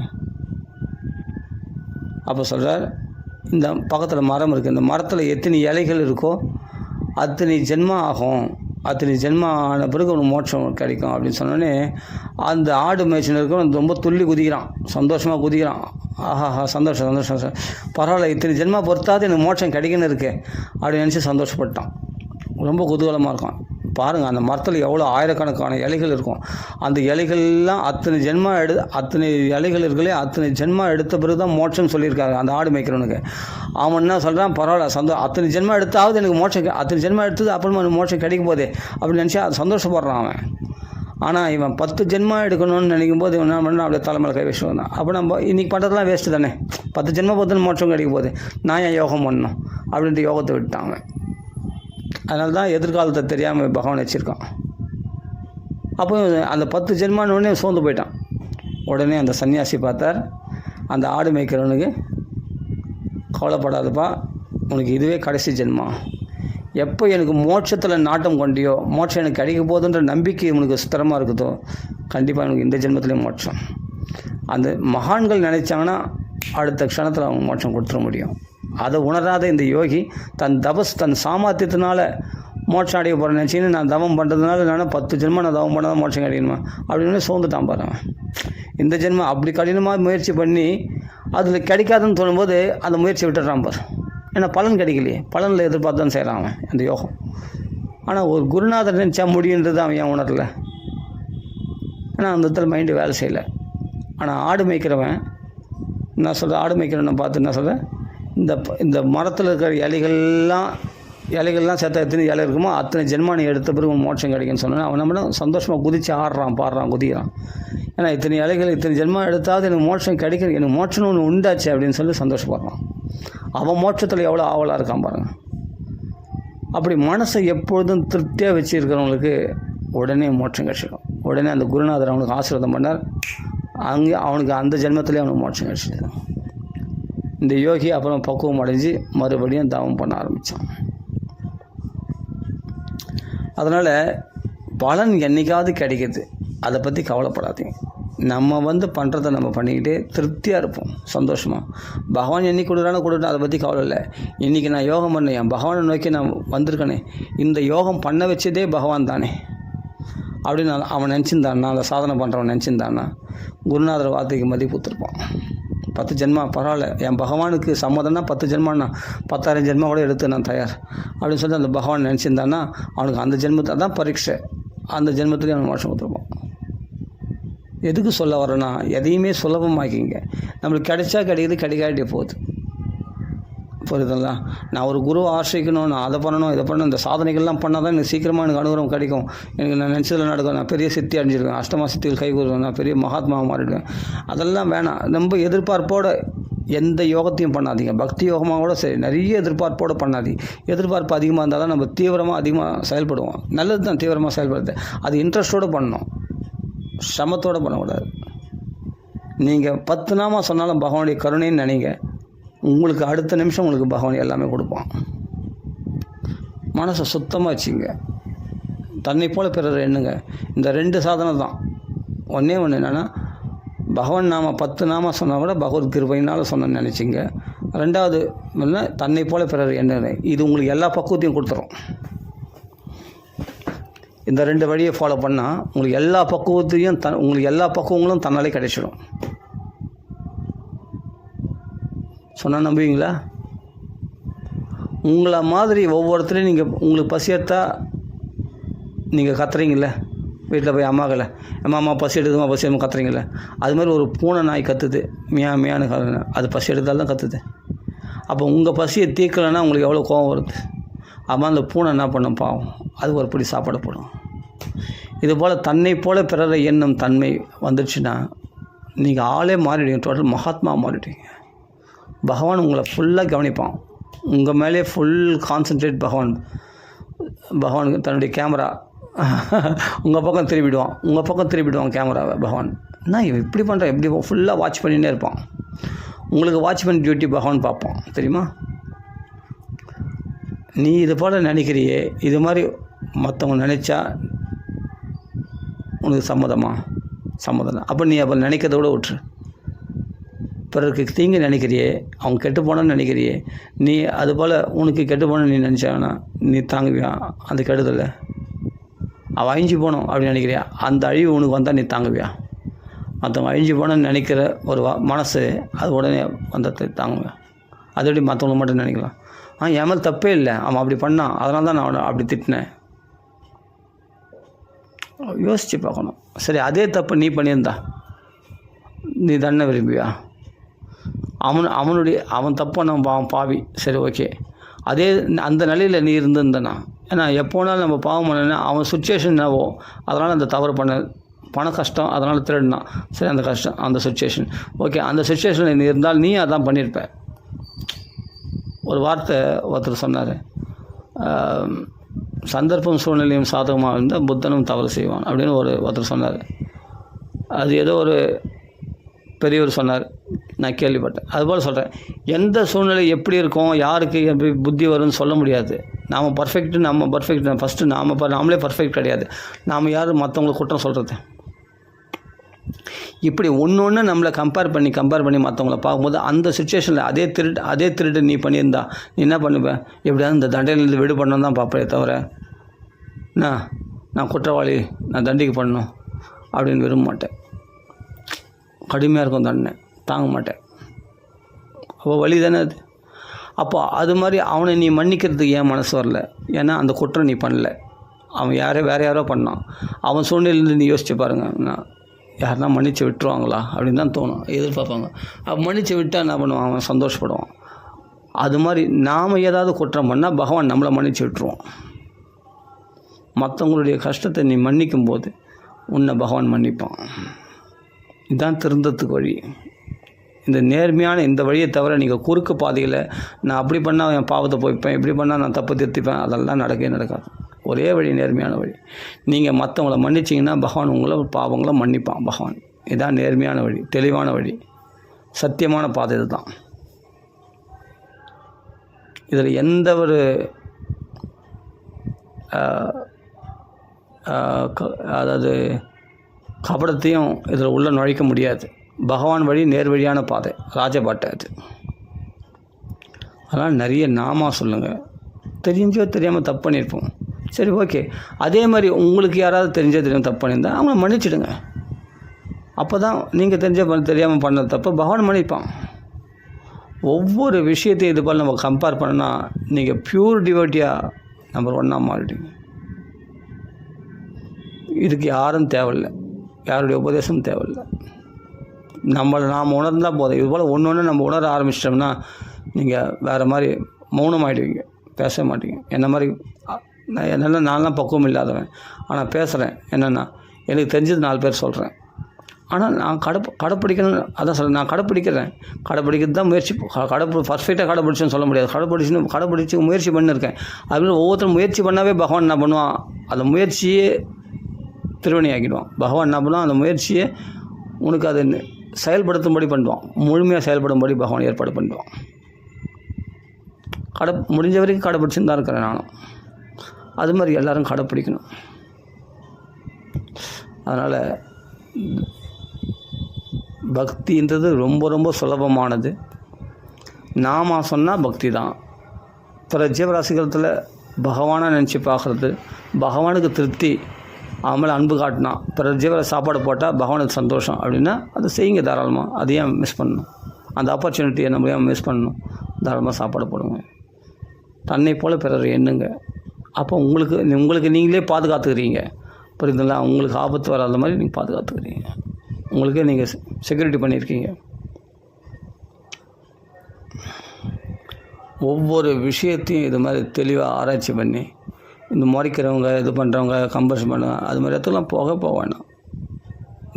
அப்போ சொல்கிறார், இந்த பக்கத்தில் மரம் இருக்குது, இந்த மரத்தில் எத்தனை இலைகள் இருக்கோ அத்தனை ஜென்மா ஆகும் அத்தனை ஜென்மா ஆன பிறகு ஒரு மோட்சம் கிடைக்கும் அப்படின்னு சொன்னோடனே அந்த ஆடு மேய்ச்சினருக்கு ரொம்ப துள்ளி குதிக்கிறான், சந்தோஷமாக குதிக்கிறான். ஆஹாஹா சந்தோஷம் சந்தோஷம், பரவாயில்ல இத்தனை ஜென்மா பொறுத்தாவது எனக்கு மோட்சம் கிடைக்குன்னு இருக்கு அப்படின்னு நினச்சி சந்தோஷப்பட்டான். ரொம்ப குதூகலமாக இருக்கும். பாருங்கள், அந்த மரத்தில் எவ்வளோ ஆயிரக்கணக்கான இலைகள் இருக்கும். அந்த இலைகள்லாம் அத்தனை இலைகள் இருக்குல்லையே, அத்தனை ஜென்மா எடுத்த பிறகு தான் மோட்சம் சொல்லியிருக்காங்க அந்த ஆடு மேய்க்கிறவனுக்கு. அவன் என்ன சொல்கிறான், பரவாயில்ல அத்தனை ஜென்மா எடுத்தாவது எனக்கு மோட்சம், அத்தனை ஜென்மா எடுத்தது அப்புறமா மோட்சம் கிடைக்கும் போதே அப்படின்னு நினச்சி அது சந்தோஷப்படுறான் அவன். ஆனால் இவன் 10 ஜென்மா எடுக்கணும்னு நினைக்கும் போது என்ன பண்ணால் அப்படியே தலைமையில் கை வச்சு வந்தான். அப்போ நம்ம இன்றைக்கி பண்ணுறதுலாம் வேஸ்ட்டு தானே, 10 ஜென்மா பொறுத்து மோட்சம் கிடைக்கும் போது நான் ஏன் யோகம் பண்ணணும் அப்படின்ட்டு யோகத்தை விட்டான் அவன். அதனால தான் எதிர்காலத்தை தெரியாமல் பகவான் வச்சுருக்கான். அப்போ அந்த 10 ஜென்மான்னு உடனே சோர்ந்து போயிட்டான். உடனே அந்த சன்னியாசி பார்த்தார், அந்த ஆடு மேய்க்கிறவனுக்கு, கவலைப்படாதப்பா, உனக்கு இதுவே கடைசி ஜென்மா. எப்போ எனக்கு மோட்சத்தில் நாட்டம் கொண்டியோ, மோட்சம் எனக்கு கிடைக்க போதுன்ற நம்பிக்கை உனக்கு ஸ்திரமாக இருக்குதோ, கண்டிப்பாக எனக்கு இந்த ஜென்மத்திலே மோட்சம். அந்த மகான்கள் நினைச்சாங்கன்னா அடுத்த க்ஷணத்தில் அவங்க மோட்சம் கொடுத்துட முடியும். அதை உணராத இந்த யோகி தன் சாமர்த்தியத்தினால மோட்சம் அடைய போகிறேன் நினச்சின்னு நான் தவம் பண்ணுறதுனால நான் 10 ஜென்மம் நான் தவம் பண்ணால் மோட்சம் கிடைக்கணுமா அப்படின்னு சோர்ந்துட்டான் பாருங்க. இந்த ஜென்மம் அப்படி கடினமாக முயற்சி பண்ணி அதில் கிடைக்காதுன்னு தோணும்போது அந்த முயற்சி விட்டுடுறான் பாரு. ஏன்னா பலன் கிடைக்கலையே, பலனில் எதிர்பார்த்து தான் செய்கிறான் அவன் அந்த யோகம். ஆனால் ஒரு குருநாதர் நினச்சா முடியுன்றது அவன் ஏன் உணரலை? ஏன்னா அந்த இடத்துல மைண்டு வேலை செய்யலை. ஆனால் ஆடு மேய்க்கிறவன் என்ன சொல்கிறேன், ஆடு மேய்க்கிறவனை பார்த்து என்ன சொல்கிறேன், இந்த மரத்தில் இருக்கிற இலைகள்லாம் சேர்த்தா எத்தனை இலை இருக்குமோ அத்தனை ஜென்மானி எடுத்த பிறகு மோட்சம் கிடைக்குன்னு சொன்னேன். அவன் நம்மளும் சந்தோஷமாக குதித்து ஆடுறான், பாடுறான், குதிக்கிறான். ஏன்னா இத்தனை இத்தனை ஜென்மம் எடுத்தாவது எனக்கு மோட்சம் கிடைக்கும், எனக்கு மோட்சம்னு ஒன்று உண்டாச்சு அப்படின்னு சொல்லி சந்தோஷப்படுறான். அவன் மோட்சத்தில் எவ்வளோ ஆவலாக இருக்கான் பாருங்கள். அப்படி மனசை எப்பொழுதும் திருப்தியாக வச்சுருக்கிறவங்களுக்கு உடனே மோட்சம் கிடைச்சிடும். உடனே அந்த குருநாதர் அவனுக்கு ஆசீர்வாதம் பண்ணார். அங்கே அவனுக்கு அந்த ஜென்மத்திலே அவனுக்கு மோட்சம் கிடைச்சிது. இந்த யோகி அப்புறம் பக்குவம் அடைஞ்சு மறுபடியும் தவம் பண்ண ஆரம்பித்தான். அதனால் பலன் என்றைக்காவது கிடைக்கிது, அதை பற்றி கவலைப்படாதீங்க. நம்ம பண்ணுறதை நம்ம பண்ணிக்கிட்டே திருப்தியாக இருப்போம், சந்தோஷமாக. பகவான் என்னைக்கு கொடுக்குறானோ அதை பற்றி கவலை இல்லை. இன்றைக்கி நான் யோகம் பண்ணேன், என் பகவானை நோக்கி நான் வந்திருக்கேனே, இந்த யோகம் பண்ண வச்சதே பகவான் தானே அப்படின்னு அவன் நினச்சிருந்தான்னா, அந்த சாதனை பண்ணுறவன் நினச்சிருந்தான்னா குருநாதர் வார்த்தைக்கு மதிப்பு கொடுத்துருப்பான். 10 ஜென்மா பரவாயில்ல, என் பகவானுக்கு சம்மதம்னா 10 ஜென்மானா 10,000 ஜென்மா கூட எடுத்து நான் தயார் அப்படின்னு சொல்லி அந்த பகவான் நினச்சிருந்தான்னா அவனுக்கு அந்த ஜென்மத்தை தான் பரீட்சை, அந்த ஜென்மத்துலேயும் அவனுக்கு மோட்சம் கொடுத்துருப்பான். எதுக்கு சொல்ல வரேன்னா, எதையுமே சுலபமாக்கிங்க. நம்மளுக்கு கிடைச்சா கிடைக்குது, கிடைக்காட்டே போகுது. புரியுதுங்களா? நான் ஒரு குருவை ஆசிரியக்கணும், நான் அதை பண்ணணும், இதை பண்ணணும், இந்த சாதனைகள்லாம் பண்ணால் தான் எனக்கு சீக்கிரமாக எனக்கு அனுகிரகம் கிடைக்கும், எனக்கு நான் நினச்சதில் நடக்கும், நான் பெரிய சித்தி அடைஞ்சிருக்கேன், அஷ்டமா சித்திகள் கைகூறுவேன், நான் பெரிய மகாத்மாவை மாறிடுவேன். அதெல்லாம் வேணாம். ரொம்ப எதிர்பார்ப்போடு எந்த யோகத்தையும் பண்ணாதீங்க. பக்தி யோகமாக கூட சரி, நிறைய எதிர்பார்ப்போடு பண்ணாதீங்க. எதிர்பார்ப்பு அதிகமாக இருந்தால் தான் நம்ம அதிகமாக செயல்படுவோம். நல்லது தான் தீவிரமாக செயல்படுது, அது இன்ட்ரெஸ்ட்டோடு பண்ணணும், சிரமத்தோடு பண்ணக்கூடாது. நீங்கள் 10 நாமா சொன்னாலும் பகவானுடைய கருணைன்னு நினைங்க, உங்களுக்கு அடுத்த நிமிஷம் உங்களுக்கு பகவான் எல்லாமே கொடுப்பான். மனசை சுத்தமாக வச்சுங்க, தன்னை போல பிறர் எண்ணுங்க. இந்த 2 சாதனை தான். ஒன்று என்னென்னா, பகவான் நாம 10 நாமா சொன்னால் கூட பகவத் கிருபையினால் சொன்னேன்னு நினச்சிங்க. 2வது தன்னை போல பிறர் எண்ணுங்க. இது உங்களுக்கு எல்லா பக்குவத்தையும் கொடுத்துரும். இந்த 2 வழியை ஃபாலோ பண்ணால் உங்களுக்கு எல்லா பக்குவத்தையும் உங்களுக்கு எல்லா பக்குவங்களும் தன்னாலே கிடைச்சிடும். சொன்னால் நம்புவீங்களா? உங்களை மாதிரி ஒவ்வொருத்தரையும் உங்களுக்கு பசி எடுத்தால் நீங்கள் கத்துறீங்கள, வீட்டில் போய் அம்மாக்களை அம்மா பசி எடுக்குமா பசி எடுமா கத்துறீங்கள, அது மாதிரி ஒரு பூனை நாய் கத்துது, மியான்னு அது பசி எடுத்தால் தான் கத்துது. அப்போ உங்கள் பசியை தீர்க்கலைன்னா உங்களுக்கு எவ்வளோ கோபம் வருது. அம்மா அந்த பூனை என்ன பண்ணும் பாவம், அது ஒரு பிடி சாப்பாடு போடும். இதுபோல் தன்னை போல பிறரை எண்ணும் தன்மை வந்துடுச்சுன்னா நீங்கள் ஆளே மாறிடுவீங்க, டோட்டல் மகாத்மா மாறிடுவீங்க. பகவான் உங்களை ஃபுல்லாக கவனிப்பான், உங்கள் மேலே ஃபுல் கான்சன்ட்ரேட். பகவானுக்கு தன்னுடைய கேமரா உங்கள் பக்கம் திருப்பிடுவான் கேமராவை. பகவான் என்ன இப்படி பண்ணுற, எப்படி ஃபுல்லாக வாட்ச் பண்ணிகிட்டே இருப்பான். உங்களுக்கு வாட்ச்மேன் டியூட்டி பகவான் பார்ப்பான், தெரியுமா? நீ இது போல் நினைக்கிறியே, இது மாதிரி மற்றவங்க நினச்சா உனக்கு சம்மதம். அப்போ நீ அப்போ நினைக்கிறத விட விட்டுரு. பிறருக்கு தீங்கு நினைக்கிறியே, அவங்க கெட்டு போனோன்னு நினைக்கிறியே, நீ அதுபோல் உனக்கு கெட்டு போனோன்னு நீ நினச்சாங்கன்னா நீ தாங்குவியா அந்த கெடுதலை? அவள் அழிஞ்சு போகணும் அப்படின்னு நினைக்கிறியா? அந்த அழிவு உனக்கு வந்தால் நீ தாங்குவியா? மற்றவங்க அழிஞ்சு போகணும்னு நினைக்கிற ஒரு மனசு அது உடனே வந்ததை தாங்குவேன். அது எப்படி மற்றவங்க மட்டும் நினைக்கலாம்? என் மேலே தப்பே இல்லை, அவன் அப்படி பண்ணான், அதனால தான் நான் அவனை அப்படி திட்டினேன். யோசித்து பார்க்கணும். சரி, அதே தப்பு நீ பண்ணியிருந்தா நீ தண்டனை விரும்பியா? அவன் தப்பு அவன் பாவி, சரி ஓகே. அதே அந்த நிலையில் நீ இருந்திருந்தனா, ஏன்னா எப்போனாலும் நம்ம பாவம் பண்ணனா அவன் சுச்சுவேஷன் என்னவோ அதனால் அந்த தவறு பண்ண, பண கஷ்டம் அதனால் திருடினான், சரி அந்த கஷ்டம் அந்த சுச்சுவேஷன் ஓகே. அந்த சுச்சுவேஷனில் நீ இருந்தால் நீ அதான் பண்ணியிருப்ப. ஒரு வார்த்தை ஒருத்தர் சொன்னார், சந்தர்ப்பம் சூழ்நிலையும் சாதகமாக இருந்தால் புத்தனும் தவறு செய்வான் அப்படின்னு ஒருத்தர் சொன்னார். அது ஏதோ ஒரு பெரியவர் சொன்னார், நான் கேள்விப்பட்டேன். அதுபோல் சொல்கிறேன், எந்த சூழ்நிலை எப்படி இருக்கும், யாருக்கு எப்படி புத்தி வரும்னு சொல்ல முடியாது. நாம் பர்ஃபெக்ட் ஃபஸ்ட்டு நாமளே பர்ஃபெக்ட் கிடையாது. நாம் யார் மற்றவங்களை குற்றம் சொல்கிறது? இப்படி ஒன்று நம்மளை கம்பேர் பண்ணி மற்றவங்கள பார்க்கும்போது அந்த சுச்சுவேஷனில் அதே திருட்டு நீ பண்ணியிருந்தா நீ என்ன பண்ணுவேன்? எப்படியாவது இந்த தண்டையிலேருந்து விடு பண்ணணும் தான் பார்ப்பே தவிர நான் குற்றவாளி, நான் தண்டிக்க பண்ணணும் அப்படின்னு விரும்ப மாட்டேன். கடுமையாக இருக்கும் தண்டனை, தாங்க மாட்டேன். அப்போ வழி தானே அது. அப்போ அது மாதிரி அவனை நீ மன்னிக்கிறதுக்கு ஏன் மனசு வரல? ஏன்னா அந்த குற்றம் நீ பண்ணல, அவன் வேறு யாரோ பண்ணான். அவன் சூழ்நிலையிலேருந்து நீ யோசிச்சு பாருங்க, யாருன்னா மன்னிச்சு விட்டுருவாங்களா அப்படின்னு தான் தோணும், எதிர்பார்ப்பாங்க. அவன் மன்னிச்சு விட்டால் என்ன பண்ணுவான்? அவன் சந்தோஷப்படுவான். அது மாதிரி நாம் ஏதாவது குற்றம் பண்ணால் பகவான் நம்மளை மன்னிச்சு விட்டுருவான். மற்றவங்களுடைய கஷ்டத்தை நீ மன்னிக்கும் போது உன்னை பகவான் மன்னிப்பான். இதுதான் திருந்தத்துக்கு வழி. இந்த நேர்மையான இந்த வழியை தவிர நீங்கள் குறுக்கு பாதையில் நான் அப்படி பண்ணால் என் பாவத்தை போய்ப்பேன், இப்படி பண்ணால் நான் தப்பு திருத்திப்பேன், அதெல்லாம் நடக்கவே நடக்காது. ஒரே வழி நேர்மையான வழி. நீங்கள் மற்றவங்கள மன்னிச்சிங்கன்னா பகவான் உங்களை பாவங்களை மன்னிப்பான் பகவான். இதுதான் நேர்மையான வழி, தெளிவான வழி, சத்தியமான பாதை. இதுதான். இதில் எந்த ஒரு அதாவது கபடத்தையும் இதில் உள்ள நுழைக்க முடியாது. பகவான் வழி நேர்வழியான பாதை, ராஜபாட்டை அது. அதனால் நிறைய நாமா சொல்லுங்கள். தெரிஞ்சோ தெரியாமல் தப்பு பண்ணியிருப்போம், சரி ஓகே. அதே மாதிரி உங்களுக்கு யாராவது தெரியாமல் தப்பு பண்ணியிருந்தால் அவங்கள மன்னிச்சிடுங்க. அப்போ தான் நீங்கள் தெரியாமல் பண்ண தப்பு பகவான் மன்னிப்பான். ஒவ்வொரு விஷயத்தையும் இது போல் நம்ம கம்பேர் பண்ணால் நீங்கள் பியூர் டிவோட்டியாக நம்பர் 1 மாறிடுங்க. இதுக்கு யாரும் தேவையில்லை, யாருடைய உபதேசமும் தேவையில்லை. நாம் உணர்ந்தால் போதும். இது போல் ஒன்று நம்ம உணர ஆரம்பிச்சிட்டோம்னா நீங்கள் வேறு மாதிரி மௌனமாகிடுவீங்க, பேச மாட்டீங்க. என்ன மாதிரி நான்லாம் பக்குவம் இல்லாதவன், ஆனால் பேசுகிறேன். என்னென்னா எனக்கு தெரிஞ்சது 4 பேர் சொல்கிறேன். ஆனால் நான் கடைப்பிடிக்கணும், அதான் சொல்கிறேன். நான் கடைப்பிடிக்கிறது தான் முயற்சி. பர்ஃபெக்டாக கடைப்பிடிச்சுன்னு சொல்ல முடியாது. கடைப்பிடிச்சு முயற்சி பண்ணியிருக்கேன். அதுமாதிரி ஒவ்வொருத்தரும் முயற்சி பண்ணாவே பகவான் என்ன பண்ணுவான்? அந்த முயற்சியே திருவணியாக்கிடுவான். பகவான் என்ன பண்ணுவான்? அந்த முயற்சியை உனக்கு அதை செயல்படுத்தும்படி பண்ணுவான், முழுமையாக செயல்படும்படி பகவான் ஏற்பாடு பண்ணுவான். முடிஞ்ச வரைக்கும் கடைப்பிடிச்சுன்னு தான் இருக்கிறேன் நானும். அது மாதிரி எல்லோரும் கடைப்பிடிக்கணும். அதனால் பக்தின்றது ரொம்ப ரொம்ப சுலபமானது. நாம சொன்னால் பக்தி தான். பிற ஜீவராசிகளத்தில் பகவானை நினச்சி பார்க்குறது, பகவானுக்கு திருப்தி, அவன் மேலே அன்பு காட்டினா, பிற ஜீவரை சாப்பாடு போட்டால் பகவானுக்கு சந்தோஷம் அப்படின்னா அதை செய்யுங்க தாராளமாக. அதை ஏன் மிஸ் பண்ணணும்? அந்த ஆப்பர்ச்சுனிட்டியை நம்ம ஏன் மிஸ் பண்ணணும்? தாராளமாக சாப்பாடு போடுங்க. தன்னை போல் பிறர் எண்ணுங்க. அப்போ உங்களுக்கு நீங்களே பாதுகாத்துக்கிறீங்க. புரியுதுங்களா? உங்களுக்கு ஆபத்து வராத மாதிரி நீங்கள் பாதுகாத்துக்கிறீங்க. உங்களுக்கே நீங்கள் செக்யூரிட்டி பண்ணியிருக்கீங்க. ஒவ்வொரு விஷயத்தையும் இது மாதிரி தெளிவாக ஆராய்ச்சி பண்ணி இந்த முறைக்கிறவங்க, இது பண்ணுறவங்க, கம்பல்ஷன் பண்ணுவாங்க, அது மாதிரி இடத்துலாம் போக வேண்டாம்.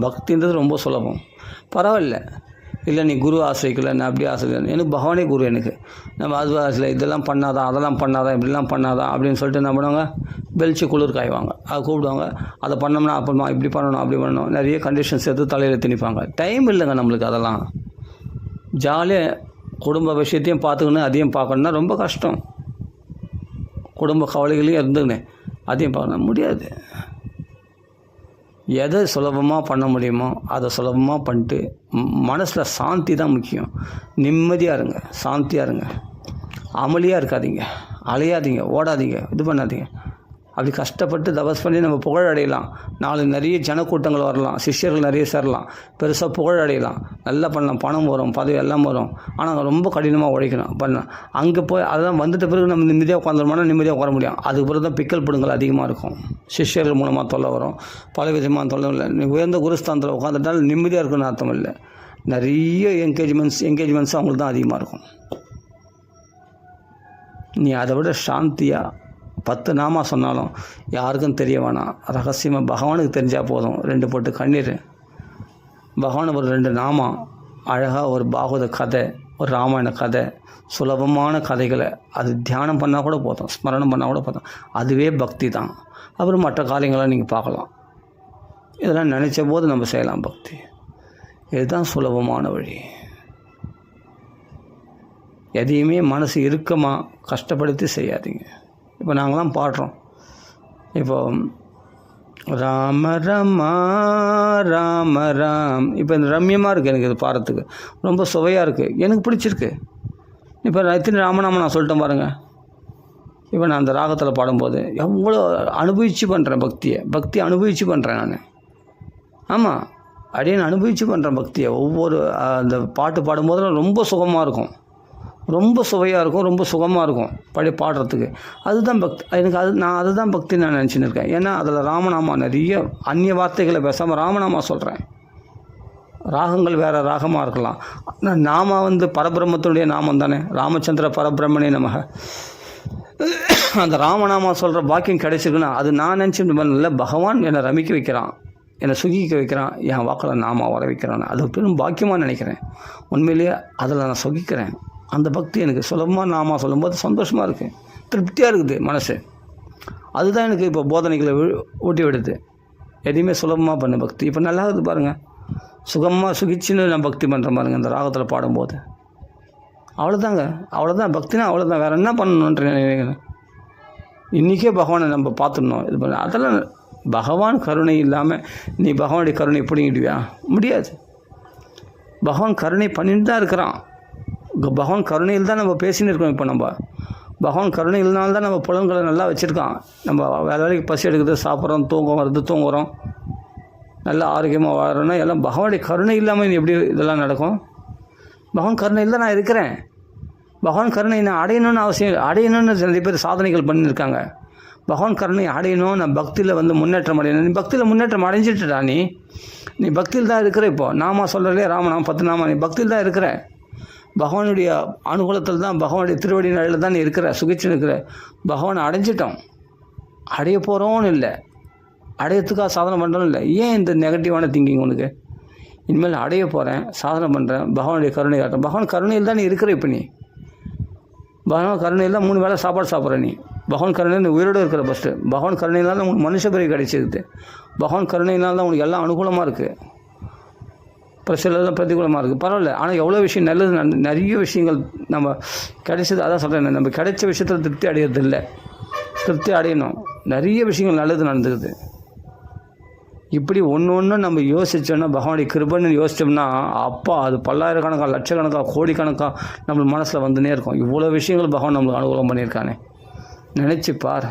பக்தின்றது ரொம்ப சுலபம். பரவாயில்ல, இல்லை நீ குரு ஆசிரியக்கல, நான் அப்படி ஆசிரியர், எனக்கு பகவானே குரு. எனக்கு நம்ம அது ஆசிரியர் இதெல்லாம் பண்ணாதான், அதெல்லாம் பண்ணாதான், இப்படிலாம் பண்ணாதான் அப்படின்னு சொல்லிட்டு என்ன பண்ணுவாங்க? வெளிச்சு குளிர் காய்வாங்க. அதை கூப்பிடுவாங்க. அதை பண்ணோம்னா அப்புறமா இப்படி பண்ணணும், அப்படி பண்ணணும், நிறைய கண்டிஷன்ஸ் எடுத்து தலையில் திணிப்பாங்க. டைம் இல்லைங்க நம்மளுக்கு. அதெல்லாம் ஜாலியாக குடும்ப விஷயத்தையும் பார்த்துக்கணும், அதையும் பார்க்கணுன்னா ரொம்ப கஷ்டம். குடும்ப கவலைகளையும் இருந்துன்னு அதையும் பார்க்கணும் முடியாது. எதை சுலபமாக பண்ண முடியுமோ அதை சுலபமாக பண்ணிட்டு மனசில் சாந்தி தான் முக்கியம். நிம்மதியாக இருங்க, சாந்தியாக இருங்க, அமளியாக இருக்காதீங்க, அலையாதீங்க, ஓடாதீங்க, இது பண்ணாதீங்க. அப்படி கஷ்டப்பட்டு தபஸ் பண்ணி நம்ம புகழ் அடையலாம். நாளைக்கு நிறைய ஜனக்கூட்டங்கள் வரலாம், சிஷ்யர்கள் நிறைய சேரலாம், பெருசாக புகழ் அடையலாம், நல்லா பண்ணலாம், பணம் வரும், பதவி எல்லாம் வரும். ஆனால் ரொம்ப கடினமாக உழைக்கணும் பண்ணலாம். அங்கே போய் அதெல்லாம் வந்துட்ட பிறகு நம்ம நிம்மதியாக உட்காந்துருமோனா நிம்மதியாக உட்கார முடியும். அதுக்கு பிறகு தான் பிக்கல் பிடுங்கள் அதிகமாக இருக்கும். சிஷ்யர்கள் மூலமாக தொல்லை வரும், பல விதமான தொல்லை இல்லை. நீ உயர்ந்த குருஸ்தானத்தில் உட்காந்துட்டால் நிம்மதியாக இருக்குன்னு அர்த்தம் இல்லை. நிறைய என்கேஜ்மெண்ட்ஸ் அவங்களுக்கு தான் அதிகமாக இருக்கும். நீ அதை விட சாந்தியாக 10 நாமா சொன்னாலும் யாருக்கும் தெரிய வேணாம், ரகசியமாக பகவானுக்கு தெரிஞ்சால் போதும். 2 பொட்டு கண்ணீர், பகவான் ஒரு 2 நாமா, அழகாக ஒரு பாகவத கதை, ஒரு ராமாயண கதை, சுலபமான கதைகளை அது தியானம் பண்ணால் கூட போதும், ஸ்மரணம் பண்ணால் கூட போதும். அதுவே பக்தி தான். அப்புறம் மற்ற காரியங்களை நீங்கள் பார்க்கலாம். இதெல்லாம் நினச்ச போது நம்ம செய்யலாம் பக்தி. இதுதான் சுலபமான வழி. எதையுமே மனசு இறுக்கமாக கஷ்டப்படுத்தி செய்யாதீங்க. இப்போ நாங்களாம் பாடுறோம். இப்போ ராம ரமா ராம ராம், இப்போ இந்த ரம்யமாக இருக்குது எனக்கு இது பாடுறதுக்கு, ரொம்ப சுவையாக இருக்குது, எனக்கு பிடிச்சிருக்கு. இப்போ எத்தனை ராமநாம நான் சொல்லிட்டேன் பாருங்கள். இப்போ நான் அந்த ராகத்தில் பாடும்போது எவ்வளோ அனுபவித்து பண்ணுறேன் பக்தி அனுபவித்து பண்ணுறேன் நான். ஆமாம், அப்படியே நான் அனுபவித்து பண்ணுறேன் பக்தியை. ஒவ்வொரு அந்த பாட்டு பாடும்போதெல்லாம் ரொம்ப சுகமாக இருக்கும், ரொம்ப சுவையாக இருக்கும், ரொம்ப சுகமாக இருக்கும் பாடுறதுக்கு. அதுதான் பக்தி எனக்கு. நான் அதுதான் பக்தி நான் நினச்சின்னு இருக்கேன். ஏன்னா அதில் ராமநாமா நிறைய அந்நிய வார்த்தைகளை பேசாமல் ராமநாமா சொல்கிறேன். ராகங்கள் வேறு ராகமாக இருக்கலாம், ஆனால் நாம பரபிரம்மத்தினுடைய நாமம் தானே. ராமச்சந்திர பரபிரம்மனே நமக. அந்த ராமநாமா சொல்கிற பாக்கியம் கிடைச்சிருக்குன்னா அது நான் நினச்சிட்டு பண்ணல, பகவான் என்னை ரமிக்க வைக்கிறான், என்னை சுகிக்க வைக்கிறான், என் வாக்கில் நாமா வர வைக்கிறான். அது பெரும் பாக்கியமாக நினைக்கிறேன். உண்மையிலேயே அதில் நான் சுகிக்கிறேன். அந்த பக்தி எனக்கு சுலபமாக நாமா சொல்லும்போது சந்தோஷமாக இருக்குது, திருப்தியாக இருக்குது மனசு. அதுதான் எனக்கு இப்போ போதனைகளை ஊட்டி விடுது. எதையுமே சுலபமாக பண்ண பக்தி இப்போ நல்லா இருக்குது பாருங்கள். சுகமாக சுகிச்சுன்னு நான் பக்தி பண்ணுறேன் பாருங்கள் இந்த ராகத்தில் பாடும்போது. அவ்வளோதான் பக்தினா அவ்வளோதான். வேறு என்ன பண்ணணுன்ற இன்றைக்கே பகவானை நம்ம பார்த்துடணும். இது பண்ண அதெல்லாம் பகவான் கருணை இல்லாமல் நீ பகவானுடைய கருணை பிடிங்கிடுவியா? முடியாது. பகவான் கருணை பண்ணிட்டு தான் இருக்கிறான். பகவான் கருணையில் தான் நம்ம பேசின்னு இருக்கோம். இப்போ நம்ம பகவான் கருணை இல்லைனால்தான் நம்ம புலன்களை நல்லா வச்சுருக்கான். நம்ம வேலைக்கு பசி எடுக்குது, சாப்பிட்றோம், தூங்குறோம், நல்லா ஆரோக்கியமாக வாழறோன்னா எல்லாம் பகவானுடைய கருணை இல்லாமல் எப்படி இதெல்லாம் நடக்கும்? பகவான் கருணையில் தான் நான் இருக்கிறேன். பகவான் கருணை நான் அடையணும்னு நிறைய பேர் சாதனைகள் பண்ணியிருக்காங்க. பகவான் கருணை அடையணும், நான் பக்தியில் முன்னேற்றம் அடையணும். நீ பக்தியில் முன்னேற்றம் அடைஞ்சிட்டுடா. நீ பக்தியில் தான் இருக்கிற. இப்போ நாமா சொல்கிறே ராமநாமம் 10 நாமா, நீ பக்தியில் தான் இருக்கிற. பகவானுடைய அனுகூலத்தில் தான், பகவானுடைய திருவடி நிலையில் தான் நீ இருக்கிற, சுகிச்சு இருக்கிற. பகவானை அடைஞ்சிட்டோம், அடைய போகிறோன்னு இல்லை, அடையத்துக்காக சாதனை பண்ணுறோன்னு இல்லை. ஏன் இந்த நெகட்டிவான திங்கிங் உனக்கு? இனிமேல் அடைய போகிறேன், சாதனை பண்ணுறேன், பகவானுடைய கருணை காட்டுறேன். பகவான் கருணையில் தான் நீ இருக்கிற. இப்போ நீ பகவான் கருணையில் தான் 3 வேளை சாப்பாடு சாப்பிட்ற. நீ பகவான் கருணையில் நீ உயிரோடு இருக்கிற. ஃபஸ்ட்டு பகவான் கருணையினால் தான் உனக்கு மனுஷ பிறகு கிடைச்சிருக்குது. பகவான் கருணையினால் தான் உனக்கு எல்லாம் அனுகூலமாக இருக்குது. சிலதெல்லாம் பிரதிகூலமாக இருக்குது, பரவாயில்ல. ஆனால் எவ்வளோ விஷயம் நல்லது நிறைய விஷயங்கள் நம்ம கிடைச்சது. அதான் சொல்கிறேன், நம்ம கிடைச்ச விஷயத்தில் திருப்தி அடையிறதில்லை, திருப்தி அடையணும். நிறைய விஷயங்கள் நல்லது நடந்துக்குது. இப்படி ஒன்று நம்ம யோசித்தோன்னா, பகவானுடைய கிருபைன்னு யோசித்தோம்னா, அப்பா அது பல்லாயிரக்கணக்காக, லட்சக்கணக்காக, கோடிக்கணக்காக நம்ம மனசில் வந்துனே இருக்கும். இவ்வளோ விஷயங்கள் பகவான் நம்மளுக்கு அனுகூலம் பண்ணியிருக்கானே, நினச்சி பார்.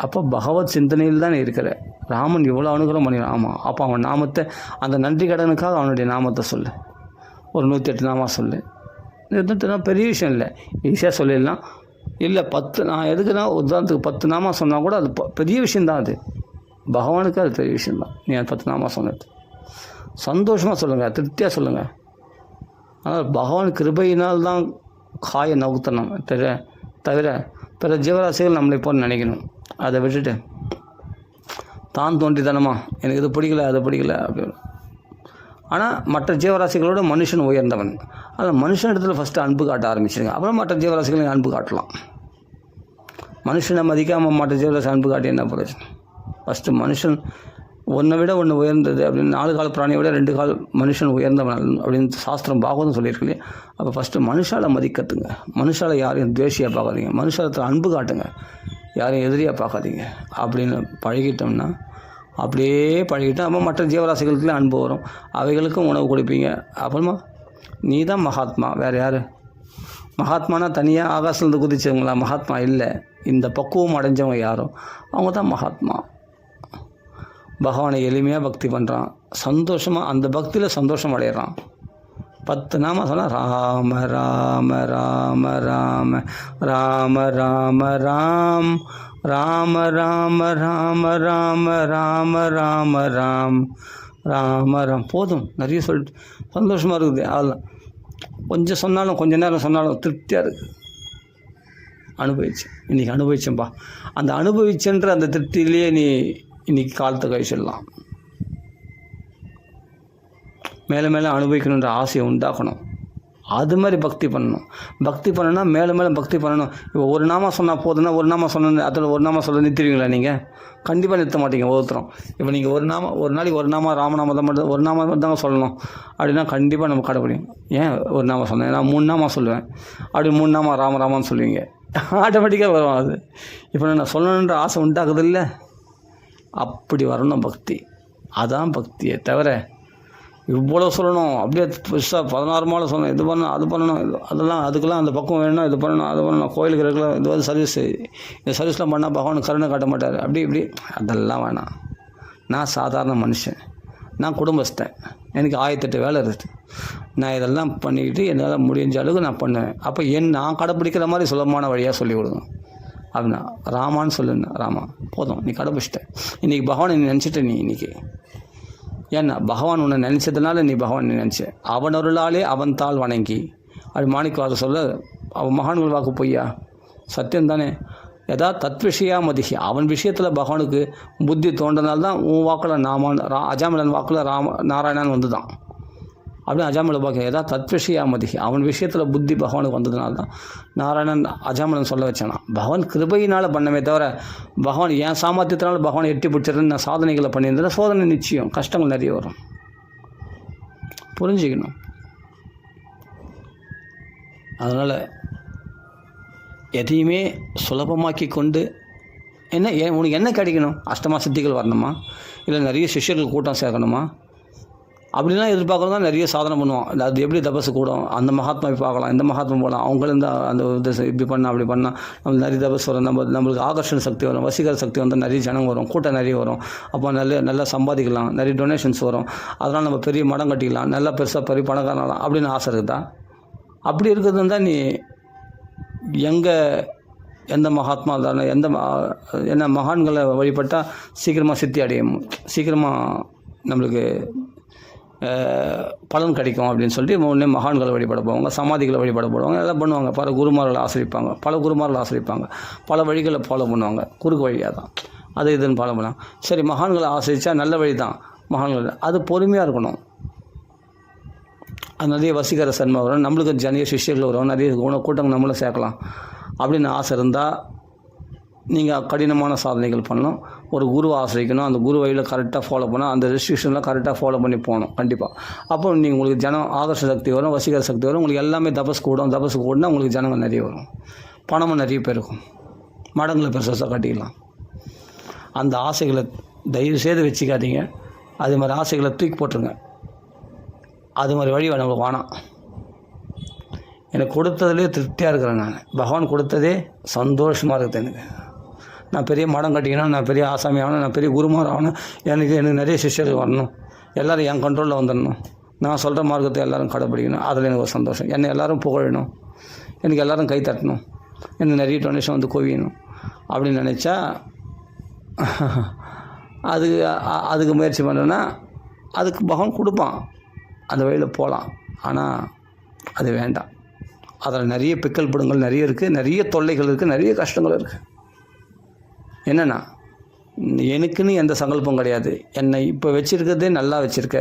அப்போ பகவத் சிந்தனையில் தான் இருக்கிற. ராமன் இவ்வளோ அனுகிரகம் பண்ணிடுறான். ஆமாம், அப்போ அவன் நாமத்தை, அந்த நன்றி கடனுக்காக அவனுடைய நாமத்தை சொல்லு. ஒரு 108 நாமா சொல்லு. இது பெரிய விஷயம் இல்லை, ஈஸியாக சொல்லிடலாம். இல்லை 10, நான் எதுக்குன்னா உதாரணத்துக்கு 10 நாமா சொன்னால் கூட அது பெரிய விஷயந்தான். அது பகவானுக்கு அது பெரிய விஷயந்தான். நீ 10 நாமா சொன்னது சந்தோஷமாக சொல்லுங்கள், திருப்தியாக சொல்லுங்கள். ஆனால் பகவான் கிருபையினால் தான் காயை நவுத்தணும் தவிர பிற ஜீவராசிகள் நம்மளை போல் நினைக்கணும். அதை விட்டுட்டு தான் தோன்றித்தனமா எனக்கு இது பிடிக்கல, அது பிடிக்கல அப்படின்னு. ஆனால் மற்ற ஜீவராசிகளோட மனுஷன் உயர்ந்தவன். அதில் மனுஷன் இடத்துல ஃபஸ்ட்டு அன்பு காட்ட ஆரம்பிச்சிருங்க, அப்புறம் மற்ற ஜீவராசிகளுக்கு அன்பு காட்டலாம். மனுஷனை மதிக்காமல் மற்ற ஜீவராசி அன்பு காட்டி என்ன பிரச்சனை? ஃபஸ்ட்டு மனுஷன் ஒன்றை விட ஒன்று உயர்ந்தது அப்படின்னு, 4 கால் பிராணியை விட 2 கால் மனுஷன் உயர்ந்தவன் அப்படின்னு சாஸ்திரம் பாகவதம் சொல்லியிருக்கலையே. அப்போ ஃபஸ்ட்டு மனுஷால மதிக்கத்துங்க. மனுஷால யாரையும் துவேஷியாக பார்க்காதீங்க, மனுஷாலத்தில் அன்பு காட்டுங்க, யாரையும் எதிரியாக பார்க்காதீங்க. அப்படின்னு பழகிட்டோம்னா, அப்படியே பழகிட்டோம். அப்போ மற்ற ஜீவராசிகளுக்குலாம் அன்பு வரும், அவைகளுக்கும் உணவு கொடுப்பீங்க. அப்புறமா நீ தான் மகாத்மா, வேறு யார்? மகாத்மானா தனியாக ஆகாசத்துலேருந்து குதிச்சவங்களா? மகாத்மா இல்லை. இந்த பக்குவம் அடைஞ்சவங்க யாரோ அவங்க தான் மகாத்மா. பகவானை எளிமையாக பக்தி பண்ணுறான், சந்தோஷமாக அந்த பக்தியில் சந்தோஷம் அடையிறான். 10 நாம சொன்னால் ராம ராம ராம ராம ராம ராம ராம் ராம ராம ராம ராம ராம ராம ராம் ராம ராம் போதும். நிறைய சொல்லிட்டு சந்தோஷமாக இருக்குது. அதெல்லாம் கொஞ்சம் சொன்னாலும் கொஞ்ச நேரம் சொன்னாலும் திருப்தியாக இருக்குது. அனுபவிச்சேன், இன்றைக்கி அனுபவிச்சேன்ப்பா. அந்த அனுபவிச்சன்ற அந்த திருப்தியிலேயே நீ இன்றைக்கி காலத்தை கழிச்சிடலாம். மேலே மேலே அனுபவிக்கணுன்ற ஆசையை உண்டாக்கணும். அது மாதிரி பக்தி பண்ணணும். பக்தி பண்ணணும்னா மேலே மேலே பக்தி பண்ணணும். இப்போ ஒரு நாமா சொன்னால் போதுன்னா ஒரு நாமா சொன்ன அதில் ஒரு நாமா சொல்ல நிறுத்திடுவீங்களா? நீங்கள் கண்டிப்பாக நிறுத்த மாட்டீங்க ஒருத்தரும். இப்போ நீங்கள் ஒரு நாளைக்கு ஒரு நாமா ராமநாம தான் மட்டும் ஒரு நாம தாங்க சொல்லணும் அப்படின்னா கண்டிப்பாக நம்ம கடைப்பிடிக்கும். ஏன் ஒரு நாமா சொன்னேன்? நான் 3 நாமா சொல்லுவேன். அப்படி 3 நாமா ராமராமான்னு சொல்லுவீங்க, ஆட்டோமேட்டிக்காக வரும். அது இப்போ நான் சொல்லணுன்ற ஆசை உண்டாக்குது இல்லை? அப்படி வரணும் பக்தி. அதான் பக்தியை தவிர இவ்வளோ சொல்லணும், அப்படியே பெருசாக 16 மாலை சொல்லணும், இது பண்ணணும் அது பண்ணணும், அதெல்லாம் அதுக்கெல்லாம் அந்த பக்கம் வேணும், இது பண்ணணும் அது பண்ணணும், கோயிலுக்கு இருக்கலாம், இது வந்து சர்வீஸ், இந்த சர்வீஸ்லாம் பண்ணால் பகவான் கருணை காட்ட மாட்டார், அப்படி இப்படி அதெல்லாம் வேணாம். நான் சாதாரண மனுஷன், நான் குடும்பஸ்தன், எனக்கு 1008 வேலை இருக்குது. நான் இதெல்லாம் பண்ணிக்கிட்டு என்னால் முடிஞ்ச அளவுக்கு நான் பண்ணுவேன். அப்போ நான் கடைப்பிடிக்கிற மாதிரி சுலபமான வழியாக சொல்லிக் கொடுங்க. அப்படின்னா ராமான்னு சொல்லுங்க. ராமா போதும், நீ கடைப்பிடிச்சிட்ட. இன்றைக்கி பகவான் நீ நினச்சிட்ட. நீ இன்றைக்கி ஏன்னா பகவான் உன்னை நினச்சதுனால நீ பகவான் நீ நினச்ச. அவன் அருளாலே அவன் தாள் வணங்கி அப்படி மாணிக்கவாத சொல்ல, அவன் மகான்கள் வாக்கு பொய்யா? சத்தியம் தானே. எதா தத்விஷயா மதிகி, அவன் விஷயத்தில் பகவானுக்கு புத்தி தோன்றனால்தான் உன் வாக்கில் அஜாமிலன் வாக்கில் நாராயணன் வந்து தான். அப்படின்னு அஜாமில பார்க்க எதா தத்விஷயா மதிகி, அவன் விஷயத்தில் புத்தி பகவானுக்கு வந்ததுனால தான் நாராயணன் அஜாமிலன் சொல்ல வச்சானா. பகவான் கிருபையினால் பண்ணமே தவிர பகவான் என் சாமர்த்தியத்தினால பகவான் எட்டி பிடிச்சிருன்னு நான் சாதனைகளை பண்ணியிருந்தேன். சோதனை நிச்சயம், கஷ்டங்கள் நிறைய வரும், புரிஞ்சுக்கணும். அதனால் எதையுமே சுலபமாக்கி கொண்டு உனக்கு என்ன கிடைக்கணும்? அஷ்டமா சித்திகள் வரணுமா? இல்லை நிறைய சிஷ்யர்கள் கூட்டம் சேர்க்கணுமா? அப்படிலாம் எதிர்பார்க்கணும் தான் நிறைய சாதனை பண்ணுவோம். அது எப்படி தபசு கூடும், அந்த மகாத்மாவை பார்க்கலாம், இந்த மகாத்மா போகலாம், அவங்களும் தான் அந்த இப்படி பண்ணால் அப்படி பண்ணால் நம்மளுக்கு நிறைய தபசு வரும், நம்மளுக்கு ஆகர்ஷண சக்தி வரும், வசீகர சக்தி வந்தால் நிறைய ஜனம் வரும், கூட்டம் நிறைய வரும். அப்போ நல்லா சம்பாதிக்கலாம், நிறைய டொனேஷன்ஸ் வரும். அதனால் நம்ம பெரிய மடம் கட்டிக்கலாம், நல்லா பெருசாக பெரிய பணக்காரனாகலாம் அப்படின்னு ஆசை இருக்குதா? அப்படி இருக்கிறது தான் நீ எந்த மகாத்மா தானே என்ன மகான்களை வழிபட்டால் சீக்கிரமாக சித்தி அடையும், சீக்கிரமாக நம்மளுக்கு பலன் கிடைக்கும் அப்படின்னு சொல்லிட்டு உடனே மகான்களை வழிபட போவாங்க, சமாதிகளை வழிபட போடுவாங்க, எல்லாம் பண்ணுவாங்க. பல குருமார்களை ஆசிரிப்பாங்க, பல வழிகளை ஃபாலோ பண்ணுவாங்க. குறுக்கு வழியாக தான் அது இதுன்னு ஃபாலோ பண்ணலாம். சரி, மகான்களை ஆசிரித்தா நல்ல வழி தான். மகான்கள் அது பொறுமையாக இருக்கணும். அது நிறைய வசீகர சன்மை வரும், நம்மளுக்கு நிறைய சிஷ்யர்கள் வரும், நிறைய கூட்டங்கள் நம்மளும் சேர்க்கலாம் அப்படின்னு ஆசை இருந்தால் நீங்கள் கடினமான சாதனைகள் பண்ணணும். ஒரு குருவை ஆசிரிக்கணும், அந்த குரு வழியில் கரெக்டாக ஃபாலோ பண்ணணும், அந்த ரெஸ்ட்ரிக்ஷன்லாம் கரெக்டாக ஃபாலோ பண்ணி போகணும் கண்டிப்பாக. அப்போ நீங்கள் உங்களுக்கு ஆகர்ஷ சக்தி வரும், வசீகர சக்தி வரும், உங்களுக்கு எல்லாமே தபஸ் கூடனா உங்களுக்கு ஜனங்கள் நிறைய வரும், பணமும் நிறைய பேர் இருக்கும், மடங்களை பெருசாக கட்டிக்கலாம். அந்த ஆசைகளை தயவு செய்து வச்சுக்காதீங்க. அது மாதிரி ஆசைகளை தூக்கி போட்டுருங்க. அது மாதிரி வழி நம்மளுக்கு வேணாம். எனக்கு கொடுத்ததுலேயே திருப்தியாக இருக்கிறேன். நான் பகவான் கொடுத்ததே சந்தோஷமாக இருக்குது. எனக்கு நான் பெரிய மடம் கட்டிக்கணும், நான் பெரிய ஆசாமி ஆகணும், நான் பெரிய குருமார் ஆகணும், எனக்கு நிறைய சிஷ்யர்கள் வரணும், எல்லோரும் என் கண்ட்ரோலில் வந்துடணும், நான் சொல்கிற மார்க்கத்தை எல்லோரும் கடைப்பிடிக்கணும், அதில் எனக்கு ஒரு சந்தோஷம். என்னை எல்லோரும் புகழணும், எனக்கு எல்லோரும் கை தட்டணும், எனக்கு நிறைய டொனேஷன் வந்து குவியணும் அப்படின்னு நினச்சா அதுக்கு முயற்சி பண்ணுறேன்னா அதுக்கு பகவான் கொடுப்பான், அந்த வழியில் போகலாம். ஆனால் அது வேண்டாம். அதில் நிறைய பிக்கல் பிடுங்கள் நிறைய இருக்குது, நிறைய தொல்லைகள் இருக்குது, நிறைய கஷ்டங்கள் இருக்குது. என்னென்னா எனக்குன்னு எந்த சங்கல்பம் கிடையாது. என்னை இப்போ வச்சுருக்கிறதே நல்லா வச்சுருக்க,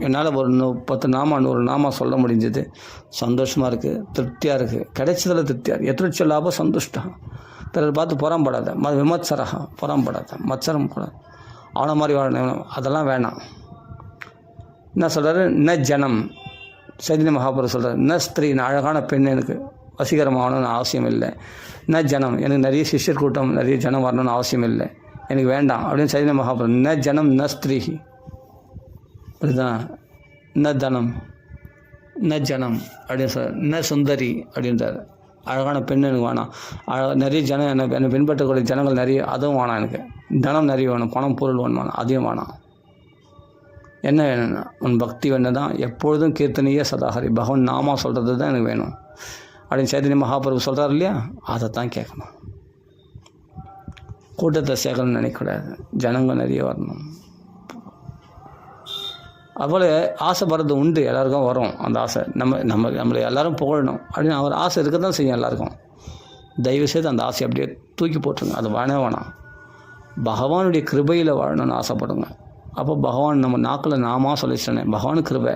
என்னால் ஒரு 10 நாமா 100 நாமா சொல்ல முடிஞ்சது. சந்தோஷமாக இருக்குது, திருப்தியாக இருக்குது, கிடைச்சதில் திருப்தியாக இருக்குது. எத்திரட்ச லாபம் சந்துஷ்டா. பிறர் பார்த்து புறம்படாத, விமத்சரகா, புறம்படாத, மத்சரம் கூடாது, அவனை மாதிரி வாழணும், அதெல்லாம் வேணாம். என்ன சொல்கிறாரு? ந ஜனம், சைதன்ய மகாபுருஷர் சொல்கிறார், ந ஸ்திரீ, அழகான பெண் எனக்கு வசீகரமாகணும்னு அவசியம் இல்லை. ந ஜனம், எனக்கு நிறைய சிஷ்யர் கூட்டம் நிறைய ஜனம் வரணும்னு அவசியம் இல்லை, எனக்கு வேண்டாம் அப்படின்னு சைதன்ய மகாபுருஷர். ந ஜனம் ந ஸ்திரீ, புரியுதா? ந தனம், ந ஜனம் அப்படின்னு சொல்கிறார், ந சுந்தரி அப்படின்றார். அழகான பெண் எனக்கு வேணாம், நிறைய ஜனம் என்னை பின்பற்றக்கூடிய ஜனங்கள் நிறைய, அதுவும் வேணாம். எனக்கு தனம் நிறைய வேணும், பணம் பொருள் வேணும், அதையும் வேணாம். என்ன வேணும்னா உன் பக்தி வேணும் தான், எப்பொழுதும் கீர்த்தனையே சதாஹரி, பகவான் நாமா சொல்கிறது தான் எனக்கு வேணும் அப்படின்னு சைதன்ய மகாபிரபு சொல்கிறார் இல்லையா, அதை தான் கேட்கணும். கூட்டத்தை சேர்க்கணும்னு நினைக்கக்கூடாது, ஜனங்கள் நிறைய வரணும். அதுபோல் ஆசைப்படுறது உண்டு, எல்லாருக்கும் வரும் அந்த ஆசை. நம்மளை எல்லோரும் புகழணும் அப்படின்னு அவர் ஆசை இருக்க தான் செய்யும் எல்லாருக்கும். தயவுசெய்து அந்த ஆசையை அப்படியே தூக்கி போட்டுருங்க, அது வேணாம். பகவானுடைய கிருபையில் வாழணும்னு ஆசைப்படுங்க. அப்போ பகவான் நம்ம நாக்கில் நாமா சொல்லிச்சிட்டேனே, பகவான் கிருபை,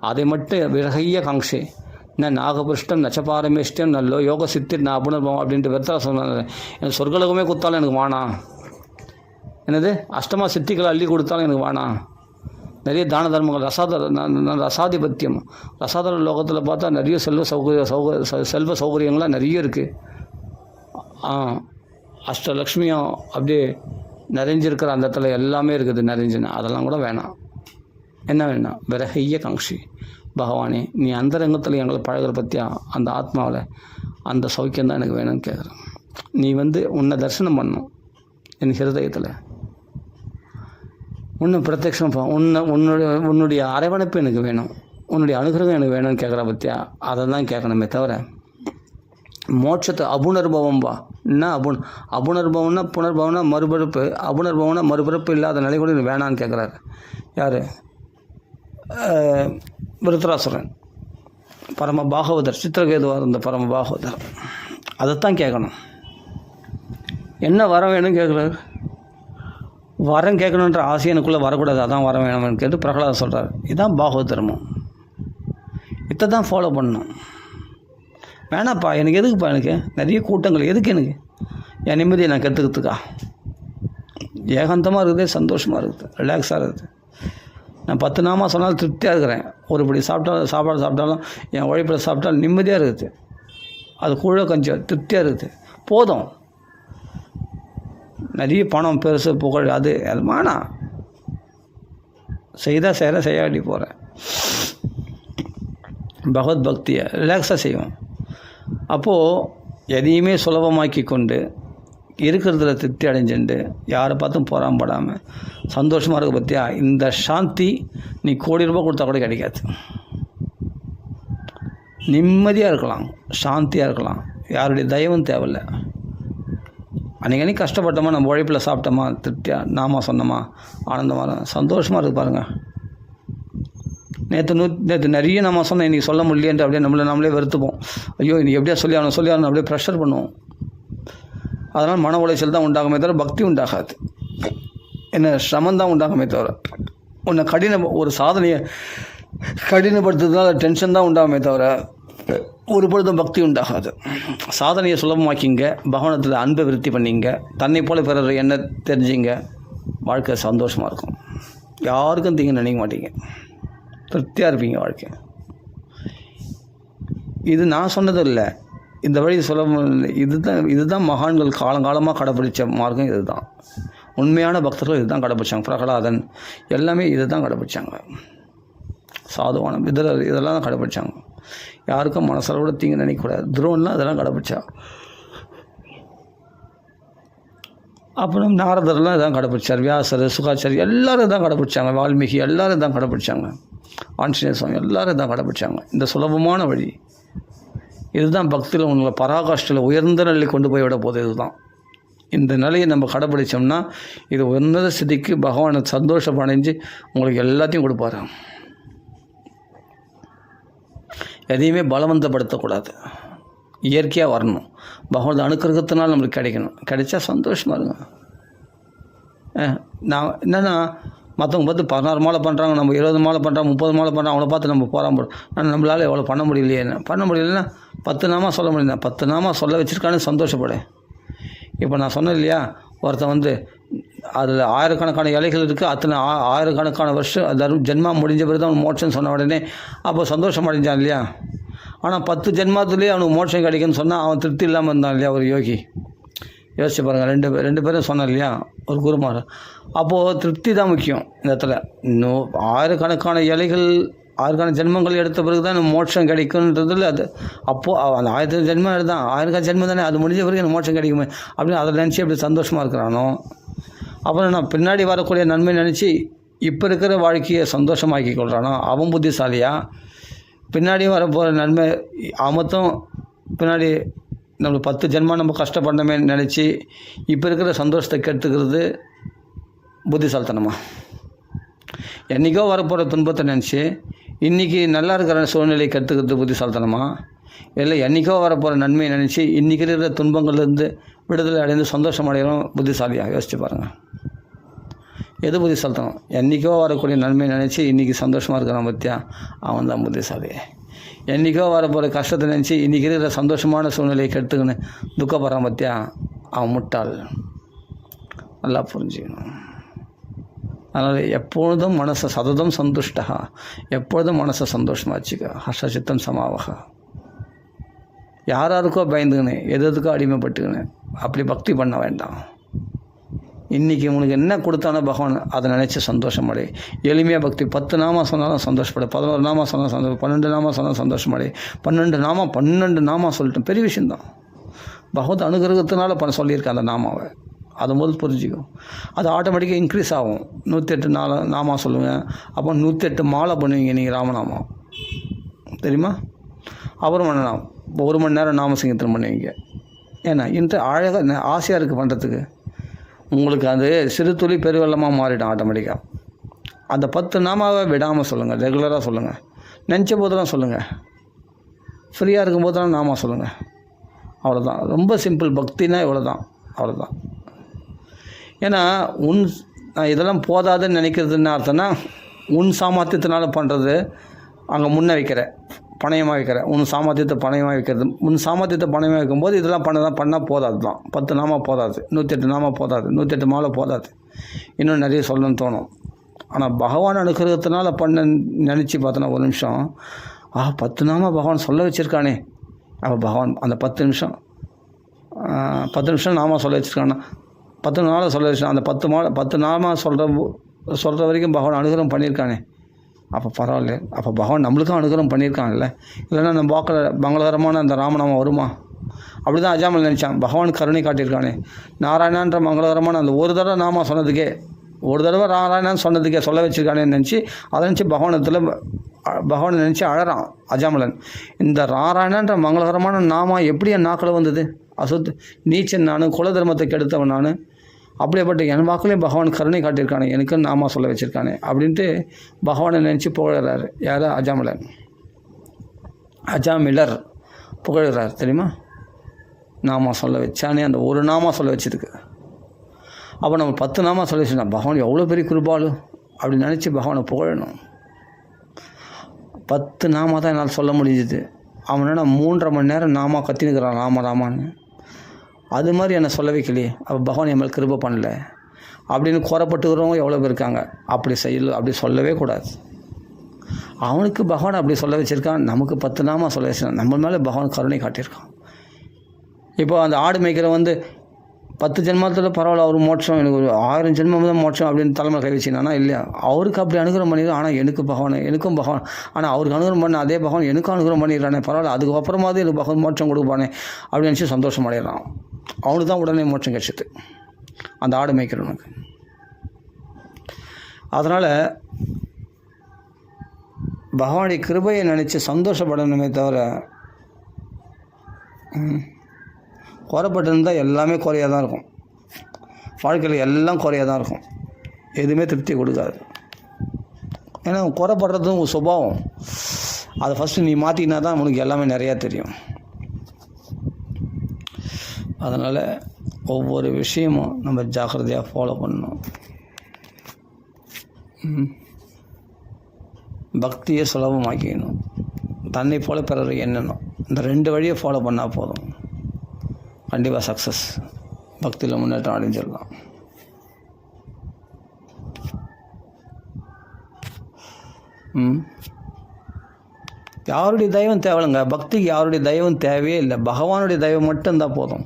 அதை மட்டும் விரகைய காங்ஷி நான் நாகபிருஷ்டம் நச்சபாரமேஷ்டம் நல்லோ யோக சித்திர் நான் அபுணர்பவம் அப்படின்ட்டு வெத்தலை சொன்னாங்க. எனக்கு சொர்க்கலோகமே கொடுத்தாலும் எனக்கு வேணாம், என்னது அஷ்டமா சித்திகளை அள்ளி கொடுத்தாலும் எனக்கு வேணாம். நிறைய தான தர்மங்கள், ரசாதிபத்தியம், ரசாதர லோகத்தில் பார்த்தா நிறைய செல்வ சௌகரியங்கள்லாம் நிறைய இருக்குது. அஷ்டலக்ஷ்மியும் அப்படியே நிறைஞ்சிருக்கிற அந்த இடத்துல எல்லாமே இருக்குது நிறைஞ்சுன்னா, அதெல்லாம் கூட வேணாம். என்ன வேணாம், விரகைய காங்ஷி, பகவானே நீ அந்த ரங்கத்தில் எங்களை பழகிற பற்றியா அந்த ஆத்மாவில் அந்த சௌக்கியம் தான் எனக்கு வேணும்னு கேட்குறேன். நீ உன்னை தரிசனம் பண்ணணும் என் ஹிருதயத்தில், உன்னை பிரத்யட்சம் உன்னுடைய அரவணைப்பு எனக்கு வேணும், உன்னுடைய அனுகிரகம் எனக்கு வேணும்னு கேட்குற பற்றியா, அதை தான் கேட்கணுமே தவிர மோட்சத்தை அபுணர்பவம்பா என்ன அபுணர்பவம்னா புனர்பவம்னா மறுபிறப்பு, அபுணர்பவம்னா மறுபிறப்பு இல்லாத நிலை கூட வேணான்னு கேட்குறாரு. யார்? விருத்தராசுரன், பரம பாகவதர், சித்திரகேதுவார் இருந்த பரம பாகவதர். அதைத்தான் கேட்கணும். என்ன வரம் வேணும்னு கேட்குறாரு. வரம் கேட்கணுன்ற ஆசை எனக்குள்ளே வரக்கூடாது, அதான் வரம் வேணும்னு கேட்டு பிரகலாதர் சொல்கிறார். இதுதான் பாகவத தர்மம், இதை தான் ஃபாலோ பண்ணணும். வேணாப்பா எனக்கு எதுக்குப்பா, எனக்கு நிறைய கூட்டங்கள் எதுக்கு, எனக்கு என் நிம்மதியை நான் கற்றுக்கிறதுக்கா, ஏகாந்தமாக இருக்குது, சந்தோஷமாக இருக்குது, ரிலாக்ஸாக இருக்குது. நான் 10 நாமா சொன்னாலும் திருப்தியாக இருக்கிறேன். ஒரு படி சாப்பாடு சாப்பிட்டாலும் என் உழைப்பில் சாப்பிட்டாலும் நிம்மதியாக இருக்குது, அது கூட கொஞ்சம் திருப்தியாக இருக்குது, போதும். நிறைய பணம் பெருசு புகழ் அது வேணாம். செய்தால் செய்கிறேன், செய்யாடி போகிறேன். பகவத் பக்தியை ரிலாக்ஸாக செய்வோம். அப்போது எதையுமே சுலபமாக்கி கொண்டு இருக்கிறதுல திருப்தி அடைஞ்சுட்டு யாரை பார்த்தும் பொறாம்படாமல் சந்தோஷமாக இருக்க பற்றியா, இந்த சாந்தி நீ கோடி ரூபாய் கொடுத்தா கூட கிடைக்காது. நிம்மதியாக இருக்கலாம், சாந்தியாக இருக்கலாம், யாருடைய தயவும் தேவையில்லை. அன்றைக்கி கஷ்டப்பட்டோமா, நம்ம உழைப்பில் சாப்பிட்டோமா, திருப்தியாக நாம சொன்னோமா, ஆனந்தமாக சந்தோஷமாக இருக்குது பாருங்கள். நேற்று நிறைய நம்ம சொன்னேன், இன்றைக்கி சொல்ல முடியலேன்ட்டு அப்படியே நம்மளே வெறுத்துப்போம். ஐயோ இன்றைக்கி எப்படியா சொல்லி ஆகணும் அப்படியே ப்ரெஷர் பண்ணுவோம். அதனால் மன உளைச்சல் தான் உண்டாகுமே தவிர பக்தி உண்டாகாது. என்ன சிரமம் தான் உண்டாகுமே தவிர, உன்னை ஒரு சாதனையை கடினப்படுத்துறதுனால டென்ஷன் தான் உண்டாகுமே தவிர ஒரு பொழுதும் பக்தி உண்டாகாது. சாதனையை சுலபமாக்கிங்க, பகவானத்தில் அன்பை விருத்தி பண்ணிங்க, தன்னை போல பிறர் என்ன தெரிஞ்சிங்க, வாழ்க்கை சந்தோஷமாக இருக்கும். யாருக்கும் தீங்கு நினைக்க மாட்டீங்க, திருப்தியாக இருப்பீங்க வாழ்க்கை. இது நான் சொன்னது இல்லை, இந்த வழி சுலபம். இதுதான் மகான்கள் காலங்காலமாக கடைப்பிடிச்ச மார்க்கம். இதுதான் உண்மையான பக்தர்கள் இதுதான் கடைப்பிடிச்சாங்க. பிரகலாதன் எல்லாமே இது தான் கடைப்பிடிச்சாங்க. சாதுவான இதெல்லாம் தான் கடைப்பிடிச்சாங்க. யாருக்கும் மனசளவோட தீங்கு நினைக்கக்கூடாது. துரோன்லாம் இதெல்லாம் கடைப்பிடிச்சா. அப்புறம் நாரதர்லாம் இதான் கடைப்பிடிச்சார். வியாசர், சுகாச்சாரி எல்லாரும் இதான் கடைப்பிடிச்சாங்க. வால்மீகி எல்லாரும் இதான் கடைப்பிடிச்சாங்க. ஆஞ்சநேய சுவாமி எல்லாரும் இதான் கடைப்பிடிச்சாங்க. இந்த சுலபமான வழி இதுதான் பக்தியில் உங்களை பராகாஷ்டில் உயர்ந்த நிலையை கொண்டு போய் விட போகுது. இதுதான் இந்த நிலையை நம்ம கடைப்பிடிச்சோம்னா இது உன்னத ஸ்திதிக்கு பகவானை சந்தோஷம் அடைஞ்சு உங்களுக்கு எல்லாத்தையும் கொடுப்பாரு. எதையுமே பலவந்தப்படுத்தக்கூடாது, இயற்கையாக வரணும். பகவான் அனுக்கிரகத்தினால் நம்மளுக்கு கிடைக்கணும். கிடைச்சா சந்தோஷமாக இருங்க. நான் என்னென்னா மற்றவங்க பார்த்து 16 மாலை பண்ணுறாங்க, நம்ம 20 மாலை பண்ணுறாங்க, 30 மாலை பண்ணுறாங்க, அவங்கள பார்த்து நம்ம போகிறோம். ஆனால் நம்மளால் எவ்வளோ பண்ண முடியலையே, பண்ண முடியலன்னா 10 நாமா சொல்ல முடியல, 10 நாமா சொல்ல வச்சுருக்கான்னு சந்தோஷப்படு. இப்போ நான் சொன்னேன் இல்லையா, ஒருத்தன் அதில் ஆயிரக்கணக்கான இலைகள் இருக்குது, அத்தனை ஆயிரக்கணக்கான வருஷம் ஜென்மா முடிஞ்ச பிறகு தான் அவன் மோட்சம் சொன்ன உடனே அப்போ சந்தோஷம் அடைஞ்சான் இல்லையா. ஆனால் 10 ஜென்மாத்துலேயே அவனுக்கு மோட்சம் கிடைக்குன்னு சொன்னால் அவன் திருப்தி இல்லாமல் இருந்தான் இல்லையா ஒரு யோகி. யோசிச்சு பாருங்கள், ரெண்டு பேரும் சொன்னார் இல்லையா ஒரு குருமார். அப்போது திருப்தி தான் முக்கியம் இந்த இடத்துல. இன்னும் ஆயிரக்கணக்கான இலைகள் ஆயிரக்கான ஜென்மங்கள் எடுத்த பிறகு தான் எனக்கு மோட்சம் கிடைக்குன்றதில் அது அப்போது அந்த 1000 ஜென்மம் எடுத்தான், 1000 ஜென்மம் தானே, அது முடிஞ்ச பிறகு எனக்கு மோட்சம் கிடைக்குமே அப்படின்னு அதை நினச்சி அப்படி சந்தோஷமாக இருக்கிறானோ, அப்புறம் நான் பின்னாடி வரக்கூடிய நன்மை நினச்சி இப்போ இருக்கிற வாழ்க்கையை சந்தோஷமாக்கி கொள்கிறானோ அவன் புத்திசாலியா? பின்னாடி வரப்போகிற நன்மை அமத்தும் பின்னாடி நம்மளுக்கு 10 ஜென்மம் நம்ம கஷ்டப்படணுமே நினச்சி இப்போ இருக்கிற சந்தோஷத்தை கெடுத்துக்கிறது புத்திசாலித்தனமா? என்றைக்கோ வரப்போகிற துன்பத்தை நினச்சி இன்றைக்கி நல்லா இருக்கிற சூழ்நிலையை கற்றுக்கிறது புத்திசாலித்தனமா? இல்லை என்றைக்கோ வரப்போகிற நன்மையை நினச்சி இன்றைக்கி இருக்கிற துன்பங்கள்லேருந்து விடுதலை அடைந்து சந்தோஷம் அடையணும் புத்திசாலியாக? யோசிச்சு பாருங்கள், எது புத்திசாலித்தனம்? என்றைக்கோ வரக்கூடிய நன்மையை நினச்சி இன்றைக்கி சந்தோஷமாக இருக்கிறான் பற்றியா, அவன் தான் புத்திசாலி. என்றைக்கோ வரப்போகிற கஷ்டத்தை நினச்சி இன்றைக்கி இருக்கிற சந்தோஷமான சூழ்நிலையை கெடுத்துக்கின்னு துக்கப்படுறான் பற்றியா, அவன் முட்டாள். நல்லா புரிஞ்சுக்கணும். அதனால் எப்பொழுதும் மனசை சததம் சந்துஷ்டா, எப்பொழுதும் மனசை சந்தோஷமாக வச்சுக்க. ஹர்ஷசித்தம் சமாவக. யாராருக்கோ பயந்துக்கினேன், எதுக்கோ அடிமைப்பட்டுக்கினேன் அப்படி பக்தி பண்ண வேண்டாம். இன்றைக்கி உனக்கு என்ன கொடுத்தானோ பகவான் அதை நினச்சி சந்தோஷம் அடை. எளிமையாக பக்தி 10 நாமம் சொன்னாலும் சந்தோஷப்படு, 11 நாமம் சொன்னாலும் சந்தோஷம், 12 நாமம் சொன்னாலும் சந்தோஷம் அடை. 12 நாமம் சொல்லிட்டேன், பெரிய விஷயந்தான். பகவத் அனுகிரகத்தினால சொல்லியிருக்கேன் அந்த நாமாவை, அது முதல் புரிஞ்சிக்கும். அது ஆட்டோமேட்டிக்காக இன்க்ரீஸ் ஆகும். 108 நாமா சொல்லுங்கள், அப்போ 108 மாலை பண்ணுவீங்க நீங்கள் ராமநாமம், தெரியுமா? அப்புறம் பண்ணலாம் 1 மணி நேரம் நாம சங்கீர்த்தனம் பண்ணுவீங்க. ஏன்னா அழகாக ஆசையாக இருக்குது பண்ணுறதுக்கு. உங்களுக்கு அது சிறு துளி பெருவெள்ளமாக மாறிடும் ஆட்டோமேட்டிக்காக. அந்த 10 நாமாவை விடாமல் சொல்லுங்கள், ரெகுலராக சொல்லுங்கள். நினச்ச போதெல்லாம் சொல்லுங்கள், ஃப்ரீயாக இருக்கும் போதெல்லாம் நாமா சொல்லுங்கள். அவ்வளோதான், ரொம்ப சிம்பிள். பக்தினா இவ்வளோ தான், அவ்வளோதான். ஏன்னா இதெல்லாம் போதாதுன்னு நினைக்கிறதுன்னு அர்த்தம்னா உன் சாமர்த்தியத்தினால பண்ணுறது அங்கே முன்னே வைக்கிற பணயமாக வைக்கிற, உன் சாமர்த்தியத்தை பணயமாக வைக்கிறது. உன் சாமர்த்தியத்தை பணயமாக வைக்கும்போது இதெல்லாம் பண்ணால் போதாது தான். 10 நாமா போதாது, 108 நாமா போதாது, 108 மாலை போதாது, இன்னும் நிறைய சொல்லணும்னு தோணும். ஆனால் பகவான் அனுகிரகத்தினால நினச்சி பார்த்தோன்னா ஒரு நிமிஷம் 10 நாமா பகவான் சொல்ல வச்சுருக்கானே, அப்போ பகவான் அந்த 10 நிமிஷம் நாமா சொல்ல வச்சுருக்கானா, 10 நாளை சொல்ல வச்சுருக்கான். அந்த 10 நாமா சொல்கிற வரைக்கும் பகவான் அனுகிரகம் பண்ணியிருக்கானே, அப்போ பரவாயில்ல. அப்போ பகவான் நம்மளுக்கும் அனுகிரகம் பண்ணியிருக்காங்கல்ல. இல்லைன்னா நம்ம வாக்கில் மங்களகரமான அந்த ராமநாமம் வருமா? அப்படி தான் அஜாமல் நினச்சான். பகவான் கருணை காட்டியிருக்கானே. நாராயணான்ற மங்களகரமான அந்த ஒரு தடவை நாமா சொன்னதுக்கே, ஒரு தடவை நாராயணான்னு சொன்னதுக்கே சொல்ல வச்சுருக்கானேன்னு நினச்சி அதை நினச்சி பகவானை நினச்சி அழறான் அஜாமலன். இந்த நாராயணன்ற மங்களகரமான நாமா எப்படி என் நாக்கில் வந்தது? அசுத் நீச்சன் நான், குல தர்மத்தை கெடுத்தவன் நான், அப்படியேப்பட்ட என் வாக்குலேயும் பகவான் கருணை காட்டியிருக்கானே, எனக்கு நாமா சொல்ல வச்சுருக்கானே அப்படின்ட்டு பகவானை நினச்சி புகழ்கிறார். யார்? அஜாமிலர் புகழ்கிறார், தெரியுமா? நாமா சொல்ல வச்சானே, அந்த ஒரு நாமா சொல்ல வச்சதுக்கு. அப்போ நம்ம 10 நாமா சொல்ல வச்சுருந்தா பகவான் எவ்வளோ பெரிய கிருபாலு அப்படின்னு நினச்சி பகவானை புகழணும். 10 நாமா தான் என்னால் சொல்ல முடிஞ்சுது. அவனோட 3.5 மணி நேரம் நாமா கத்தினுக்கிறான் ராமான்னு. அது மாதிரி என்னை சொல்ல வைக்கலையே, அப்போ பகவான் என் மேலே கிருபை பண்ணல அப்படின்னு குறைப்பட்டுக்கிறவங்க எவ்வளோ பேர் இருக்காங்க. அப்படி சொல்லவே கூடாது. அவனுக்கு பகவான் அப்படி சொல்ல வச்சுருக்கான், நமக்கு 10 நாமா சொல்ல வச்சுருக்கான், நம்ம மேலே பகவான் கருணை காட்டியிருக்கான். இப்போ அந்த ஆடு மேய்க்கிற 10 ஜென்மத்தில் பரவாயில்ல, அவர் மோட்சம், எனக்கு ஒரு 1000 ஜென்மம் தான் மோட்சம் அப்படின்னு தலைமை கை வச்சுனானா இல்லையா? அவருக்கு அப்படி அனுகிரகம் பண்ணிடுறோம். ஆனால் எனக்கும் பகவான், ஆனால் அவருக்கு அனுகிரகம் பண்ண அதே பகவான் எனக்கும் அனுகிரகம் பண்ணிடுறானே, பரவாயில்ல, அதுக்கு அப்புறமாவது எனக்கு பகவான் மோட்சம் கொடுப்பானே அப்படின்னு நினச்சி சந்தோஷம் அடைகிறான். அவனுக்கு தான் உடனே மோட்சம் கிடைச்சிது, அந்த ஆடு மேய்க்கிறவனுக்கு. அதனால் பகவானுடைய கிருபையை நினச்சி சந்தோஷப்படணுமே தவிர குறைப்பட்டிருந்தால் எல்லாமே குறையாக தான் இருக்கும். வாழ்க்கையில் எல்லாம் குறையாக தான் இருக்கும், எதுவுமே திருப்தி கொடுக்காது. ஏன்னா குறைப்படுறதும் ஒரு சுபாவம். அதை ஃபஸ்ட்டு நீ மாற்றினா தான் உனக்கு எல்லாமே நிறையா தெரியும். அதனால் ஒவ்வொரு விஷயமும் நம்ம ஜாக்கிரதையாக ஃபாலோ பண்ணணும். பக்தியை சுலபமாக்கிக்கணும், தன்னை போல பிறரை எண்ணணும். இந்த 2 வழியை ஃபாலோ பண்ணால் போதும், கண்டிப்பாக சக்ஸஸ், பக்தியில் முன்னேற்றம் அடைஞ்சிடலாம். யாருடைய தெய்வம் தேவையில்லைங்க, பக்திக்கு யாருடைய தெய்வம் தேவையே இல்லை. பகவானுடைய தெய்வம் மட்டும்தான் போதும்.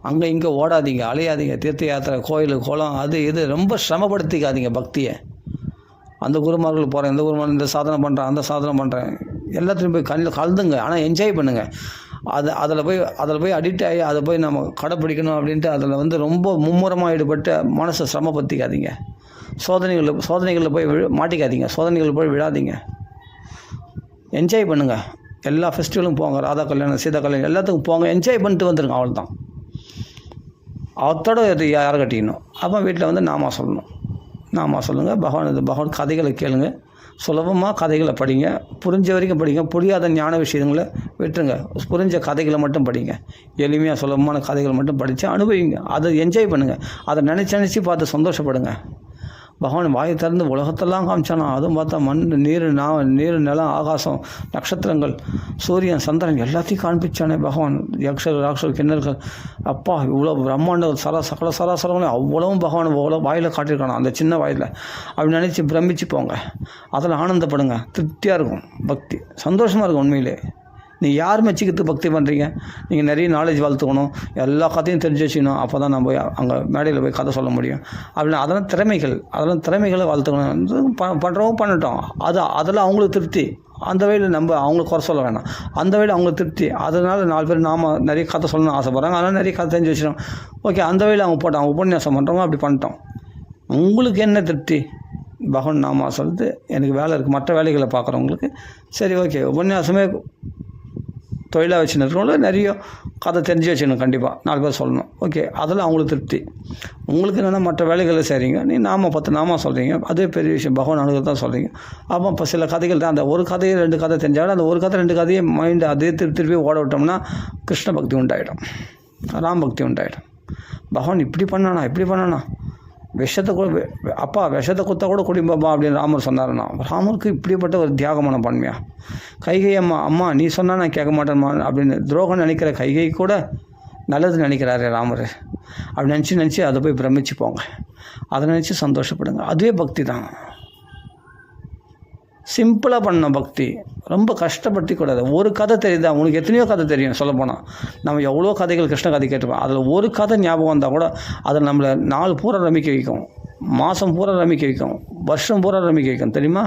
அங்கே இங்கே ஓடாதீங்க, அலையாதீங்க. தீர்த்த யாத்திரை, கோயில், குளம், அது இது ரொம்ப சிரமப்படுத்திக்காதீங்க பக்தியை. அந்த குருமார்கள் போகிறேன், இந்த குருமார்கள் இந்த சாதனை பண்ணுறேன், அந்த சாதனை பண்ணுறேன், எல்லாத்துலேயும் போய் கலந்துங்க. ஆனால் என்ஜாய் பண்ணுங்கள். அதில் போய் அடிக்ட் ஆகி அதை போய் நம்ம கடைப்பிடிக்கணும் அப்படின்ட்டு அதில் வந்து ரொம்ப மும்முரமாக ஈடுபட்டு மனசை சிரமப்படுத்திக்காதீங்க. சோதனைகளில் போய் மாட்டிக்காதீங்க. சோதனைகளில் போய் விழாதீங்க. என்ஜாய் பண்ணுங்கள். எல்லா ஃபெஸ்டிவலும் போங்க. ராதா கல்யாணம், சீதா கல்யாணம் எல்லாத்துக்கும் போங்க. என்ஜாய் பண்ணிட்டு வந்துடுங்க. அவள் தான் அவத்தோட இது யாரை கட்டிக்கணும். அப்போ வீட்டில் வந்து நாமா சொல்லணும். நாமா சொல்லுங்கள். பகவான் கதைகளை கேளுங்க. சுலபமாக கதைகளை படிங்க. புரிஞ்ச வரைக்கும் படிங்க. புரியாத ஞான விஷயங்களை விட்டுருங்க. புரிஞ்ச கதைகளை மட்டும் படிங்க. எளிமையாக சுலபமான கதைகளை மட்டும் படித்து அனுபவிங்க. அதை என்ஜாய் பண்ணுங்கள். அதை நினச்சி பார்த்து சந்தோஷப்படுங்க. பகவான் வாயை திறந்து உலகத்தெல்லாம் காமிச்சானா. அதுவும் பார்த்தா மண், நீர், நிலம், ஆகாசம், நட்சத்திரங்கள், சூரியன், சந்திரன் எல்லாத்தையும் காண்பிச்சானே பகவான். ராட்சர் கிண்ணர்கள், அப்பா இவ்வளோ பிரம்மாண்ட சகல சராசரங்களும் அவ்வளவும் பகவான் அவ்வளோ வாயில் காட்டியிருக்கானா அந்த சின்ன வாயில். அப்படி நினச்சி பிரமிச்சு போங்க. அதில் ஆனந்தப்படுங்க. திருப்தியாக இருக்கும். பக்தி சந்தோஷமாக இருக்கும். உண்மையிலே நீங்கள் யார் மெச்சிக்கிட்டு பக்தி பண்ணுறீங்க? நீங்கள் நிறைய நாலேஜ் வளர்த்துக்கணும். எல்லா கதையும் தெரிஞ்சு வச்சுக்கணும். அப்போ தான் நம்ம அங்கே மேடையில் போய் கதை சொல்ல முடியும். அப்படின்னா அதெல்லாம் திறமைகளை வளர்த்துக்கணும். பண்ணுறவங்க பண்ணட்டும். அதில் அவங்களுக்கு திருப்தி. அந்த வழியில் நம்ம அவங்களுக்கு குறை சொல்ல வேணாம். அந்த வழியில் அவங்களுக்கு திருப்தி. அதனால் 4 பேர் நாம் நிறைய கதை சொல்லணும்னு ஆசைப்பட்றாங்க. அதனால் நிறைய கதை தெரிஞ்சு வச்சிடும். ஓகே, அந்த வழியில் அவங்க போட்டோம். அவங்க உபன்யாசம் பண்ணுறவங்க அப்படி பண்ணிட்டோம். உங்களுக்கு என்ன திருப்தி? பகவான் நாமா சொல்லிட்டு எனக்கு வேலை இருக்குது, மற்ற வேலைகளை பார்க்குறவங்களுக்கு சரி ஓகே, உபன்யாசமே தொழிலாக வச்சுருக்கவங்களும் நிறைய கதை தெரிஞ்சு வச்சுக்கணும். கண்டிப்பாக 4 பேர் சொல்லணும். ஓகே, அதில் அவங்களுக்கு திருப்தி. உங்களுக்கு என்னென்னா மற்ற வேலைகளை செய்கிறீங்க. நீ 10 நாமா சொல்கிறீங்க. அதே பெரிய விஷயம். பகவான் அனுபவத்தை தான் சொல்கிறீங்க. அப்போ இப்போ சில கதைகள் தான். அந்த ஒரு கதையை 2 கதை தெரிஞ்சாலும் அந்த ஒரு கதை 2 கதையை மைண்டு அதே திருப்பி ஓட விட்டோம்னா கிருஷ்ண பக்தி உண்டாயிடும், ராம் பக்தி உண்டாயிடும். பகவான் இப்படி பண்ணானா விஷத்தை கூட அப்பா விஷத்தை குத்தா கூட குடிப்பாப்பா அப்படின்னு ராமர் சொன்னார்னா, ராமருக்கு இப்படிப்பட்ட ஒரு தியாகமான பன்மையா? கைகை அம்மா நீ சொன்னால் நான் கேட்க மாட்டேன்மா அப்படின்னு துரோகம் நினைக்கிற கைகை கூட நல்லது நினைக்கிறாரு ராமர். அப்படி நினச்சி அதை போய் பிரமிச்சு போங்க. அதை நினச்சி சந்தோஷப்படுங்க. அதுவே பக்தி தான். சிம்பிளாக பண்ண பக்தி. ரொம்ப கஷ்டப்படுத்திக்கூடாது. ஒரு கதை தெரியுதா? உனக்கு எத்தனையோ கதை தெரியும். சொல்லப்போனால் நம்ம எவ்வளோ கதைகள் கிருஷ்ண கதை கேட்டுப்போம். அதில் ஒரு கதை ஞாபகம் வந்தால் கூட அதில் நம்மளை நாள் பூரா ரமிக்க வைக்கும், மாதம் பூரா ரமிக்க வைக்கும், வருஷம் பூரா ரமிக்க வைக்கும். தெரியுமா?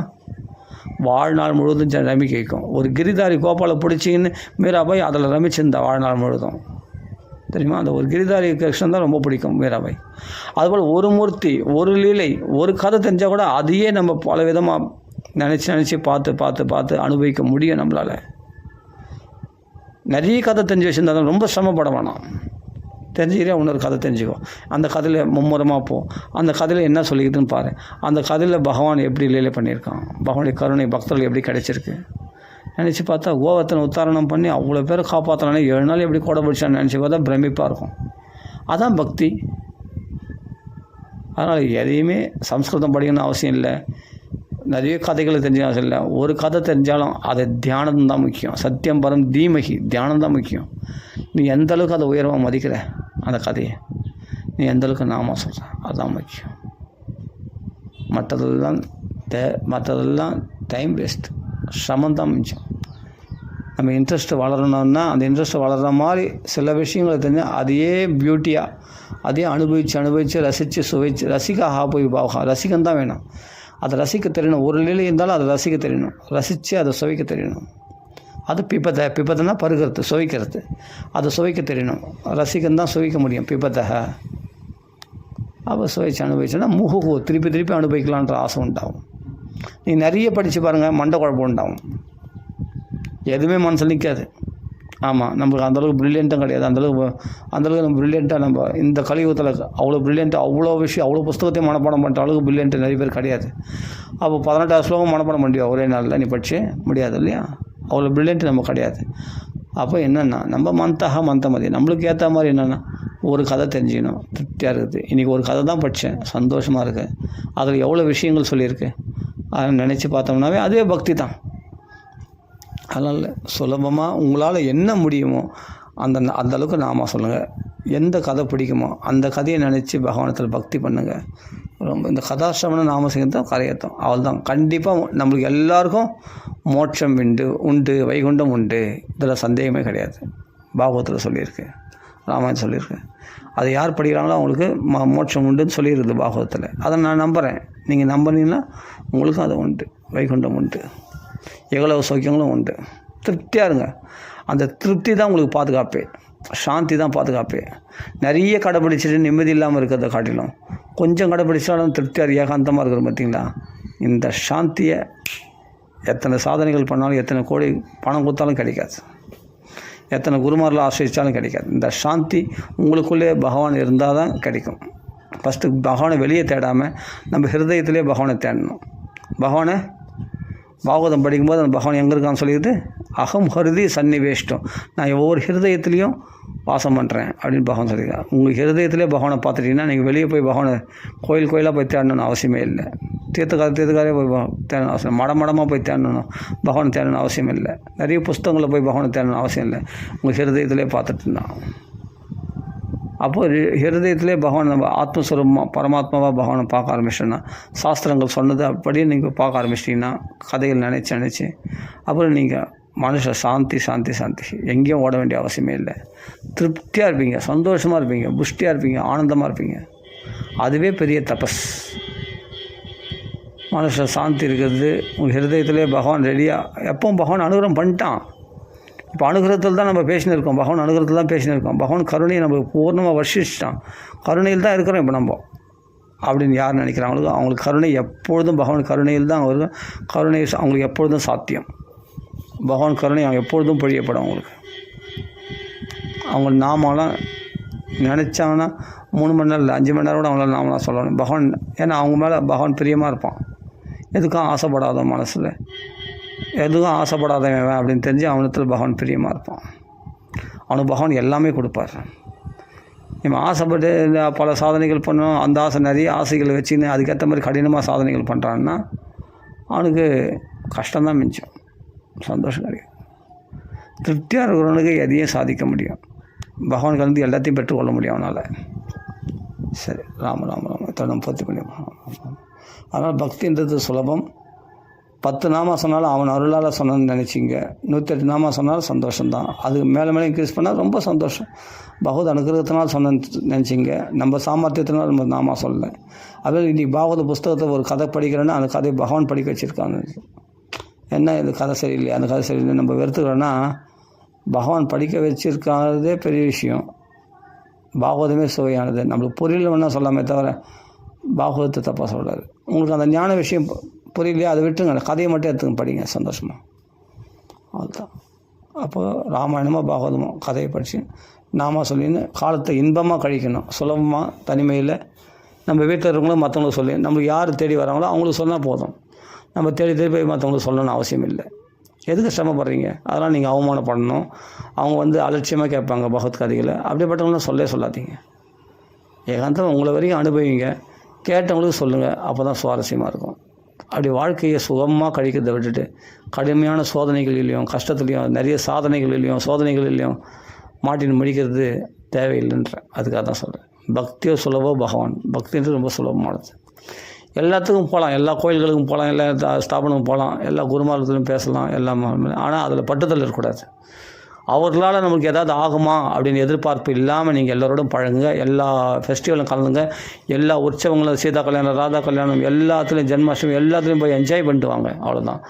வாழ்நாள் முழுவதும் ரமிக்க வைக்கும். ஒரு கிரிதாரி கோபாலை பிடிச்சின்னு மீராபாய் அதில் ரமிச்சிருந்தா வாழ்நாள் முழுவதும். தெரியுமா? அந்த ஒரு கிரிதாரி கிருஷ்ணன் தான் ரொம்ப பிடிக்கும் மீராபாய். அதுபோல் ஒரு மூர்த்தி, ஒரு லீலை, ஒரு கதை தெரிஞ்சால் கூட அதையே நம்ம பல விதமாக நினச்சி பார்த்து அனுபவிக்க முடியும் நம்மளால். நிறைய கதை தெரிஞ்சு வச்சுருந்தாலும் ரொம்ப சிரமப்பட வேணாம். தெரிஞ்சுக்கிறே இன்னொரு கதை தெரிஞ்சுக்கோ. அந்த கதையில் மும்முரமாக போ. அந்த கதையில் என்ன சொல்லிக்கிதுன்னு பாரு. அந்த கதையில் பகவான் எப்படி லீலை பண்ணியிருக்கான், பகவானுடைய கருணை பக்தர்கள் எப்படி கிடைச்சிருக்கு நினச்சி பார்த்தா, கோவர்த்தனை உத்தாரணம் பண்ணி அவ்வளோ பேரை காப்பாற்றலானே 7 நாள் எப்படி கூட பிடிச்சான்னு நினச்சி பார்த்தா பிரமிப்பாக இருக்கும். அதான் பக்தி. அதனால் எதையுமே சம்ஸ்கிருதம் படிக்கணும்னு அவசியம் இல்லை. நிறைய கதைகளை தெரிஞ்ச அவசியம் இல்லை. ஒரு கதை தெரிஞ்சாலும் அது தியானம் தான் முக்கியம். சத்தியம் பரம் தீமகி, தியானம் தான் முக்கியம். நீ எந்த அளவுக்கு அதை உயர்வாக மதிக்கிற அந்த கதையை, நீ எந்த அளவுக்கு நாம சொல்கிற, அதுதான் முக்கியம். மற்றதெல்லாம் டைம் வேஸ்ட், சிரமம் தான் மிச்சம். நம்ம இன்ட்ரெஸ்ட்டு வளரணும்னா அந்த இன்ட்ரெஸ்ட்டு வளர்கிற மாதிரி சில விஷயங்களை தெரிஞ்சால் அதையே பியூட்டியாக அதையே அனுபவித்து ரசித்து சுவைச்சு ரசிக்க போய் ரசிக்கம் தான் வேணும். அதை ரசிக்க தெரியணும். ஒரு நிலை இருந்தாலும் அதை ரசிக்க தெரியணும். ரசித்து அதை சுவைக்க தெரியணும். அது பிபத்தைனா பருகிறது, சுவைக்கிறது. அதை சுவைக்க தெரியணும். ரசிக்கந்தான் சுவைக்க முடியும். பிபத்தை அப்போ சுவைச்சு அனுபவிச்சோன்னா திருப்பி அனுபவிக்கலான்ற ஆசை உண்டாகும். நீ நிறைய படித்து பாருங்கள், மண்டை குழப்பம் உண்டாகும். எதுவுமே மனசில் நிற்காது. ஆமாம், நம்மளுக்கு அந்தளவுக்கு ப்ரில்லியண்ட்டும் கிடையாது. அந்தளவுக்கு நம்ம ப்ரில்லியண்ட்டாக நம்ம இந்த கலியுகத்தில் அவ்வளோ ப்ரில்லியண்ட்டாக அவ்வளோ விஷயம் அவ்வளோ புஸ்தகத்தையும் மனப்பாடம் பண்ணுற அளவுக்கு ப்ரில்லியண்ட்டு நிறைய பேர் கிடையாது. அப்போ 18 ஸ்லோகம் மனப்பாடம் முடியும் ஒரே நாளில் நீ படித்து முடியாது இல்லையா? அவ்வளோ ப்ரில்லியண்ட்டு நம்ம கிடையாது. அப்போ என்னென்னா நம்ம மந்தமதி நம்மளுக்கு ஏற்ற மாதிரி என்னென்னா ஒரு கதை தெரிஞ்சுக்கணும். திருப்தியாக இருக்குது. இன்றைக்கி ஒரு கதை தான் படித்தேன், சந்தோஷமாக இருக்குது. அதில் எவ்வளோ விஷயங்கள் சொல்லியிருக்கு அதை நினச்சி பார்த்தோம்னாவே அதுவே பக்தி தான். அதனால் சுலபமாக உங்களால் என்ன முடியுமோ அந்த அளவுக்கு நாம சொல்லுங்கள். எந்த கதை பிடிக்குமோ அந்த கதையை நினச்சி பகவானத்தில் பக்தி பண்ணுங்கள். ரொம்ப இந்த கதாசிரமணம் நாம செய்யத்தான் கரையத்தோம். அவள் தான் கண்டிப்பாக நம்மளுக்கு எல்லாருக்கும் மோட்சம் உண்டு, வைகுண்டம் உண்டு. இதில் சந்தேகமே கிடையாது. பாகவத்தில் சொல்லியிருக்கு. ராமாயணம் சொல்லியிருக்கு. அது யார் படிக்கிறாங்களோ அவங்களுக்கு மோட்சம் உண்டுன்னு சொல்லியிருக்குது பாகவதத்தில். அதை நான் நம்புகிறேன். நீங்கள் நம்பினீங்கன்னா உங்களுக்கும் அது உண்டு, வைகுண்டம் உண்டு, எவ்வளவு சௌக்கியங்களும் உண்டு. திருப்தியாக இருங்க. அந்த திருப்தி தான் உங்களுக்கு பாதுகாப்பே, சாந்தி தான் பாதுகாப்பே. நிறைய கடைப்பிடிச்சிட்டு நிம்மதி இல்லாமல் இருக்கிறத காட்டிலும் கொஞ்சம் கடைப்பிடிச்சாலும் திருப்தியாக ஏகாந்தமாக இருக்கிற பார்த்தீங்களா, இந்த சாந்தியை எத்தனை சாதனைகள் பண்ணாலும், எத்தனை கோடி பணம் கொடுத்தாலும் கிடைக்காது, எத்தனை குருமாரில் ஆசிரிச்சாலும் கிடைக்காது. இந்த சாந்தி உங்களுக்குள்ளே பகவான் இருந்தால் தான் கிடைக்கும். ஃபஸ்ட்டு பகவானை வெளியே தேடாமல் நம்ம ஹிருதயத்திலே பகவானை தேடணும். பகவானை பாகவதம் படிக்கும்போது அந்த பகவான் எங்கே இருக்கான்னு சொல்லிடுது, அகம் ஹிருதி சன்னிவேஷ்டம், நான் ஒவ்வொரு ஹிருதயத்துலேயும் வாசம் பண்ணுறேன் அப்படின்னு பகவான் சொல்லியிருக்கான். உங்கள் ஹிருதயத்திலே பகவானை பார்த்துட்டிங்கன்னா நீங்கள் வெளியே போய் பகவானை கோயிலாக போய் தேடணும்னு அவசியமே இல்லை. தீர்த்தக்காரே போய் தேடணும் அவசியம், மடமாக போய் தேடணும் பகவானை தேடணும்னு அவசியம் இல்லை. நிறைய புஸ்தகங்களில் போய் பகவானை தேடணும்னு அவசியம் இல்லை. உங்கள் ஹிருதயத்திலே பார்த்துட்டுனா அப்போது ஹிருதயத்திலே பகவான் நம்ம ஆத்மஸ்வரூபமாக பரமாத்மாவாக பகவானை பார்க்க ஆரம்பிச்சிட்டோன்னா, சாஸ்திரங்கள் சொன்னது அப்படியே நீங்கள் பார்க்க ஆரம்பிச்சிட்டிங்கன்னா, கதைகள் நினச்சி அப்புறம் நீங்கள் மனுஷ சாந்தி சாந்தி சாந்தி, எங்கேயும் ஓட வேண்டிய அவசியமே இல்லை. திருப்தியாக இருப்பீங்க, சந்தோஷமாக இருப்பீங்க, புஷ்டியாக இருப்பீங்க, ஆனந்தமாக இருப்பீங்க. அதுவே பெரிய தபஸ். மனுஷ சாந்தி இருக்கிறது உங்கள் ஹிருதயத்திலே பகவான் ரெடியாக, எப்பவும் பகவான் அனுகிரகம் பண்ணிட்டான். இப்போ அனுகிரகத்தில் தான் நம்ம பேசின்னு இருக்கோம், பகவான் அனுகிரகத்தில் தான் பேசின்னு இருக்கோம். பகவான் கருணையை நம்மளுக்கு பூர்ணமாக வர்ஷிச்சிட்டான். கருணையில் தான் இருக்கிறோம் இப்போ நம்ம அப்படின்னு யார் நினைக்கிறாங்களோ அவங்களுக்கு கருணை எப்பொழுதும் பகவான் கருணையில் தான் அவருக்கு கருணை அவங்களுக்கு எப்பொழுதும் சாத்தியம். பகவான் கருணை அவங்க எப்பொழுதும் பொழியப்படும். அவங்களுக்கு அவங்க நாமெல்லாம் நினச்சாங்கன்னா 3 மணி நேரம் இல்லை 5 மணி நேரம் கூட அவங்களால நாமெல்லாம் சொல்லணும் பகவான். ஏன்னா அவங்க மேலே பகவான் பிரியமாக இருப்பான். எதுக்கும் ஆசைப்படாத மனசில், எதுவும் ஆசைப்படாதவன் அப்படின்னு தெரிஞ்சு அவனத்தில் பகவான் பிரியமாக இருப்பான். அவனுக்கு பகவான் எல்லாமே கொடுப்பார். இவன் ஆசைப்பட்டு பல சாதனைகள் பண்ணணும், அந்த ஆசை நிறைய ஆசைகள் வச்சுன்னு அதுக்கேற்ற மாதிரி கடினமாக சாதனைகள் பண்ணுறான்னா அவனுக்கு கஷ்டம்தான் மிஞ்சும், சந்தோஷம் கிடைக்கும். திருப்தியாக இருக்கிறவனுக்கு எதையும் சாதிக்க முடியும். பகவானுக்கு வந்து எல்லாத்தையும் பெற்றுக்கொள்ள முடியும் அவனால். சரி, ராம ராம ராம தன்னம் பொறுத்து முடியும். அதனால் பக்தின்றது சுலபம். 10 நாமா சொன்னாலும் அவன் அருளால் சொன்னன்னு நினச்சிங்க. 108 நாமா சொன்னாலும் சந்தோஷம்தான். அது மேலே மேலே இன்க்ரீஸ் பண்ணால் ரொம்ப சந்தோஷம். பகவத் அனுகிரகத்தினால் சொன்னேன்னு நினச்சிங்க. நம்ம சாமர்த்தியத்தினால் நம்ம நாமா சொல்லலை. அதே இன்றைக்கி பாகவத புஸ்தகத்தை ஒரு கதை படிக்கிறேன்னா அந்த கதையை பகவான் படிக்க வச்சுருக்காங்க. என்ன இது கதை சரியில்லை, அந்த கதை சரியில்லை நம்ம வெறுத்துக்கிறோன்னா, பகவான் படிக்க வச்சுருக்காதே பெரிய விஷயம். பாகவதமே சுவையானது. நம்மளுக்கு புரியல வேணால் சொல்லாமே தவிர பாகவதத்தை தப்பாக சொல்கிறாரு. உங்களுக்கு அந்த ஞான விஷயம் புரியலையா, அதை விட்டுங்க, கதையை மட்டும் எடுத்துங்க, படிங்க சந்தோஷமாக. அதுதான். அப்போது ராமாயணமோ பாகவதமோ கதையை படித்து நாம சொல்லின்னு காலத்தை இன்பமாக கழிக்கணும். சுலபமாக தனிமையில் நம்ம வீட்டில் இருக்கவங்களும் மற்றவங்களுக்கு சொல்லி, நம்மளுக்கு யார் தேடி வராங்களோ அவங்களுக்கு சொன்னால் போதும். நம்ம தேடி போய் மற்றவங்களுக்கு சொல்லணும்னு அவசியம் இல்லை. எதுக்கு சிரமப்படுறீங்க? அதெல்லாம் நீங்கள் அவமானப்படணும். அவங்க வந்து அலட்சியமாக கேட்பாங்க பகவத் கதைகளை. அப்படிப்பட்டவங்களும் சொல்லாதீங்க. ஏகாந்தம் உங்களை வரைக்கும் அனுபவிங்க, கேட்டவங்களுக்கு சொல்லுங்கள். அப்போ தான் சுவாரஸ்யமாக இருக்கும். அப்படி வாழ்க்கையை சுகமாக கழிக்கிறதை விட்டுட்டு கடுமையான சோதனைகளிலையும் கஷ்டத்துலேயும் நிறைய சாதனைகளிலையும் சோதனைகளிலையும் மாட்டின்னு முடிக்கிறது தேவையில்லைன்ற அதுக்காக தான் சொல்கிறேன். பக்தியோ சுலபோ பகவான். பக்தின்றது ரொம்ப சுலபமானது. எல்லாத்துக்கும் போகலாம், எல்லா கோயில்களுக்கும் போகலாம், எல்லா ஸ்தாபனமும் போகலாம், எல்லா குருமார்கத்திலும் பேசலாம், எல்லாம். ஆனால் அதில் பட்டுதல் இருக்கக்கூடாது. அவர்களால் நமக்கு ஏதாவது ஆகுமா அப்படின்னு எதிர்பார்ப்பு இல்லாமல் நீங்கள் எல்லோரோடும் பழகுங்க. எல்லா ஃபெஸ்டிவலும் கலந்துங்க. எல்லா உற்சவங்களும், சீதா கல்யாணம், ராதா கல்யாணம், எல்லாத்துலேயும் ஜென்மாஷ்டமி எல்லாத்துலேயும் போய் என்ஜாய் பண்ணிட்டு வாங்க. அவ்வளோதான்.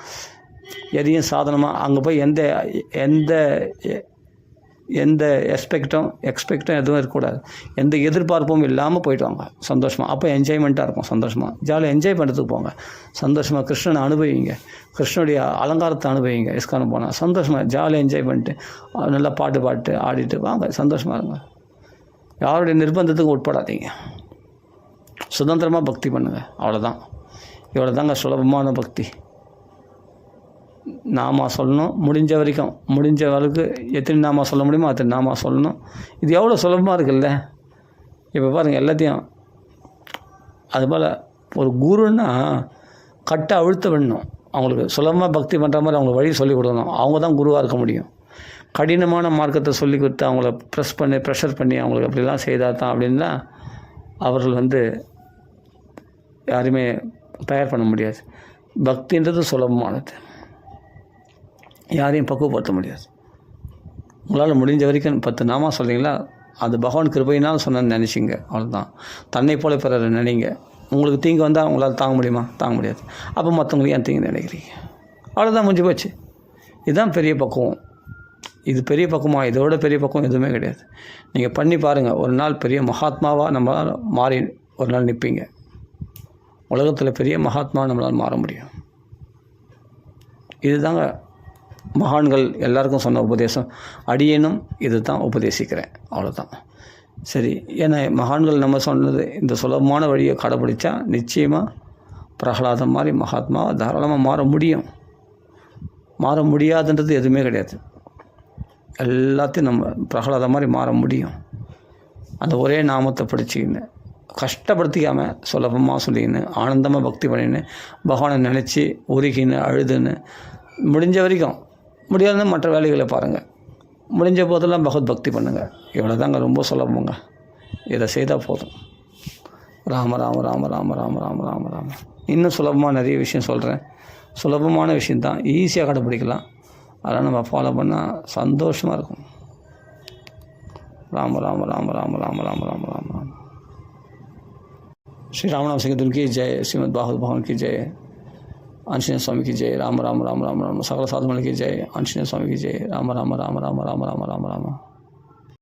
எதையும் சாதனமாக அங்கே போய் எந்த எக்ஸ்பெக்டும் எதுவும் இருக்கக்கூடாது. எந்த எதிர்பார்ப்பும் இல்லாமல் போயிட்டு வாங்க சந்தோஷமாக. அப்போ என்ஜாய்மெண்ட்டாக இருக்கும். சந்தோஷமாக ஜாலியாக என்ஜாய் பண்ணுறதுக்கு போங்க. சந்தோஷமாக கிருஷ்ணனை அனுபவிங்க, கிருஷ்ணனுடைய அலங்காரத்தை அனுபவிங்க. இஸ்கான் போனால் சந்தோஷமாக ஜாலியாக என்ஜாய் பண்ணிட்டு நல்லா பாட்டு ஆடிட்டு வாங்க. சந்தோஷமாக இருங்க. யாருடைய நிர்பந்தத்துக்கும் உட்படாதீங்க. சுதந்திரமாக பக்தி பண்ணுங்கள். அவ்வளோதான். இவ்வளோ தாங்க சுலபமான பக்தி. நாமா சொல்லணும். முடிஞ்ச அளவுக்கு எத்தனை நாமா சொல்ல முடியுமோ அத்தனை நாமா சொல்லணும். இது எவ்வளோ சுலபமாக இருக்குல்ல. இப்போ பாருங்கள் எல்லாத்தையும். அதுபோல் ஒரு குருன்னா கட்டை அழுத்த வேணும். அவங்களுக்கு சுலபமாக பக்தி பண்ணுற மாதிரி அவங்களுக்கு வழி சொல்லிக் கொடுக்கணும். அவங்க தான் குருவாக இருக்க முடியும். கடினமான மார்க்கத்தை சொல்லி கொடுத்து அவங்கள ப்ரெஷர் பண்ணி அவங்களுக்கு அப்படிலாம் செய்தால் தான் அப்படின்னா அவர்கள் வந்து யாருமே தயார் பண்ண முடியாது. பக்தின்றது சுலபமானது. யாரையும் பக்குவப்படுத்த முடியாது. உங்களால் முடிஞ்ச வரைக்கும் 10 நாமா சொல்கிறீங்களா, அது பகவான் கிருபையினால் சொன்னேன்னு நினச்சிங்க, அவ்வளோதான். தன்னை போல பிறரை நினைங்க. உங்களுக்கு தீங்கு வந்தால் உங்களால் தாங்க முடியுமா? தாங்க முடியாது. அப்போ மற்றவங்களுக்கு ஏன் தீங்கு நினைக்கிறீங்க? அவ்வளோதான், முடிஞ்சு போச்சு. இதுதான் பெரிய பக்குவம். இது பெரிய பக்குவமா? இதோட பெரிய பக்குவம் எதுவுமே கிடையாது. நீங்கள் பண்ணி பாருங்கள், ஒரு நாள் பெரிய மகாத்மாவாக நம்மளால் மாறி ஒரு நாள் நிற்பீங்க. உலகத்தில் பெரிய மகாத்மா நம்மளால் மாற முடியும். இதுதாங்க மகான்கள் எல்லாருக்கும் சொன்ன உபதேசம். அடியேனும் இது தான் உபதேசிக்கிறேன், அவ்வளோதான். சரி, ஏன்னா மகான்கள் நம்ம சொன்னது இந்த சுலபமான வழியை கடைப்பிடிச்சா நிச்சயமாக பிரகலாதம் மாதிரி மகாத்மா தாராளமாக மாற முடியும். மாற முடியாதுன்றது எதுவுமே கிடையாது. எல்லாத்தையும் நம்ம பிரகலாதம் மாதிரி மாற முடியும். அந்த ஒரே நாமத்தை படிச்சுக்கின்னு கஷ்டப்படுத்திக்காமல் சுலபமாக சொல்லிக்கின்னு ஆனந்தமாக பக்தி பண்ணின்னு பகவானை நினச்சி உருகின்னு அழுதுன்னு முடிஞ்ச வரைக்கும், முடியாதுன்னா மற்ற வேலைகளை பாருங்கள். முடிஞ்ச போதெல்லாம் பகவத் பக்தி பண்ணுங்கள். இவ்வளோ தாங்க, ரொம்ப சுலபங்க. இதை செய்தால் போதும். ராம ராம ராம ராம ராம ராம ராம ராம. இன்னும் சுலபமாக நிறைய விஷயம் சொல்கிறேன். சுலபமான விஷயந்தான், ஈஸியாக கடைப்பிடிக்கலாம். அதெல்லாம் நம்ம ஃபாலோ பண்ணால் சந்தோஷமாக இருக்கும். ராம ராம ராம ராம ராம ராம ராம ராம ராம. श्री रामनाम संकीर्तन की जय, श्रीमद् भागवत भगवान की जय, आंजनेय स्वामी की जय, राम राम राम राम राम, सकल साधु की जय, आंजनेय स्वामी की जय, राम राम राम राम राम राम राम राम राम।